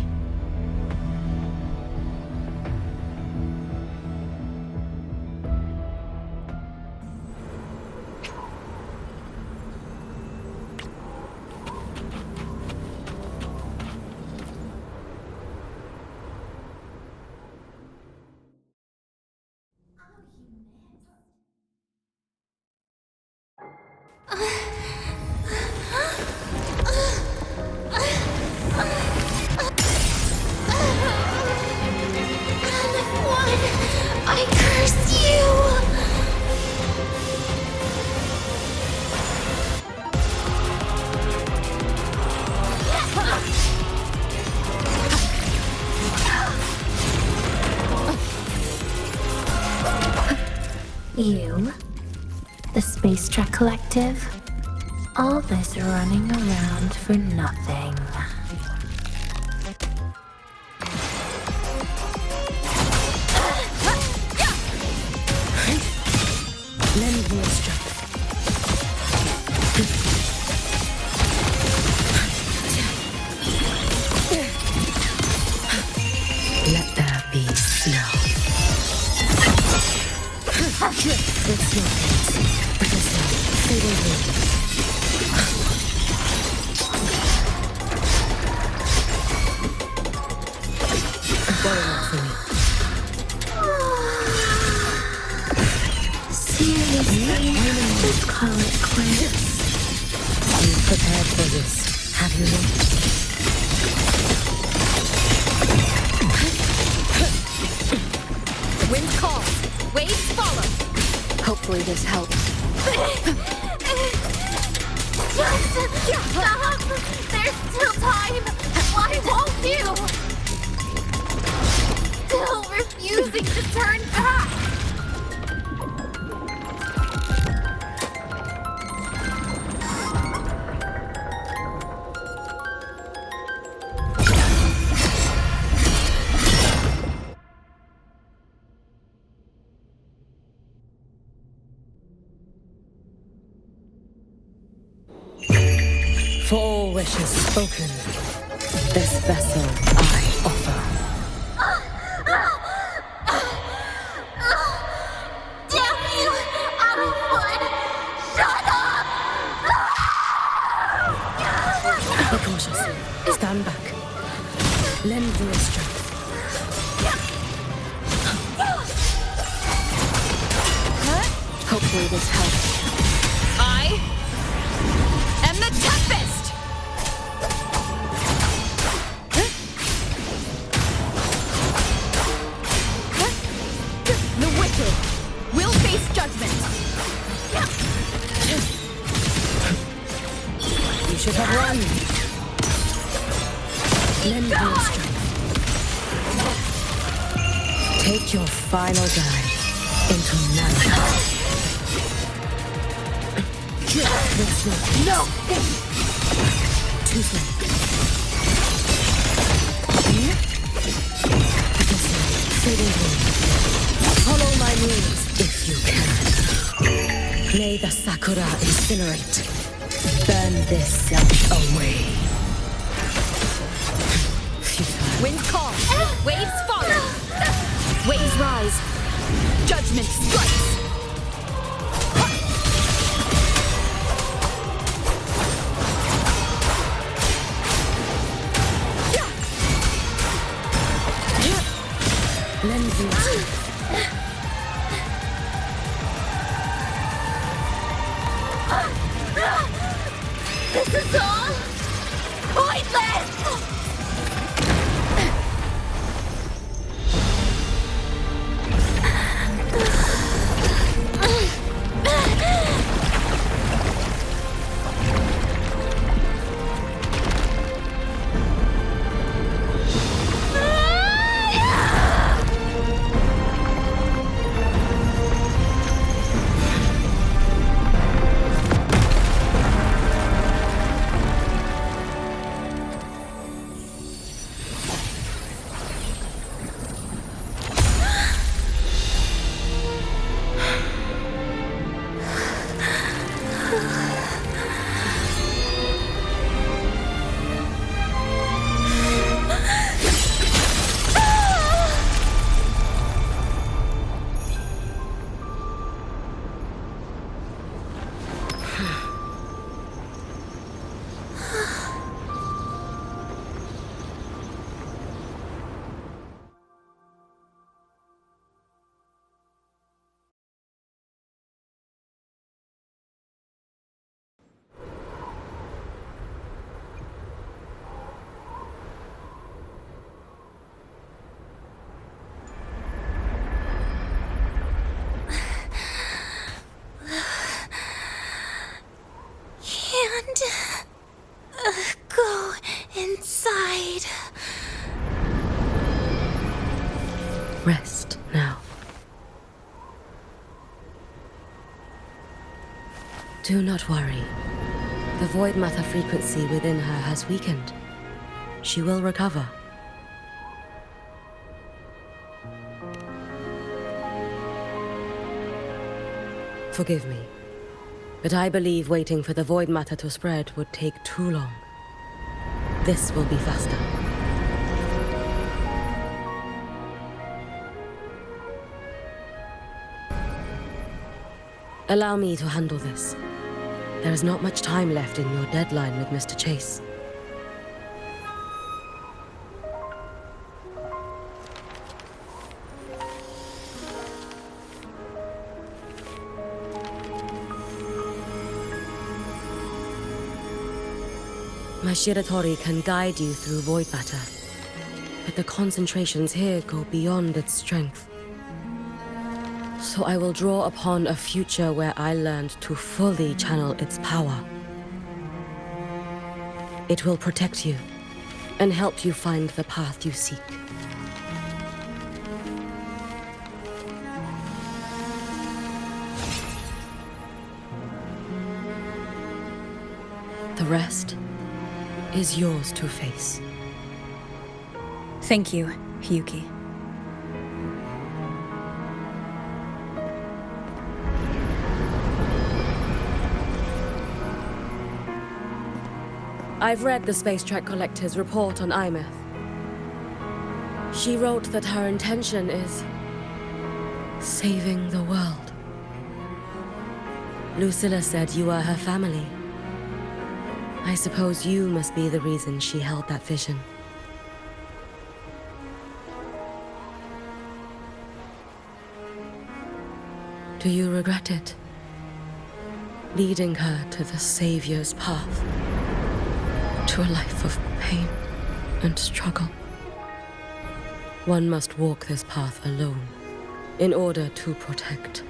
You? The Space Trek Collective? All this running around for nothing. Lend me your strength. Let there be snow. With snow paints, with the snow fading away. Very much for me. Seriously, let's call it quits. You've prepared for this, have you not? Wind calls. Waves follow. Hopefully this helps. Just stop! There's still time! Why won't you? Still refusing to turn back! For all wishes spoken, this vessel I offer. Damn you! Out of wood! Shut up! Be cautious. Stand back. Lend me your strength. Hopefully this helps. I am the Tempest! The wicked will face judgment. You should have run. Lend me your strength. Take your final dive into Malachi. No! Too slow. Fading away. Follow my moves if you can. May the Sakura incinerate. Burn this self away. Wind call. Waves follow. Waves rise. Judgment strikes. Lend me your strength. This is all pointless! Go inside. Rest now. Do not worry. The void matter frequency within her has weakened. She will recover. Forgive me, but I believe waiting for the void matter to spread would take too long. This will be faster. Allow me to handle this. There is not much time left in your deadline with Mr. Chase. My Shiratori can guide you through void matter, but the concentrations here go beyond its strength. So I will draw upon a future where I learned to fully channel its power. It will protect you and help you find the path you seek. The rest is yours to face. Thank you, Hiyuki. I've read the Space Trek Collective's report on Imeth. She wrote that her intention is saving the world. Lucilla said you are her family. I suppose you must be the reason she held that vision. Do you regret it? Leading her to the Savior's path? To a life of pain and struggle? One must walk this path alone in order to protect.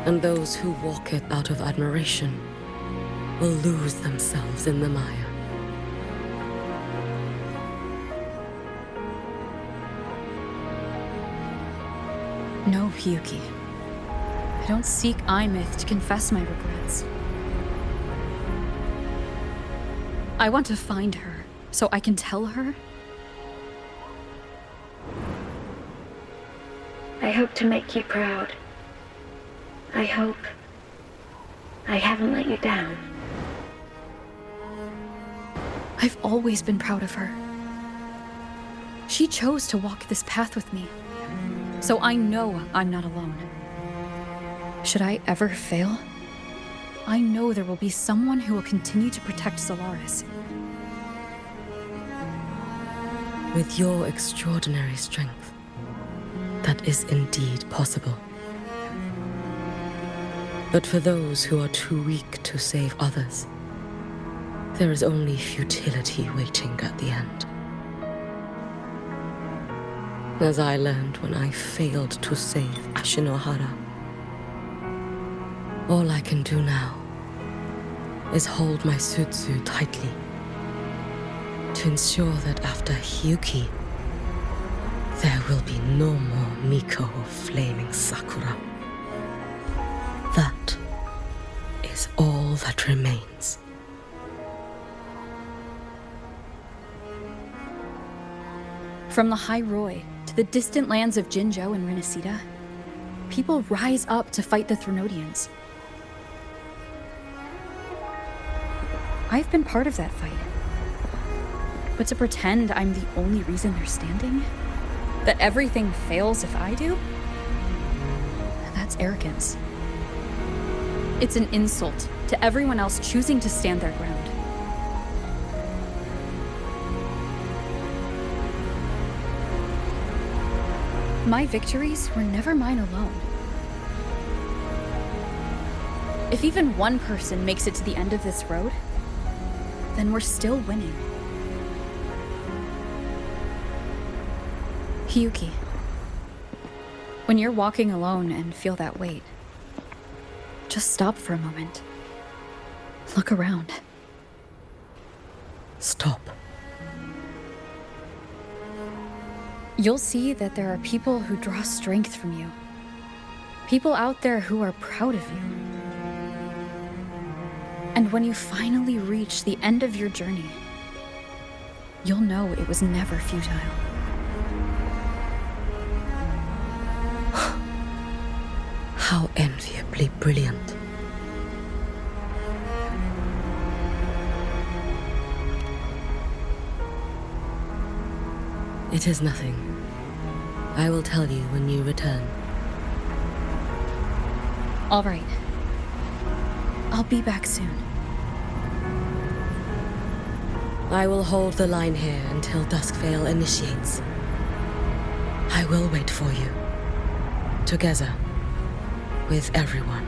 And those who walk it out of admiration will lose themselves in the mire. No, Hiyuki. I don't seek Imeth to confess my regrets. I want to find her, so I can tell her. I hope to make you proud. I hope I haven't let you down. I've always been proud of her. She chose to walk this path with me, so I know I'm not alone. Should I ever fail, I know there will be someone who will continue to protect Solaris. With your extraordinary strength, that is indeed possible. But for those who are too weak to save others, there is only futility waiting at the end. As I learned when I failed to save Ashinohara. All I can do now is hold my Sutsu tightly to ensure that after Hiyuki, there will be no more Miko of Flaming Sakura. That is all that remains. From lahai-roi to the distant lands of Jinzhou and Renesita, people rise up to fight the Threnodians. I've been part of that fight. But to pretend I'm the only reason they're standing? That everything fails if I do? That's arrogance. It's an insult to everyone else choosing to stand their ground. My victories were never mine alone. If even one person makes it to the end of this road, then we're still winning. Hiyuki, when you're walking alone and feel that weight, just stop for a moment. Look around. Stop. you'll see that there are people who draw strength from you. People out there who are proud of you. And when you finally reach the end of your journey, you'll know it was never futile. How enviably brilliant. It is nothing. I will tell you when you return. All right. I'll be back soon. I will hold the line here until Duskvale initiates. I will wait for you. Together. With everyone.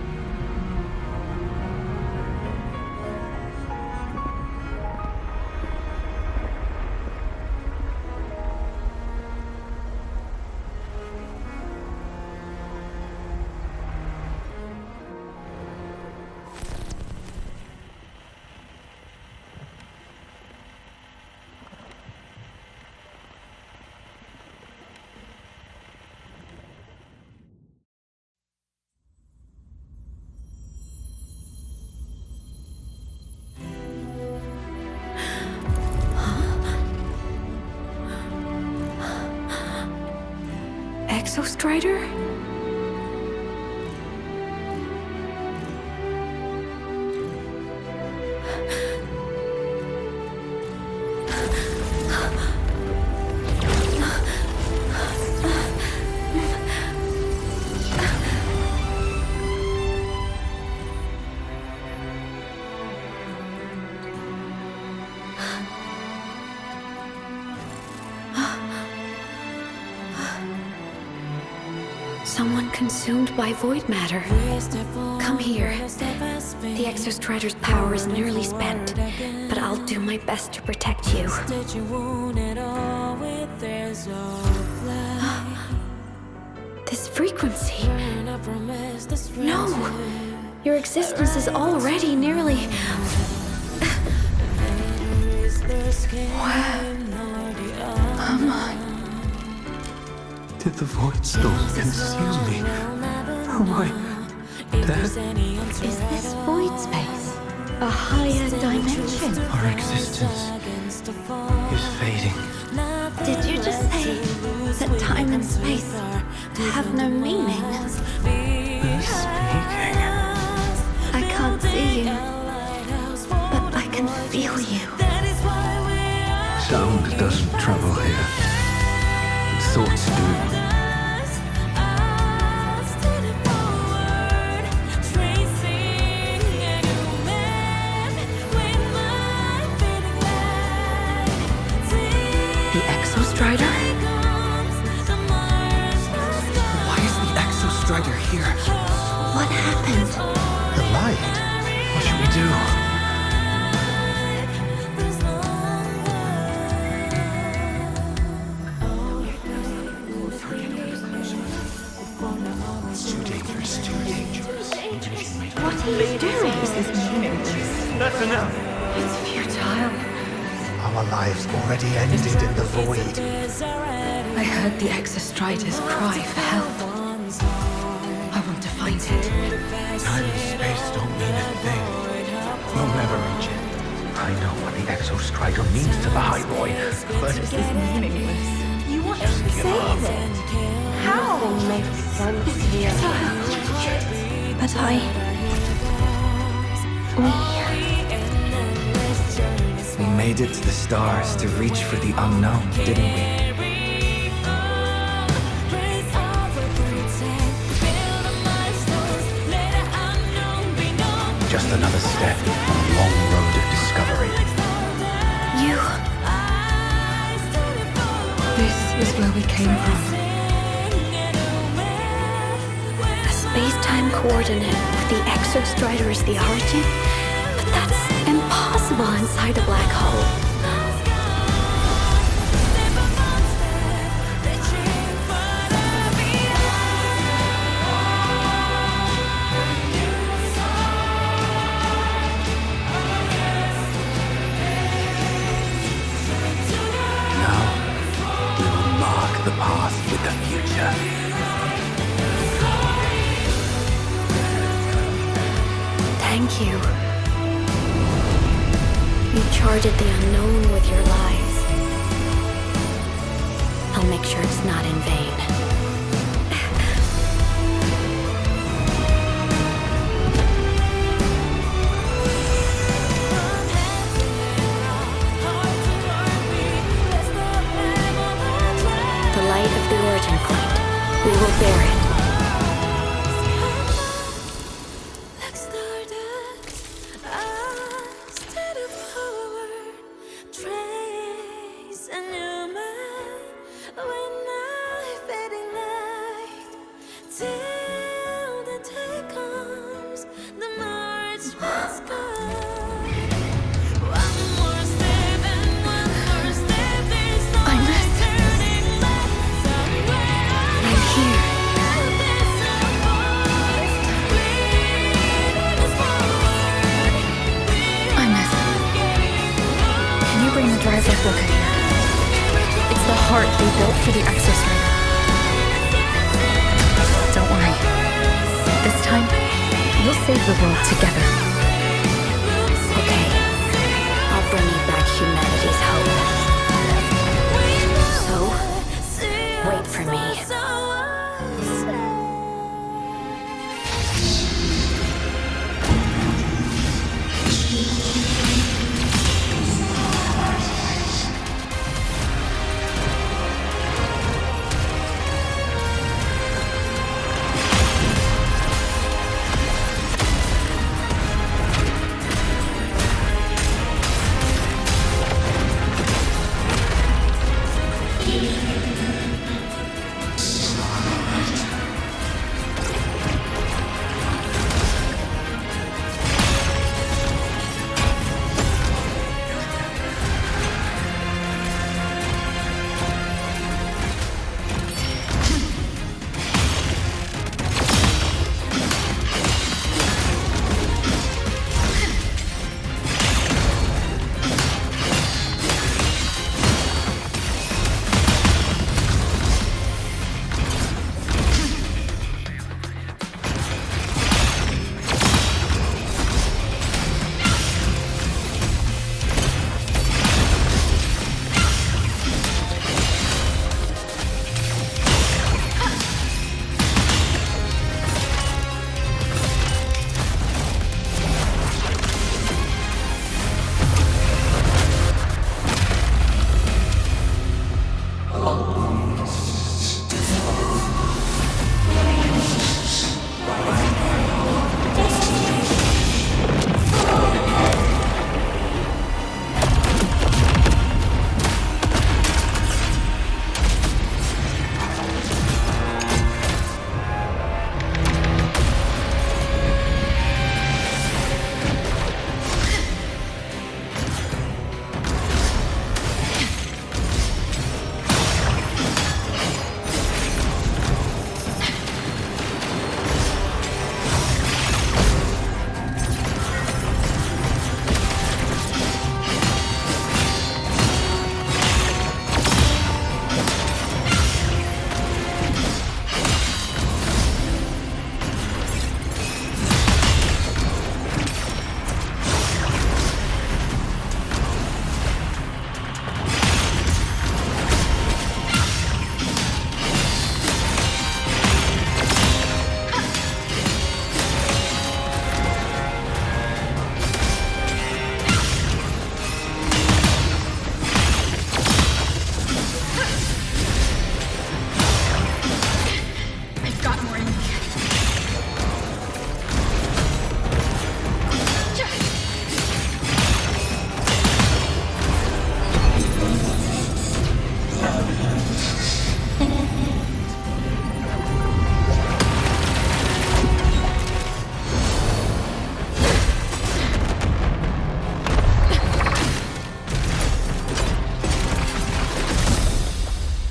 Exostrider? Someone consumed by void matter. Come here. The Exostrider's power is nearly spent, but I'll do my best to protect you. This frequency. No! Your existence is already nearly... Where am I? Did the void storm consume me? Am I dead? Is this void space a higher dimension? Our existence is fading. Did you just say that time and space have no meaning? They're speaking. I can't see you, but I can feel you. Sound doesn't travel here. Thoughts do. The Exostrider? Why is the Exostrider here? What happened? The light. What should we do? What are you doing? This is meaningless. That's enough. It's futile. Our lives already ended in the void. I heard the Exostrider's cry for help. I want to find it. Time and space don't mean a thing. You'll never reach it. I know what the Exostrider means to the lahai-roi, but this is meaningless. You want to save it? How? It makes sense here. But We made it to the stars to reach for the unknown, didn't we? Just another step on a long road of discovery. You... This is where we came from. A space-time coordinate with the Exostrider is the origin? But that's impossible inside a black hole. Now, we will mark the path Thank you. You charted the unknown with your lives. I'll make sure it's not in vain. The light of the origin point. We will bear it.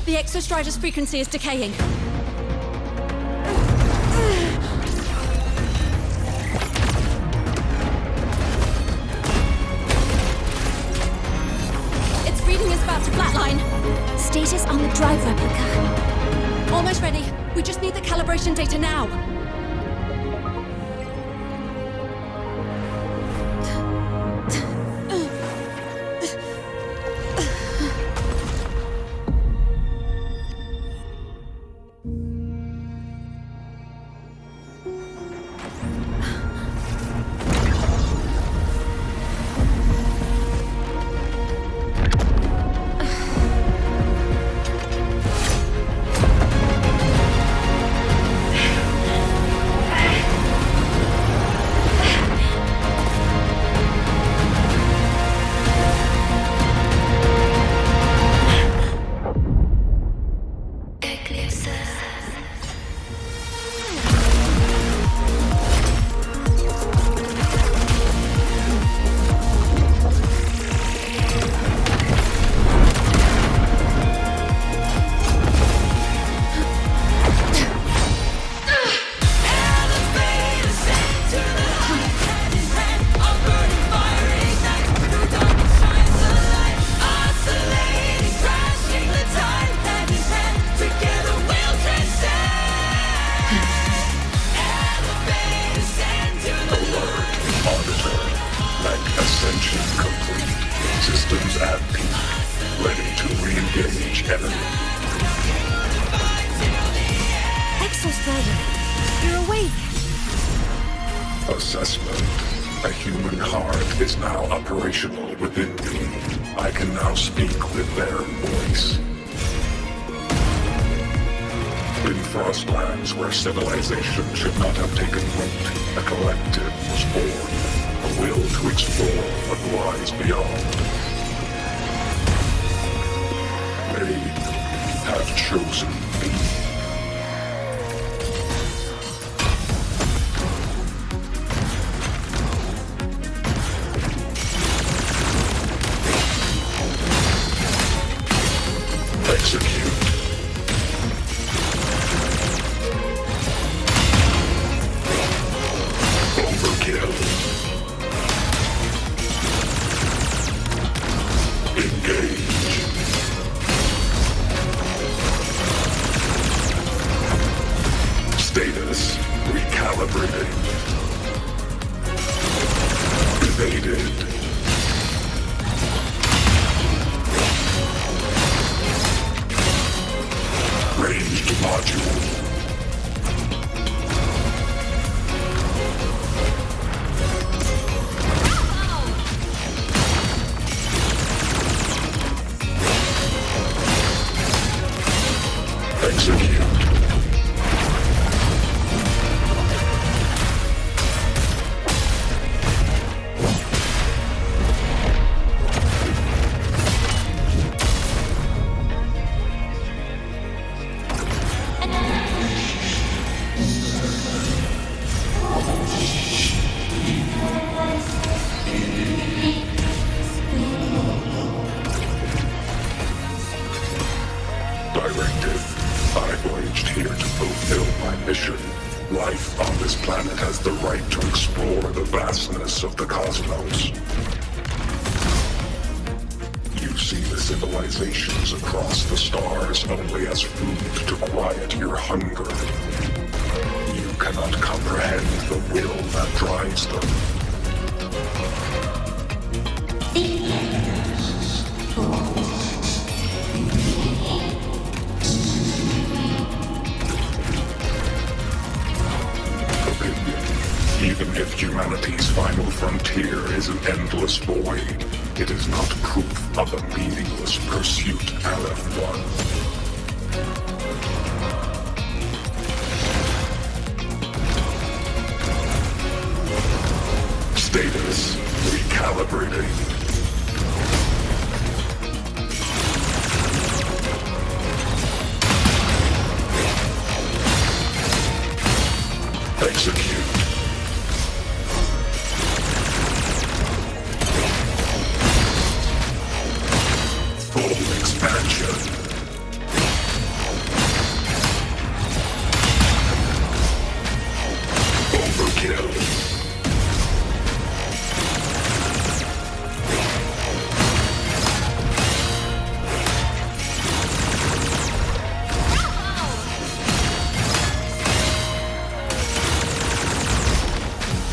The Exostrider's frequency is decaying. Its reading is about to flatline. Status on the drive replica. Almost ready. We just need the calibration data now. Assessment. A human heart is now operational within me. I can now speak with their voice. In Frostlands, where civilization should not have taken root, a collective was born. A will to explore what lies beyond. They have chosen me. Execute. Overkill. Engage. Status recalibrating. Evaded. Ranged module. Execute. Directive. I voyaged here to fulfill my mission. Life on this planet has the right to explore the vastness of the cosmos. You see the civilizations across the stars only as food to quiet your hunger. You cannot comprehend the will that drives them. Even if humanity's final frontier is an endless void, it is not proof of a meaningless pursuit, LF1. Status recalibrating. Execute. Full expansion. Overkill.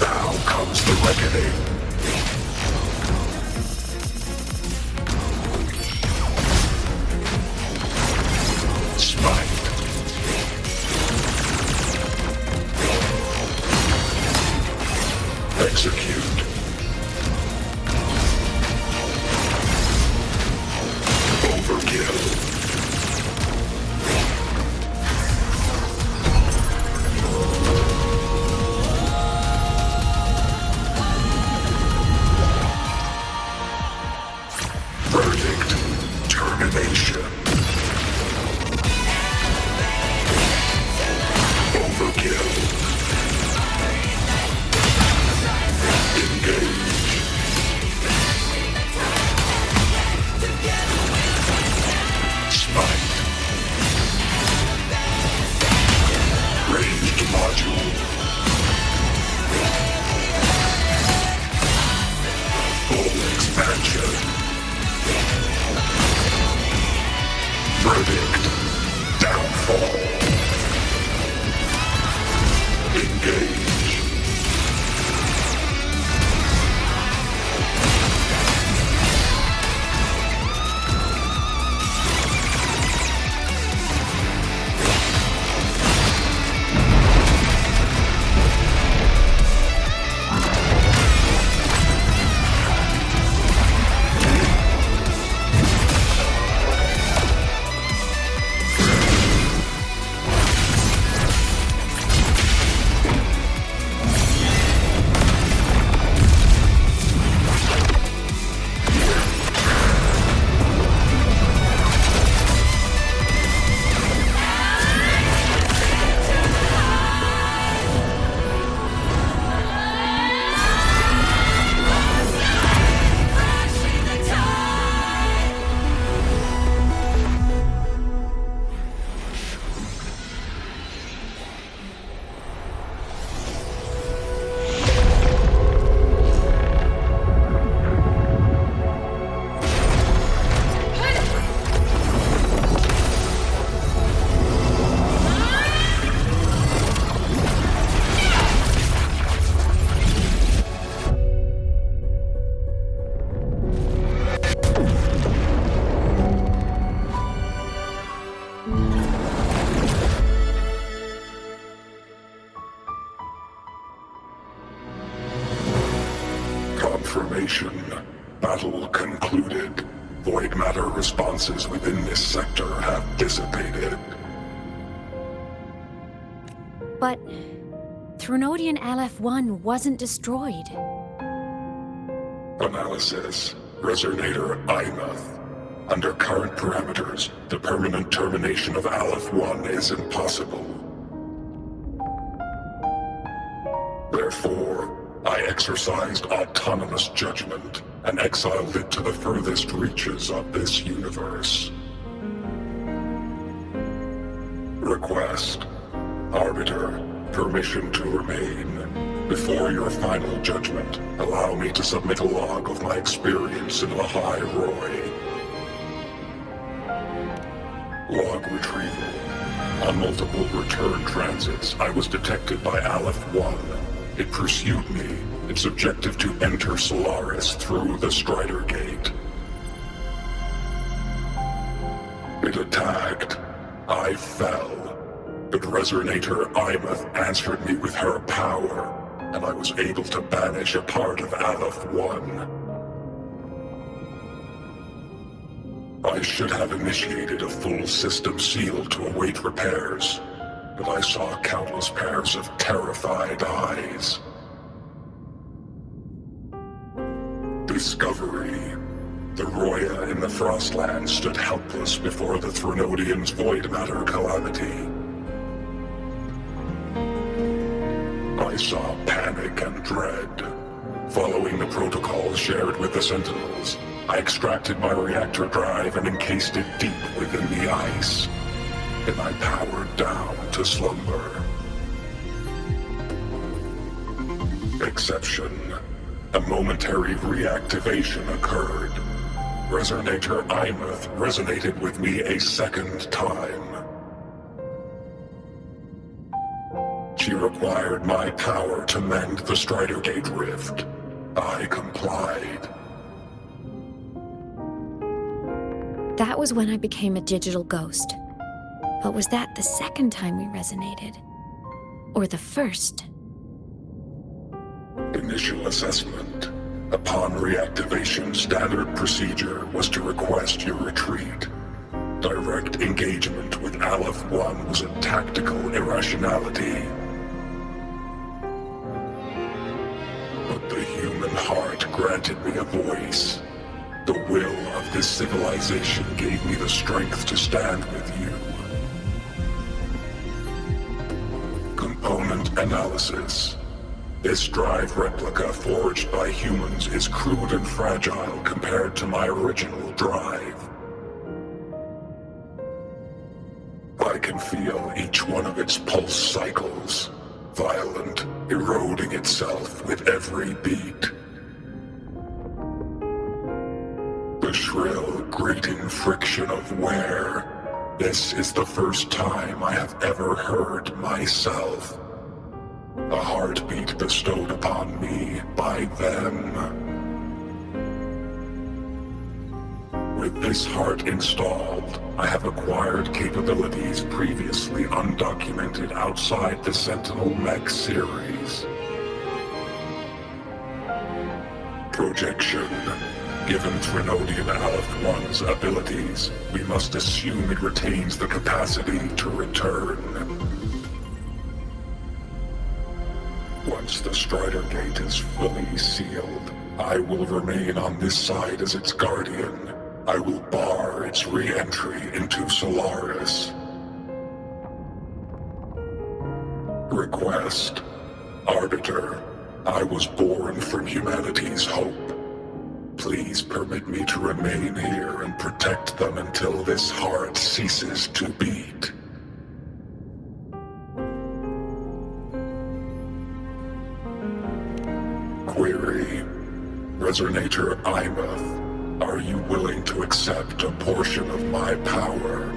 Now comes the reckoning. Execute. Overkill. Verdict. Termination. Overkill. Engage. confirmation. Battle concluded. Void matter responses within this sector have dissipated. But Threnodian LF-1 wasn't destroyed. Analysis. Resonator Imuth. Under current parameters, the permanent termination of Aleph-1 is impossible. Therefore, I exercised autonomous judgment and exiled it to the furthest reaches of this universe. Request. Arbiter, permission to remain. Before your final judgment, allow me to submit a log of my experience in lahai-roi. Log retrieval. On multiple return transits, I was detected by Aleph-1. It pursued me, its objective to enter Solaris through the Strider Gate. It attacked. I fell. But Resonator Imuth answered me with her power, and I was able to banish a part of Aleph-1. I should have initiated a full system seal to await repairs, but I saw countless pairs of terrified eyes. Discovery. The Roya in the Frostland stood helpless before the Threnodians' void matter calamity. I saw panic and dread. Following the protocols shared with the Sentinels, I extracted my reactor drive and encased it deep within the ice. Then I powered down to slumber. Exception. A momentary reactivation occurred. Resonator Imuth resonated with me a second time. She required my power to mend the Strider Gate rift. I complied. That was when I became a digital ghost. But was that the second time we resonated? Or the first? Initial assessment. Upon reactivation, standard procedure was to request your retreat. Direct engagement with Aleph-1 was a tactical irrationality. But the human heart granted me a voice. The will of this civilization gave me the strength to stand with you. Component analysis. This drive replica forged by humans is crude and fragile compared to my original drive. I can feel each one of its pulse cycles, violent, eroding itself with every beat. The shrill, grating friction of wear. This is the first time I have ever heard myself. A heartbeat bestowed upon me by them. With this heart installed, I have acquired capabilities previously undocumented outside the Sentinel Mech series. Projection. Given Threnodian Aleph-1's abilities, we must assume it retains the capacity to return. Once the Strider Gate is fully sealed, I will remain on this side as its guardian. I will bar its re-entry into Solaris. Request. Arbiter, I was born from humanity's hope. Please permit me to remain here and protect them until this heart ceases to beat. Query. Resonator Imuth, are you willing to accept a portion of my power?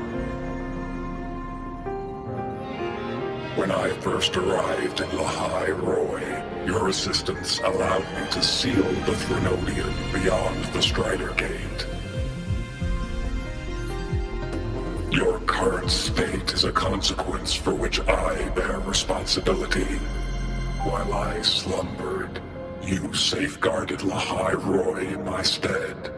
When I first arrived in lahai-roi, your assistance allowed me to seal the Threnodian beyond the Strider Gate. Your current state is a consequence for which I bear responsibility. While I slumbered, You safeguarded lahai-roi in my stead.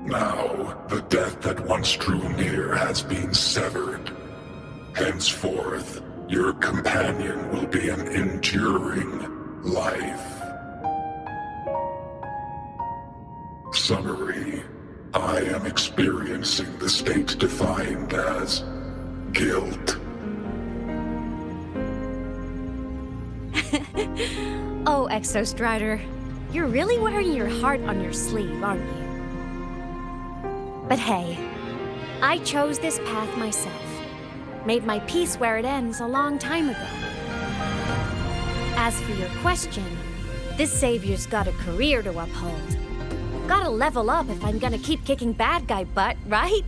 Now, the death that once drew near has been severed. Henceforth, your companion will be an enduring life. Summary: I am experiencing the state defined as guilt. Oh, Exostrider, you're really wearing your heart on your sleeve, aren't you? But hey, I chose this path myself. Made my peace where it ends a long time ago. As for your question, this savior's got a career to uphold. Gotta level up if I'm gonna keep kicking bad guy butt, right?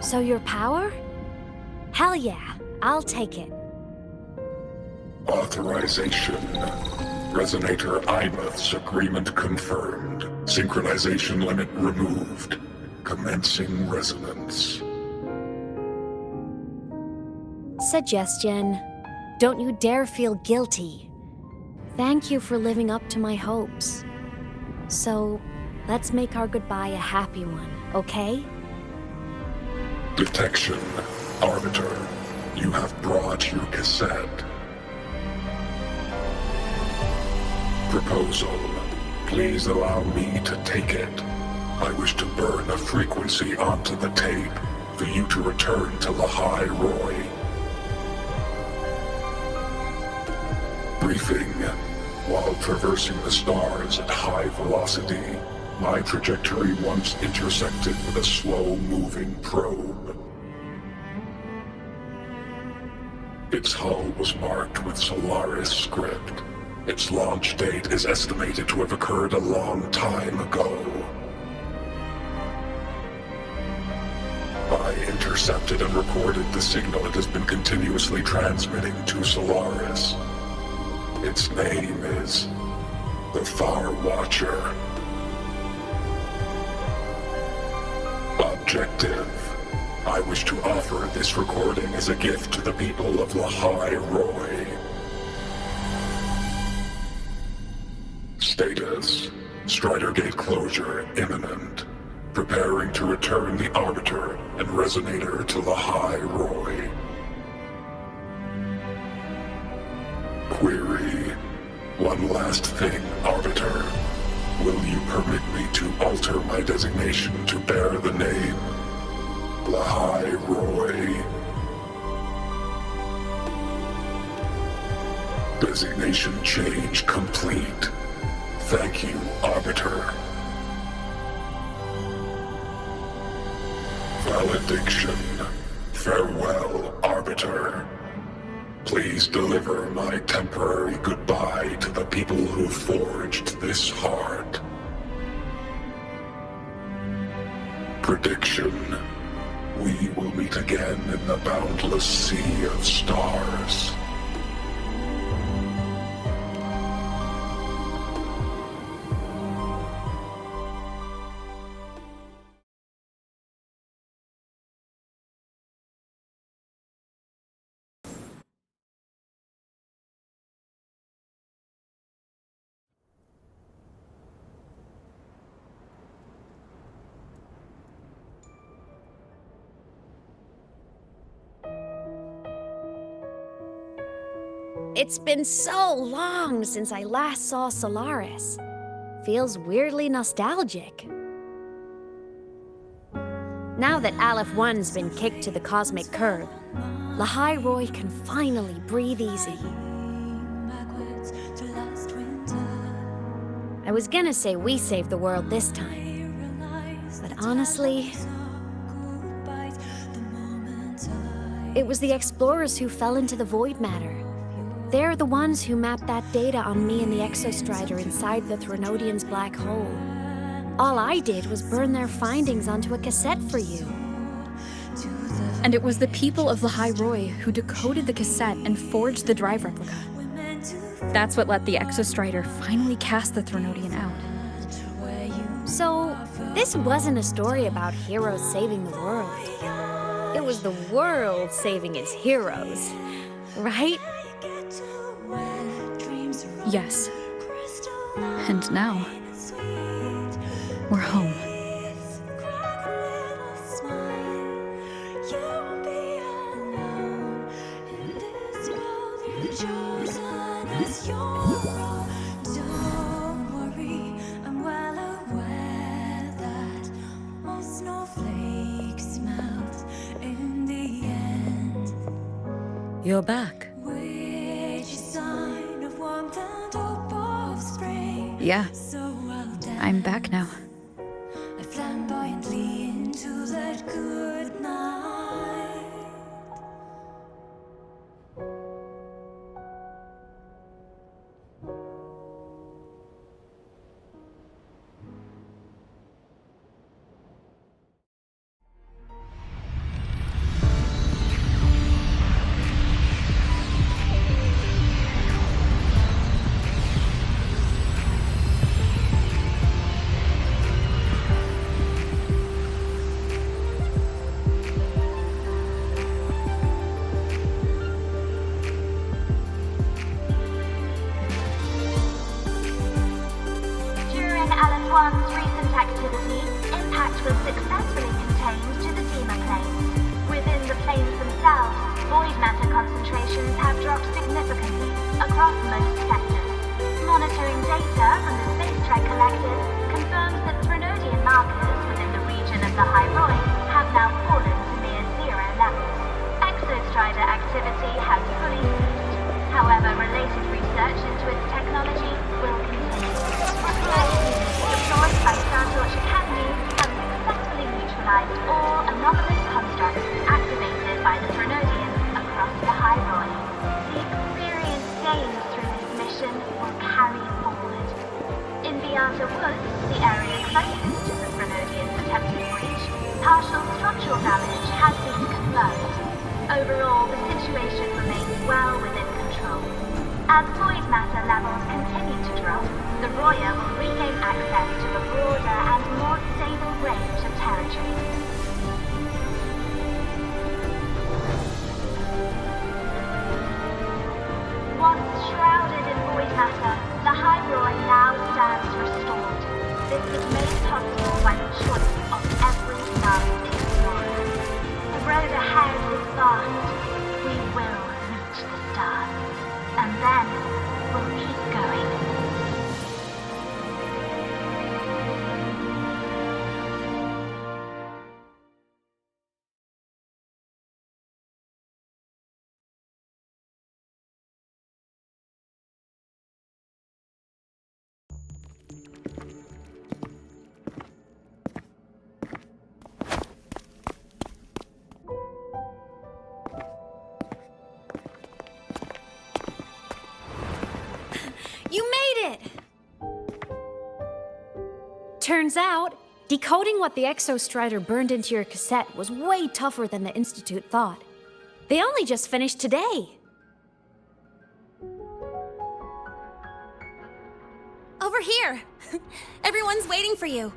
So your power? Hell yeah, I'll take it. Authorization. Resonator Imouth's agreement confirmed. Synchronization limit removed. Commencing resonance. Suggestion. Don't you dare feel guilty. Thank you for living up to my hopes. So, let's make our goodbye a happy one, okay? Detection. Arbiter, you have brought your cassette. Proposal. Please allow me to take it. I wish to burn a frequency onto the tape for you to return to lahai-roi. Briefing. While traversing the stars at high velocity, my trajectory once intersected with a slow-moving probe. Its hull was marked with Solaris script. Its launch date is estimated to have occurred a long time ago. I intercepted and recorded the signal it has been continuously transmitting to Solaris. Its name is the Far Watcher. Objective. I wish to offer this recording as a gift to the people of lahai-roi. Status. Strider Gate closure imminent. Preparing to return the Arbiter and Resonator to lahai-roi. Query. One last thing, Arbiter. Will you permit me to alter my designation to bear the name lahai-roi? Designation change complete. Thank you, Arbiter. Valediction. Farewell, Arbiter. Please deliver my temporary goodbye to the people who forged this heart. Prediction. We will meet again in the boundless sea of stars. It's been so long since I last saw Solaris. Feels weirdly nostalgic. Now that Aleph 1's been kicked to the cosmic curb, lahai-roi can finally breathe easy. I was gonna say we saved the world this time, but honestly, it was the explorers who fell into the void matter. They're the ones who mapped that data on me and the Exostrider inside the Threnodian's black hole. All I did was burn their findings onto a cassette for you. And it was the people of lahai-roi who decoded the cassette and forged the drive replica. That's what let the Exostrider finally cast the Threnodian out. So, this wasn't a story about heroes saving the world. It was the world saving its heroes, right? Yes. And now, we're home. You're back. Yeah. I'm back now. One's recent activity, impact was successfully contained to the Dema planes. Within the planes themselves, void matter concentrations have dropped significantly across most sectors. Monitoring data from the Space Trek Collective confirms that Threnodian markers within the region of lahai-roi have now fallen to near zero levels. Exostrider activity has fully ceased. However, related research into its technology will continue. Deployed by Star Torch Academy have successfully neutralized all anomalous constructs activated by the Threnodians across lahai-roi. The experience gained through this mission will carry forward. In the Outer Woods, the area closest to the Threnodians' attempted breach, partial structural damage has been confirmed. Overall, the situation remains well within control. As void matter levels continue to drop, the Roya will regain access to a broader and more stable range of territory. Once shrouded in void matter, lahai-roi now stands restored. This was made possible by the choice of every last explorer. The road ahead is vast. We will reach the stars. And then we'll keep going. You made it! Turns out, decoding what the Exostrider burned into your cassette was way tougher than the Institute thought. They only just finished today. Over here! Everyone's waiting for you.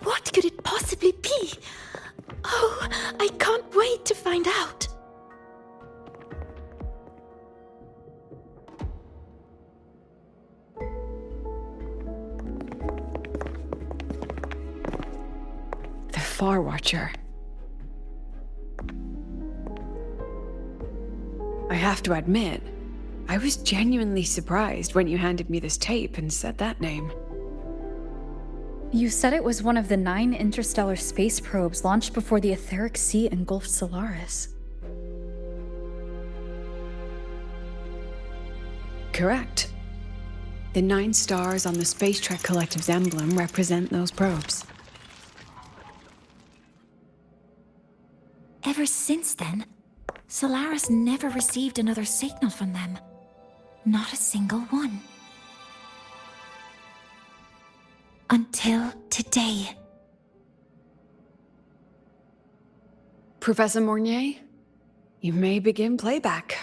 What could it possibly be? Oh, I can't wait to find out. The Far Watcher. I have to admit, I was genuinely surprised when you handed me this tape and said that name. You said it was one of the 9 interstellar space probes launched before the etheric sea engulfed Solaris. Correct. The 9 stars on the Space Trek Collective's emblem represent those probes. Ever since then, Solaris never received another signal from them. Not a single one. Until today. Professor Mornier, you may begin playback.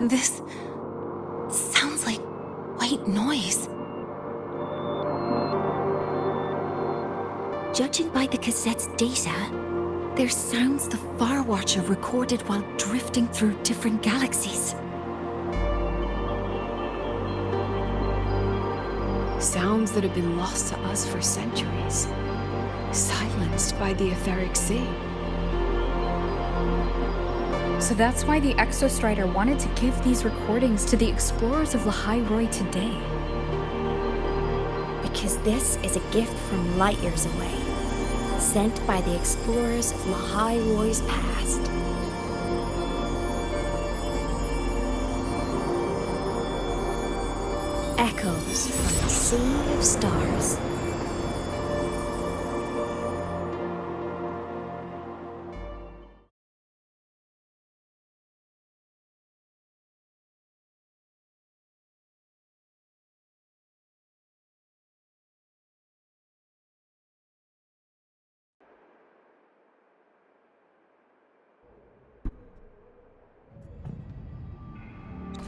This sounds like white noise. Judging by the cassette's data, they're sounds the Far Watcher recorded while drifting through different galaxies. Sounds that have been lost to us for centuries. Silenced by the etheric sea. So that's why the Exostrider wanted to give these recordings to the explorers of lahai-roi today. Because this is a gift from light years away, sent by the explorers of lahai-roi's past. Echoes from a sea of stars.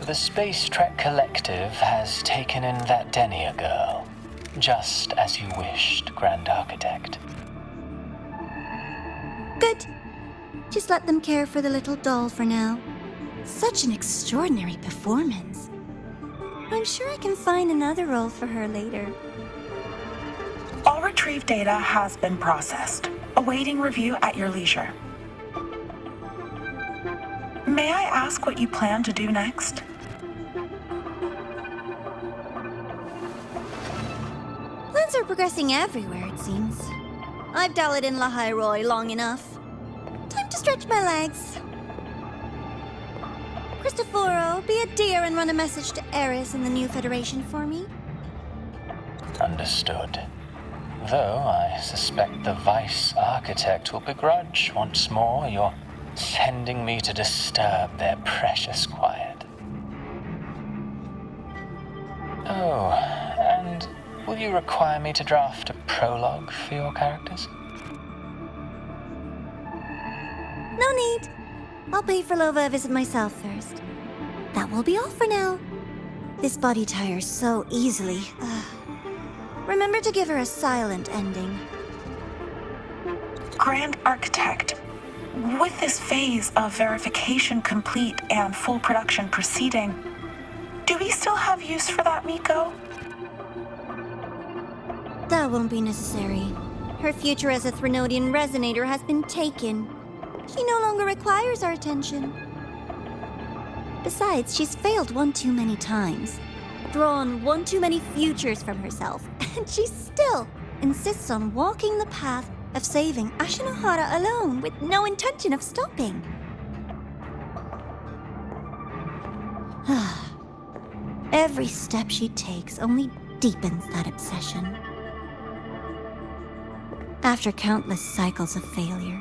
The Space Trek Collective has taken in that Denia girl, just as you wished, Grand Architect. Good. Just let them care for the little doll for now. Such an extraordinary performance. I'm sure I can find another role for her later. All retrieved data has been processed, awaiting review at your leisure. May I ask what you plan to do next? Plans are progressing everywhere, it seems. I've dallied in lahai-roi long enough. Time to stretch my legs. Cristoforo, be a dear and run a message to Eris and the new Federation for me. Understood. Though I suspect the Vice Architect will begrudge once more your sending me to disturb their precious quiet. Oh, and will you require me to draft a prologue for your characters? No need. I'll pay for Lova a visit myself first. That will be all for now. This body tires so easily. Remember to give her a silent ending. Grand Architect, with this phase of verification complete and full production proceeding, do we still have use for that Miko? That won't be necessary. Her future as a Threnodian resonator has been taken. She no longer requires our attention. Besides, she's failed one too many times, drawn one too many futures from herself, and she still insists on walking the path of saving Ashinohara alone with no intention of stopping. Every step she takes only deepens that obsession. After countless cycles of failure,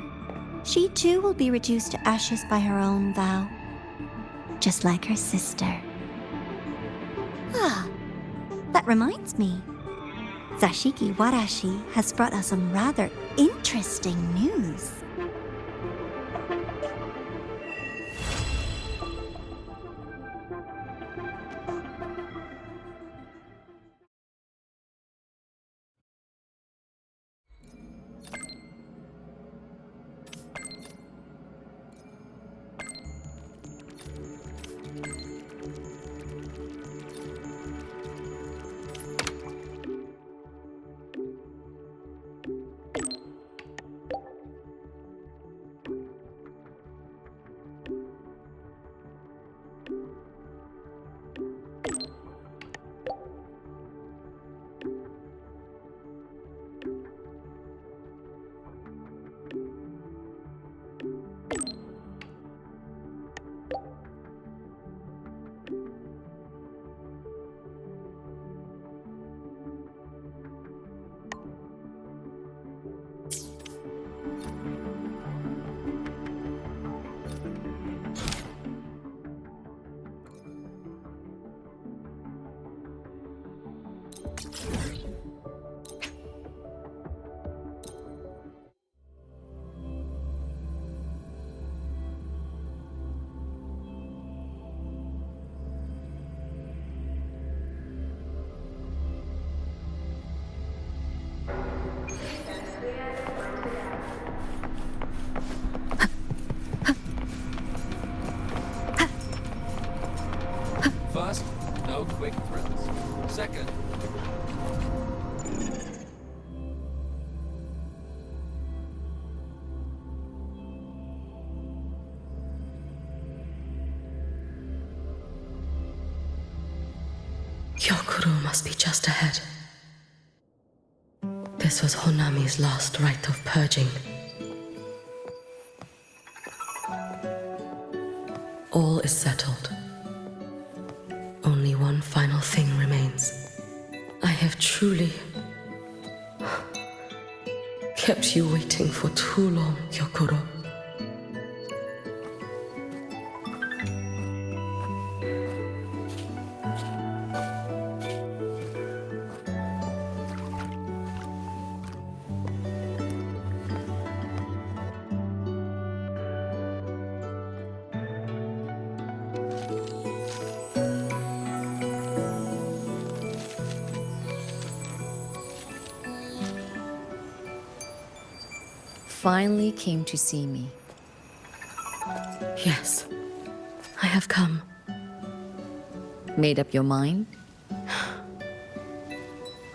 she too will be reduced to ashes by her own vow, just like her sister. That reminds me. Zashiki Warashi has brought us some rather interesting news. First, no quick thrills. Second, Kuro must be just ahead. This was Honami's last rite of purging. All is settled. Only one final thing remains. I have truly kept you waiting for too long, Kuro. Finally came to see me. Yes, I have come. Made up your mind?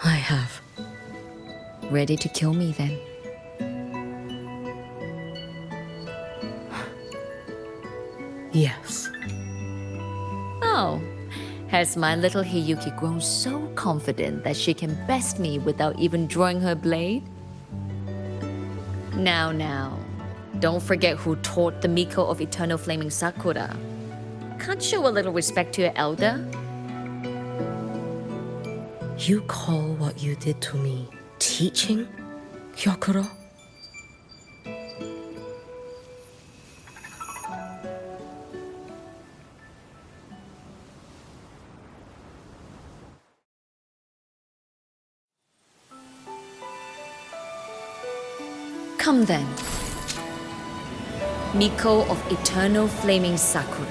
I have. Ready to kill me then? Yes. Oh, has my little Hiyuki grown so confident that she can best me without even drawing her blade? Now, don't forget who taught the Miko of Eternal Flaming Sakura. Can't show a little respect to your elder? You call what you did to me teaching, Kuro? Come then. Miko of Eternal Flaming Sakura.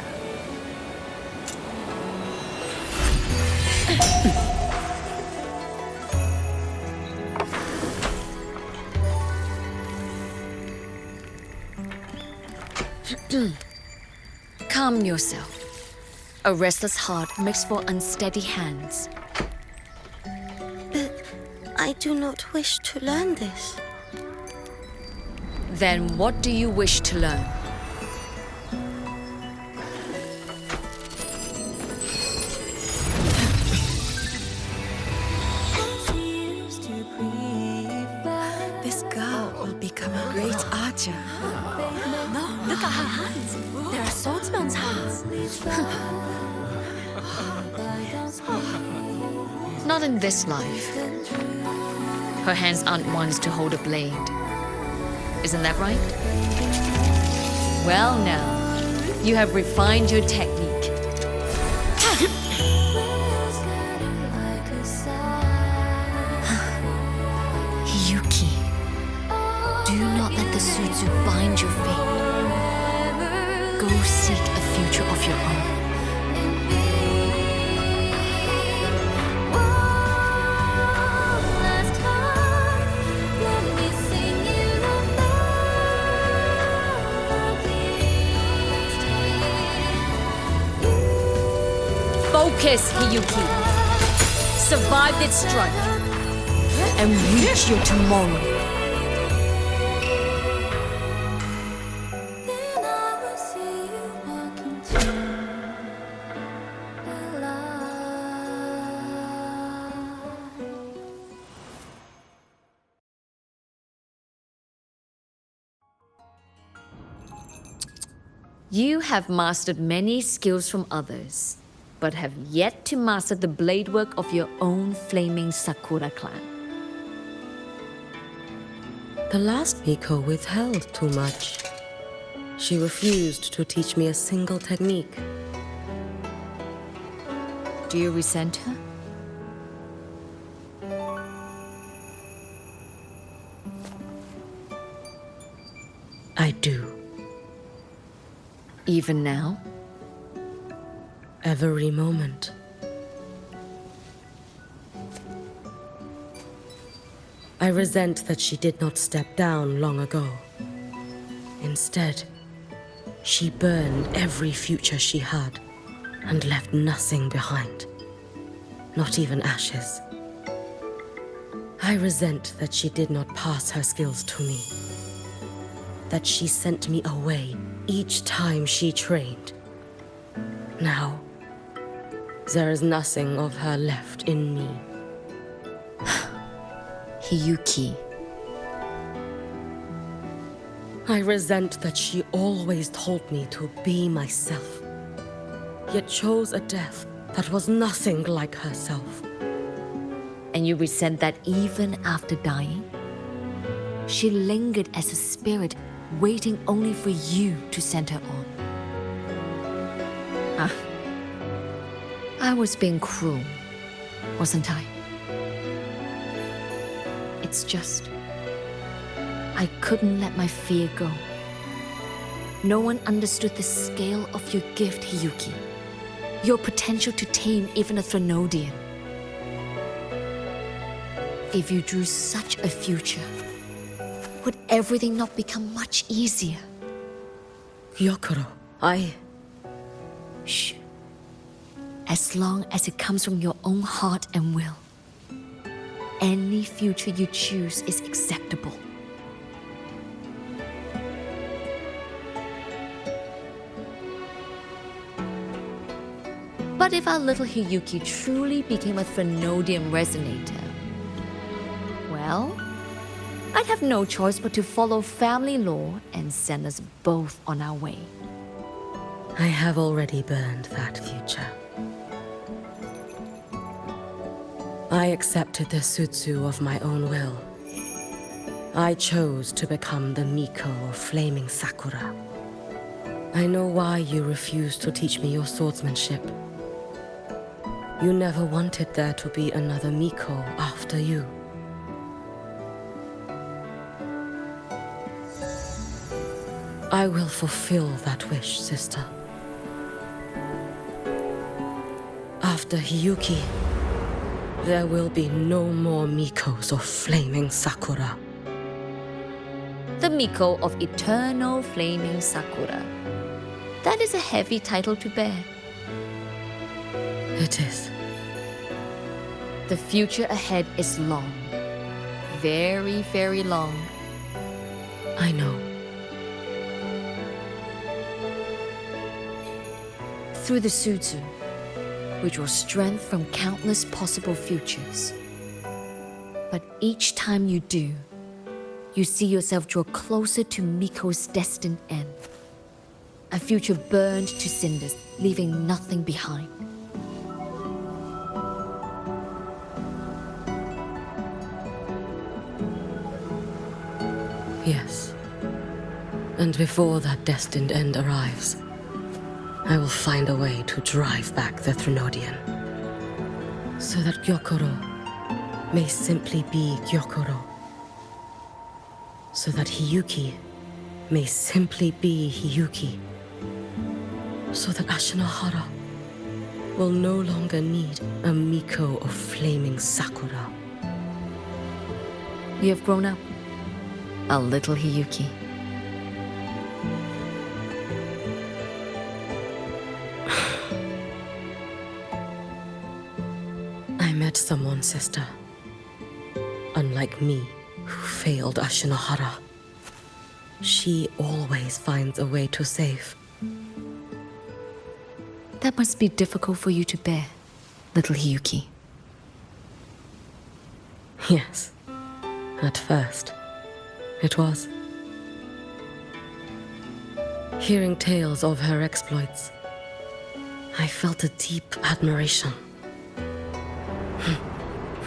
Calm yourself. A restless heart makes for unsteady hands. But I do not wish to learn this. Then what do you wish to learn? This girl will become a great archer. No, look at her hands. They are swordsman's hands. Not in this life. Her hands aren't ones to hold a blade. Isn't that right? Well now, you have refined your technique. Hiyuki, do not let the Sutsu bind your fate. Go seek a future of your own. Focus, Hiyuki. Survive this strike and reach your tomorrow. You have mastered many skills from others, but have yet to master the blade work of your own flaming Sakura clan. The last Miko withheld too much. She refused to teach me a single technique. Do you resent her? Even now? Every moment. I resent that she did not step down long ago. Instead, she burned every future she had and left nothing behind. Not even ashes. I resent that she did not pass her skills to me. That she sent me away each time she trained. Now, there is nothing of her left in me. Hiyuki. I resent that she always told me to be myself, yet chose a death that was nothing like herself. And you resent that even after dying? She lingered as a spirit, waiting only for you to send her on. I was being cruel, wasn't I? It's just, I couldn't let my fear go. No one understood the scale of your gift, Hiyuki. Your potential to tame even a Threnodian. If you drew such a future, would everything not become much easier? Gyokuro, Shh. As long as it comes from your own heart and will, any future you choose is acceptable. But if our little Hiyuki truly became a Threnodian resonator, well, I'd have no choice but to follow family law and send us both on our way. I have already burned that future. I accepted the Sutsu of my own will. I chose to become the Miko of Flaming Sakura. I know why you refused to teach me your swordsmanship. You never wanted there to be another Miko after you. I will fulfill that wish, sister. After Hiyuki, there will be no more Mikos of Flaming Sakura. The Miko of Eternal Flaming Sakura. That is a heavy title to bear. It is. The future ahead is long. Very, very long. I know. Through the Sutsu, we draw strength from countless possible futures. But each time you do, you see yourself draw closer to Miko's destined end. A future burned to cinders, leaving nothing behind. Yes. And before that destined end arrives, I will find a way to drive back the Threnodian. So that Gyokuro may simply be Gyokuro. So that Hiyuki may simply be Hiyuki. So that Ashinahara will no longer need a Miko of Flaming Sakura. You have grown up, a little Hiyuki. I met someone, sister. Unlike me, who failed Ashinahara. She always finds a way to save. That must be difficult for you to bear, little Hiyuki. Yes. At first, it was. Hearing tales of her exploits, I felt a deep admiration.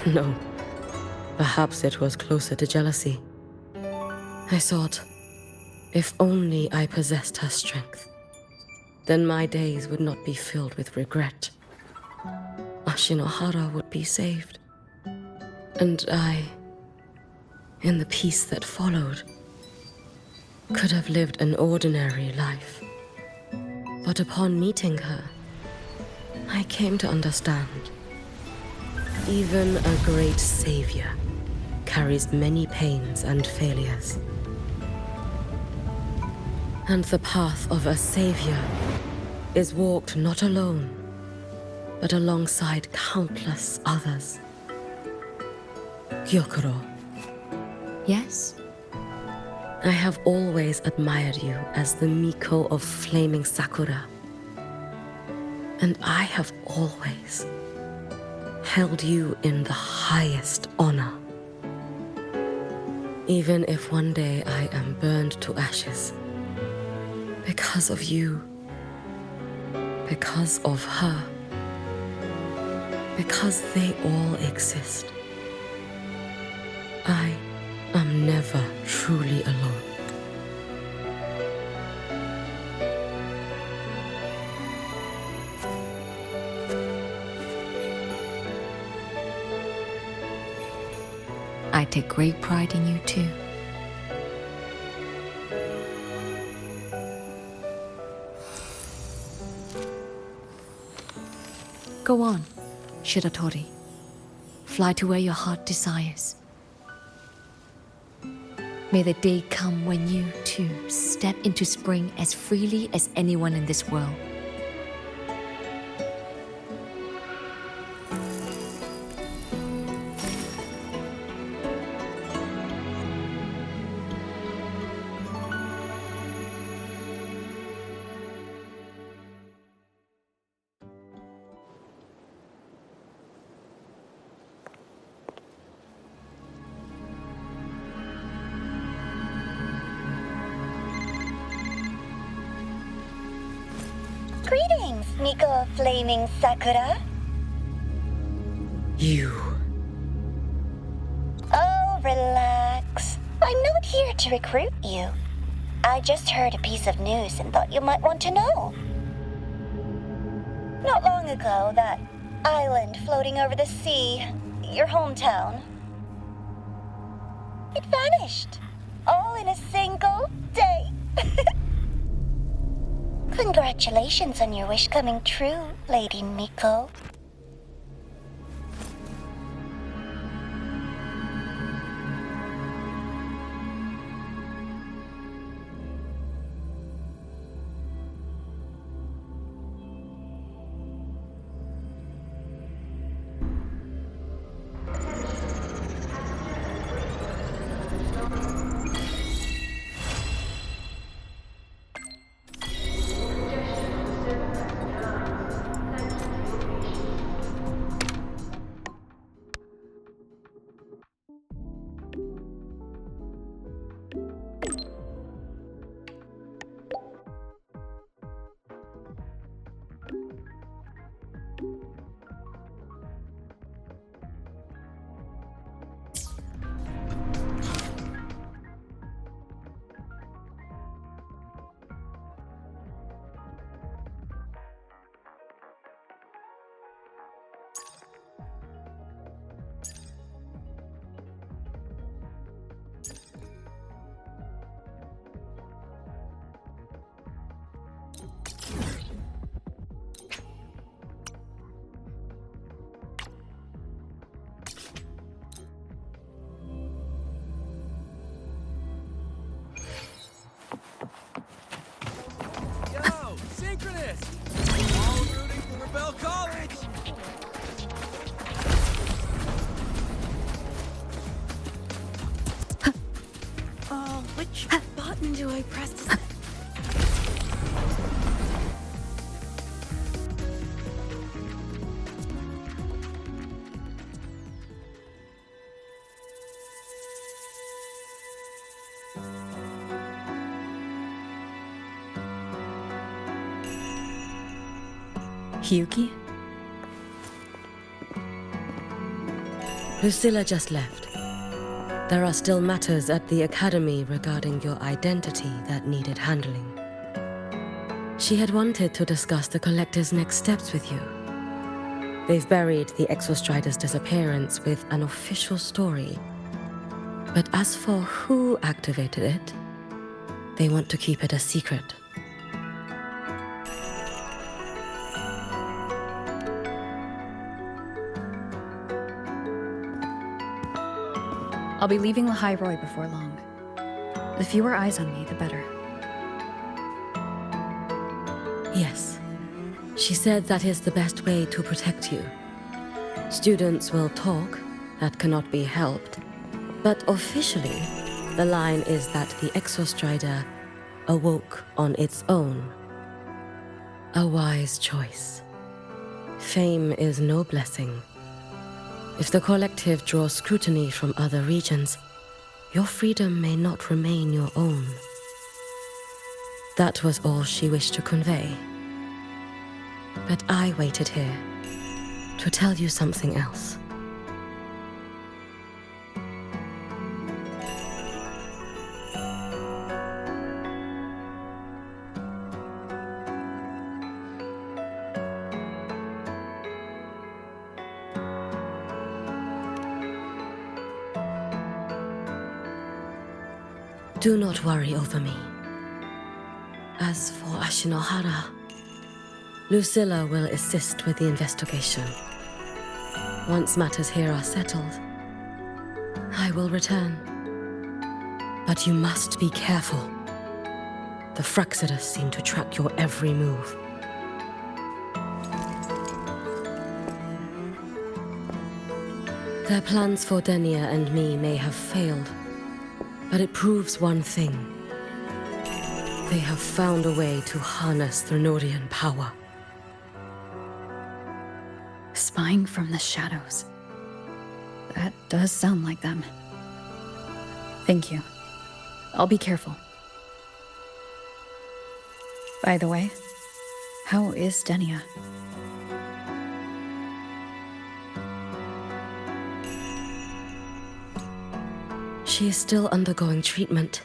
No, perhaps it was closer to jealousy. I thought, if only I possessed her strength, then my days would not be filled with regret. Ashinahara would be saved. And I, in the peace that followed, could have lived an ordinary life. But upon meeting her, I came to understand. Even a great savior carries many pains and failures. And the path of a savior is walked not alone, but alongside countless others. Gyokuro. Yes? I have always admired you as the Miko of flaming Sakura. And I have always held you in the highest honor. Even if one day I am burned to ashes, because of you, because of her, because they all exist, I am never truly alone. I take great pride in you too. Go on, Shiratori. Fly to where your heart desires. May the day come when you, too, step into spring as freely as anyone in this world. Greetings, Miko of Flaming Sakura. You. Oh, relax. I'm not here to recruit you. I just heard a piece of news and thought you might want to know. Not long ago, that island floating over the sea, your hometown, it vanished. All in a single day. Congratulations on your wish coming true, Lady Miko. Which button do I press to... Hyuki? Lucilla just left. There are still matters at the Academy regarding your identity that needed handling. She had wanted to discuss the Collector's next steps with you. They've buried the Exostrider's disappearance with an official story. But as for who activated it, they want to keep it a secret. I'll be leaving lahai-roi before long. The fewer eyes on me, the better. Yes. She said that is the best way to protect you. Students will talk, that cannot be helped. But officially, the line is that the Exostrider awoke on its own. A wise choice. Fame is no blessing. If the collective draws scrutiny from other regions, your freedom may not remain your own. That was all she wished to convey. But I waited here to tell you something else. Do not worry over me. As for Ashinohara, Lucilla will assist with the investigation. Once matters here are settled, I will return. But you must be careful. The Fraxidus seem to track your every move. Their plans for Denia and me may have failed, but it proves one thing. They have found a way to harness Threnodian power. Spying from the shadows. That does sound like them. Thank you. I'll be careful. By the way, how is Denia? She is still undergoing treatment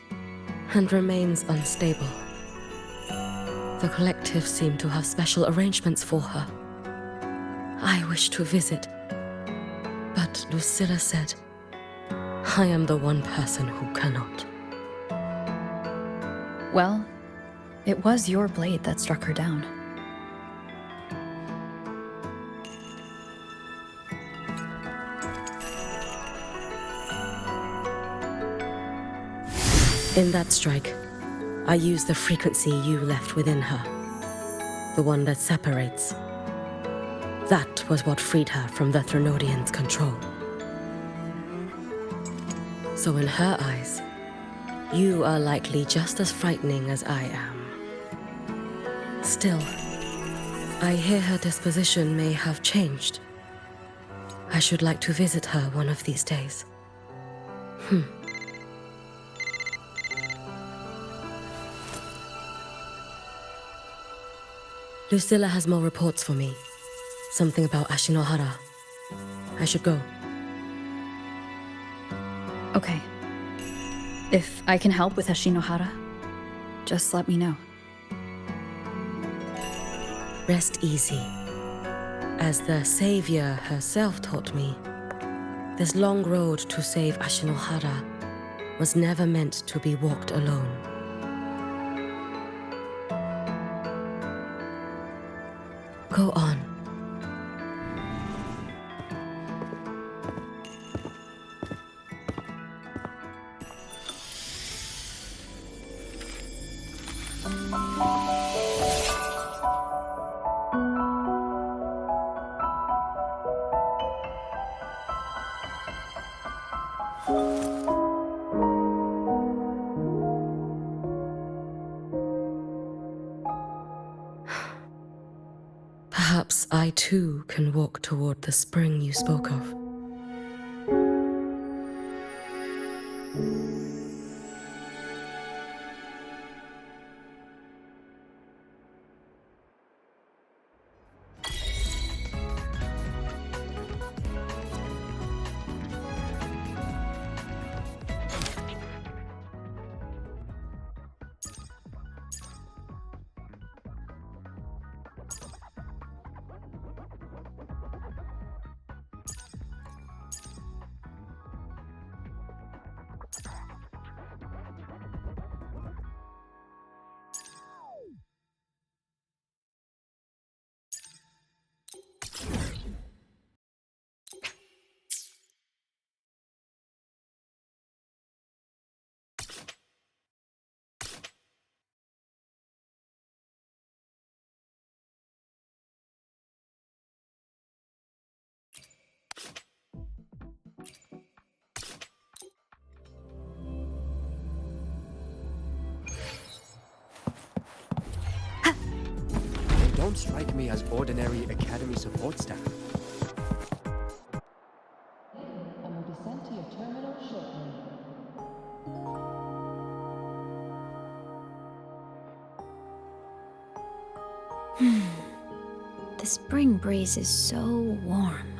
and remains unstable. The collective seem to have special arrangements for her. I wish to visit, but Lucilla said, I am the one person who cannot. Well, it was your blade that struck her down. In that strike, I used the frequency you left within her. The one that separates. That was what freed her from the Threnodians' control. So in her eyes, you are likely just as frightening as I am. Still, I hear her disposition may have changed. I should like to visit her one of these days. Lucilla has more reports for me. Something about Ashinohara. I should go. Okay. If I can help with Ashinohara, just let me know. Rest easy. As the savior herself taught me, this long road to save Ashinohara was never meant to be walked alone. Go on. Perhaps I too can walk toward the spring you spoke of. don't strike me as ordinary Academy support staff. The spring breeze is so warm.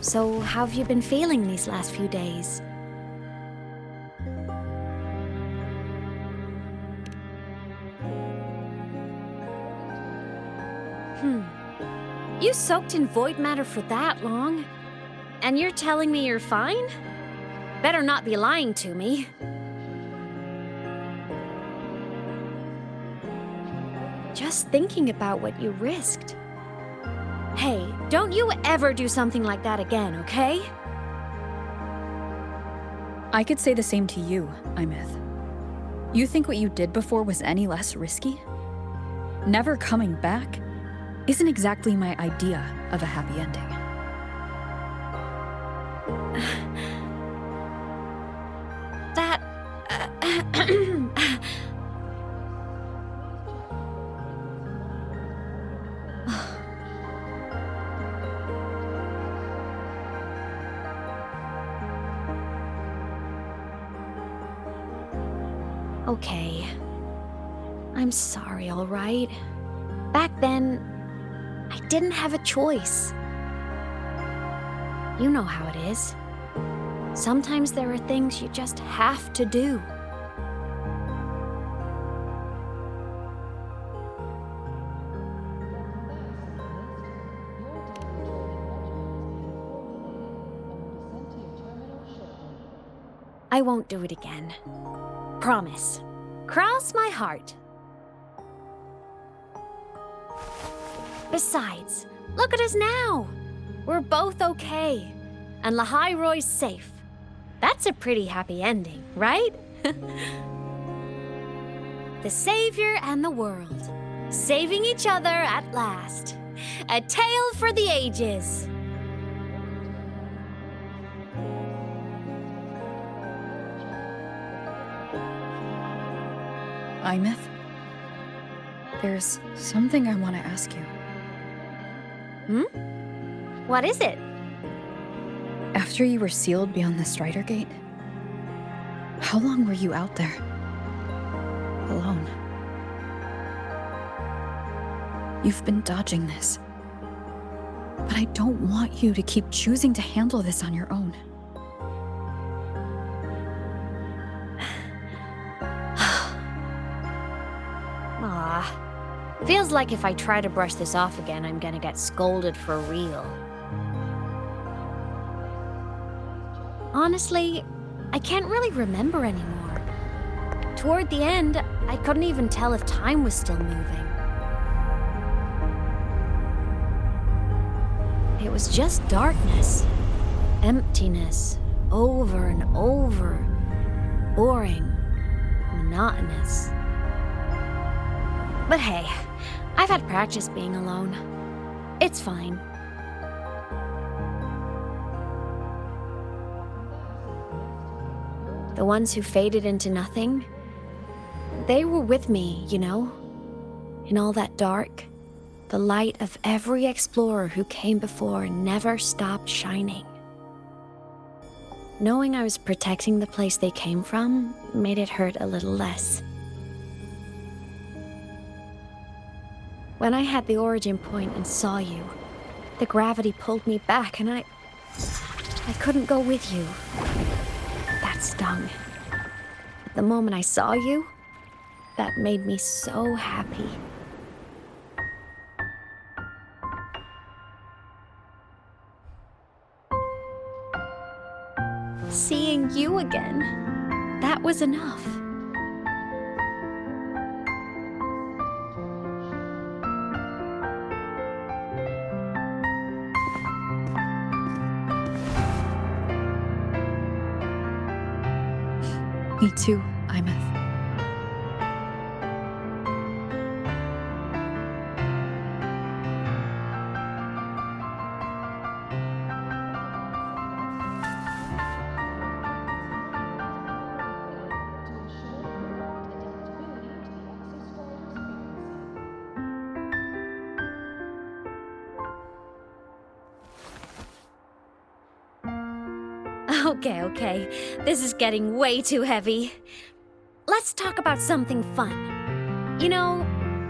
So, how have you been feeling these last few days? You soaked in void matter for that long? And you're telling me you're fine? Better not be lying to me. Just thinking about what you risked. Hey, don't you ever do something like that again, okay? I could say the same to you, Imeth. You think what you did before was any less risky? Never coming back isn't exactly my idea of a happy ending. Okay. I'm sorry, all right? Back then, I didn't have a choice. You know how it is. Sometimes there are things you just have to do. I won't do it again. Promise. Cross my heart. Besides, look at us now. We're both okay. And lahai-roi's safe. That's a pretty happy ending, right? The savior and the world. Saving each other at last. A tale for the ages. Imeth, there's something I want to ask you. What is it? After you were sealed beyond the Strider Gate, how long were you out there? Alone. You've been dodging this. But I don't want you to keep choosing to handle this on your own. Feels like if I try to brush this off again, I'm gonna get scolded for real. Honestly, I can't really remember anymore. Toward the end, I couldn't even tell if time was still moving. It was just darkness, emptiness, over and over, boring, monotonous. But hey, I've had practice being alone. It's fine. The ones who faded into nothing, they were with me, you know? In all that dark, the light of every explorer who came before never stopped shining. Knowing I was protecting the place they came from made it hurt a little less. When I had the origin point and saw you, the gravity pulled me back and I couldn't go with you. That stung. But the moment I saw you, that made me so happy. Seeing you again, that was enough. Me too, Imeth. Okay. This is getting way too heavy. Let's talk about something fun. You know,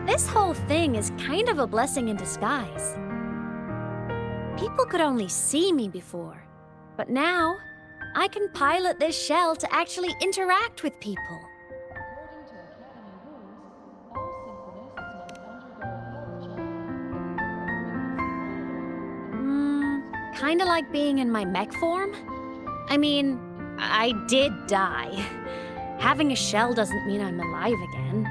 this whole thing is kind of a blessing in disguise. People could only see me before, but now I can pilot this shell to actually interact with people. Kinda like being in my mech form? I mean, I did die. Having a shell doesn't mean I'm alive again.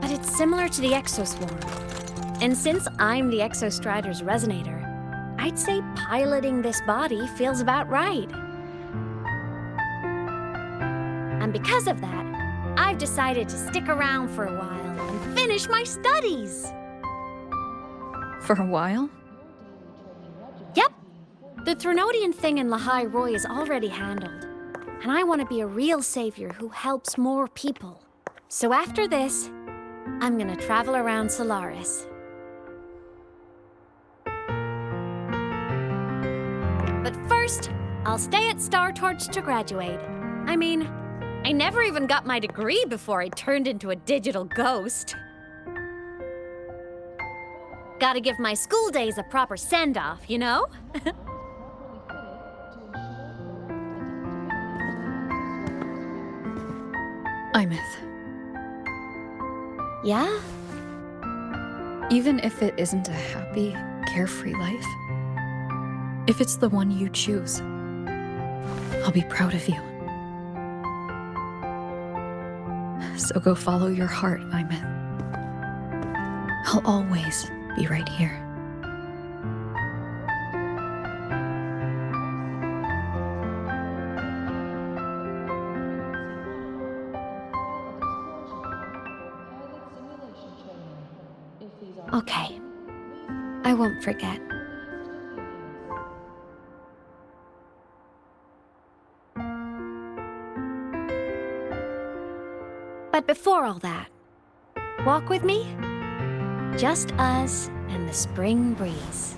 But it's similar to the exoswarm. And since I'm the Exostrider's resonator, I'd say piloting this body feels about right. And because of that, I've decided to stick around for a while and finish my studies. For a while? Yep. The Threnodian thing in lahai-roi is already handled. And I want to be a real savior who helps more people. So after this, I'm gonna travel around Solaris. But first, I'll stay at Star Torch to graduate. I mean, I never even got my degree before I turned into a digital ghost. Gotta give my school days a proper send-off, you know? Imeth. Yeah? Even if it isn't a happy, carefree life, if it's the one you choose, I'll be proud of you. So go follow your heart, Imeth. I'll always be right here. Okay. I won't forget. But before all that, walk with me? Just us and the spring breeze.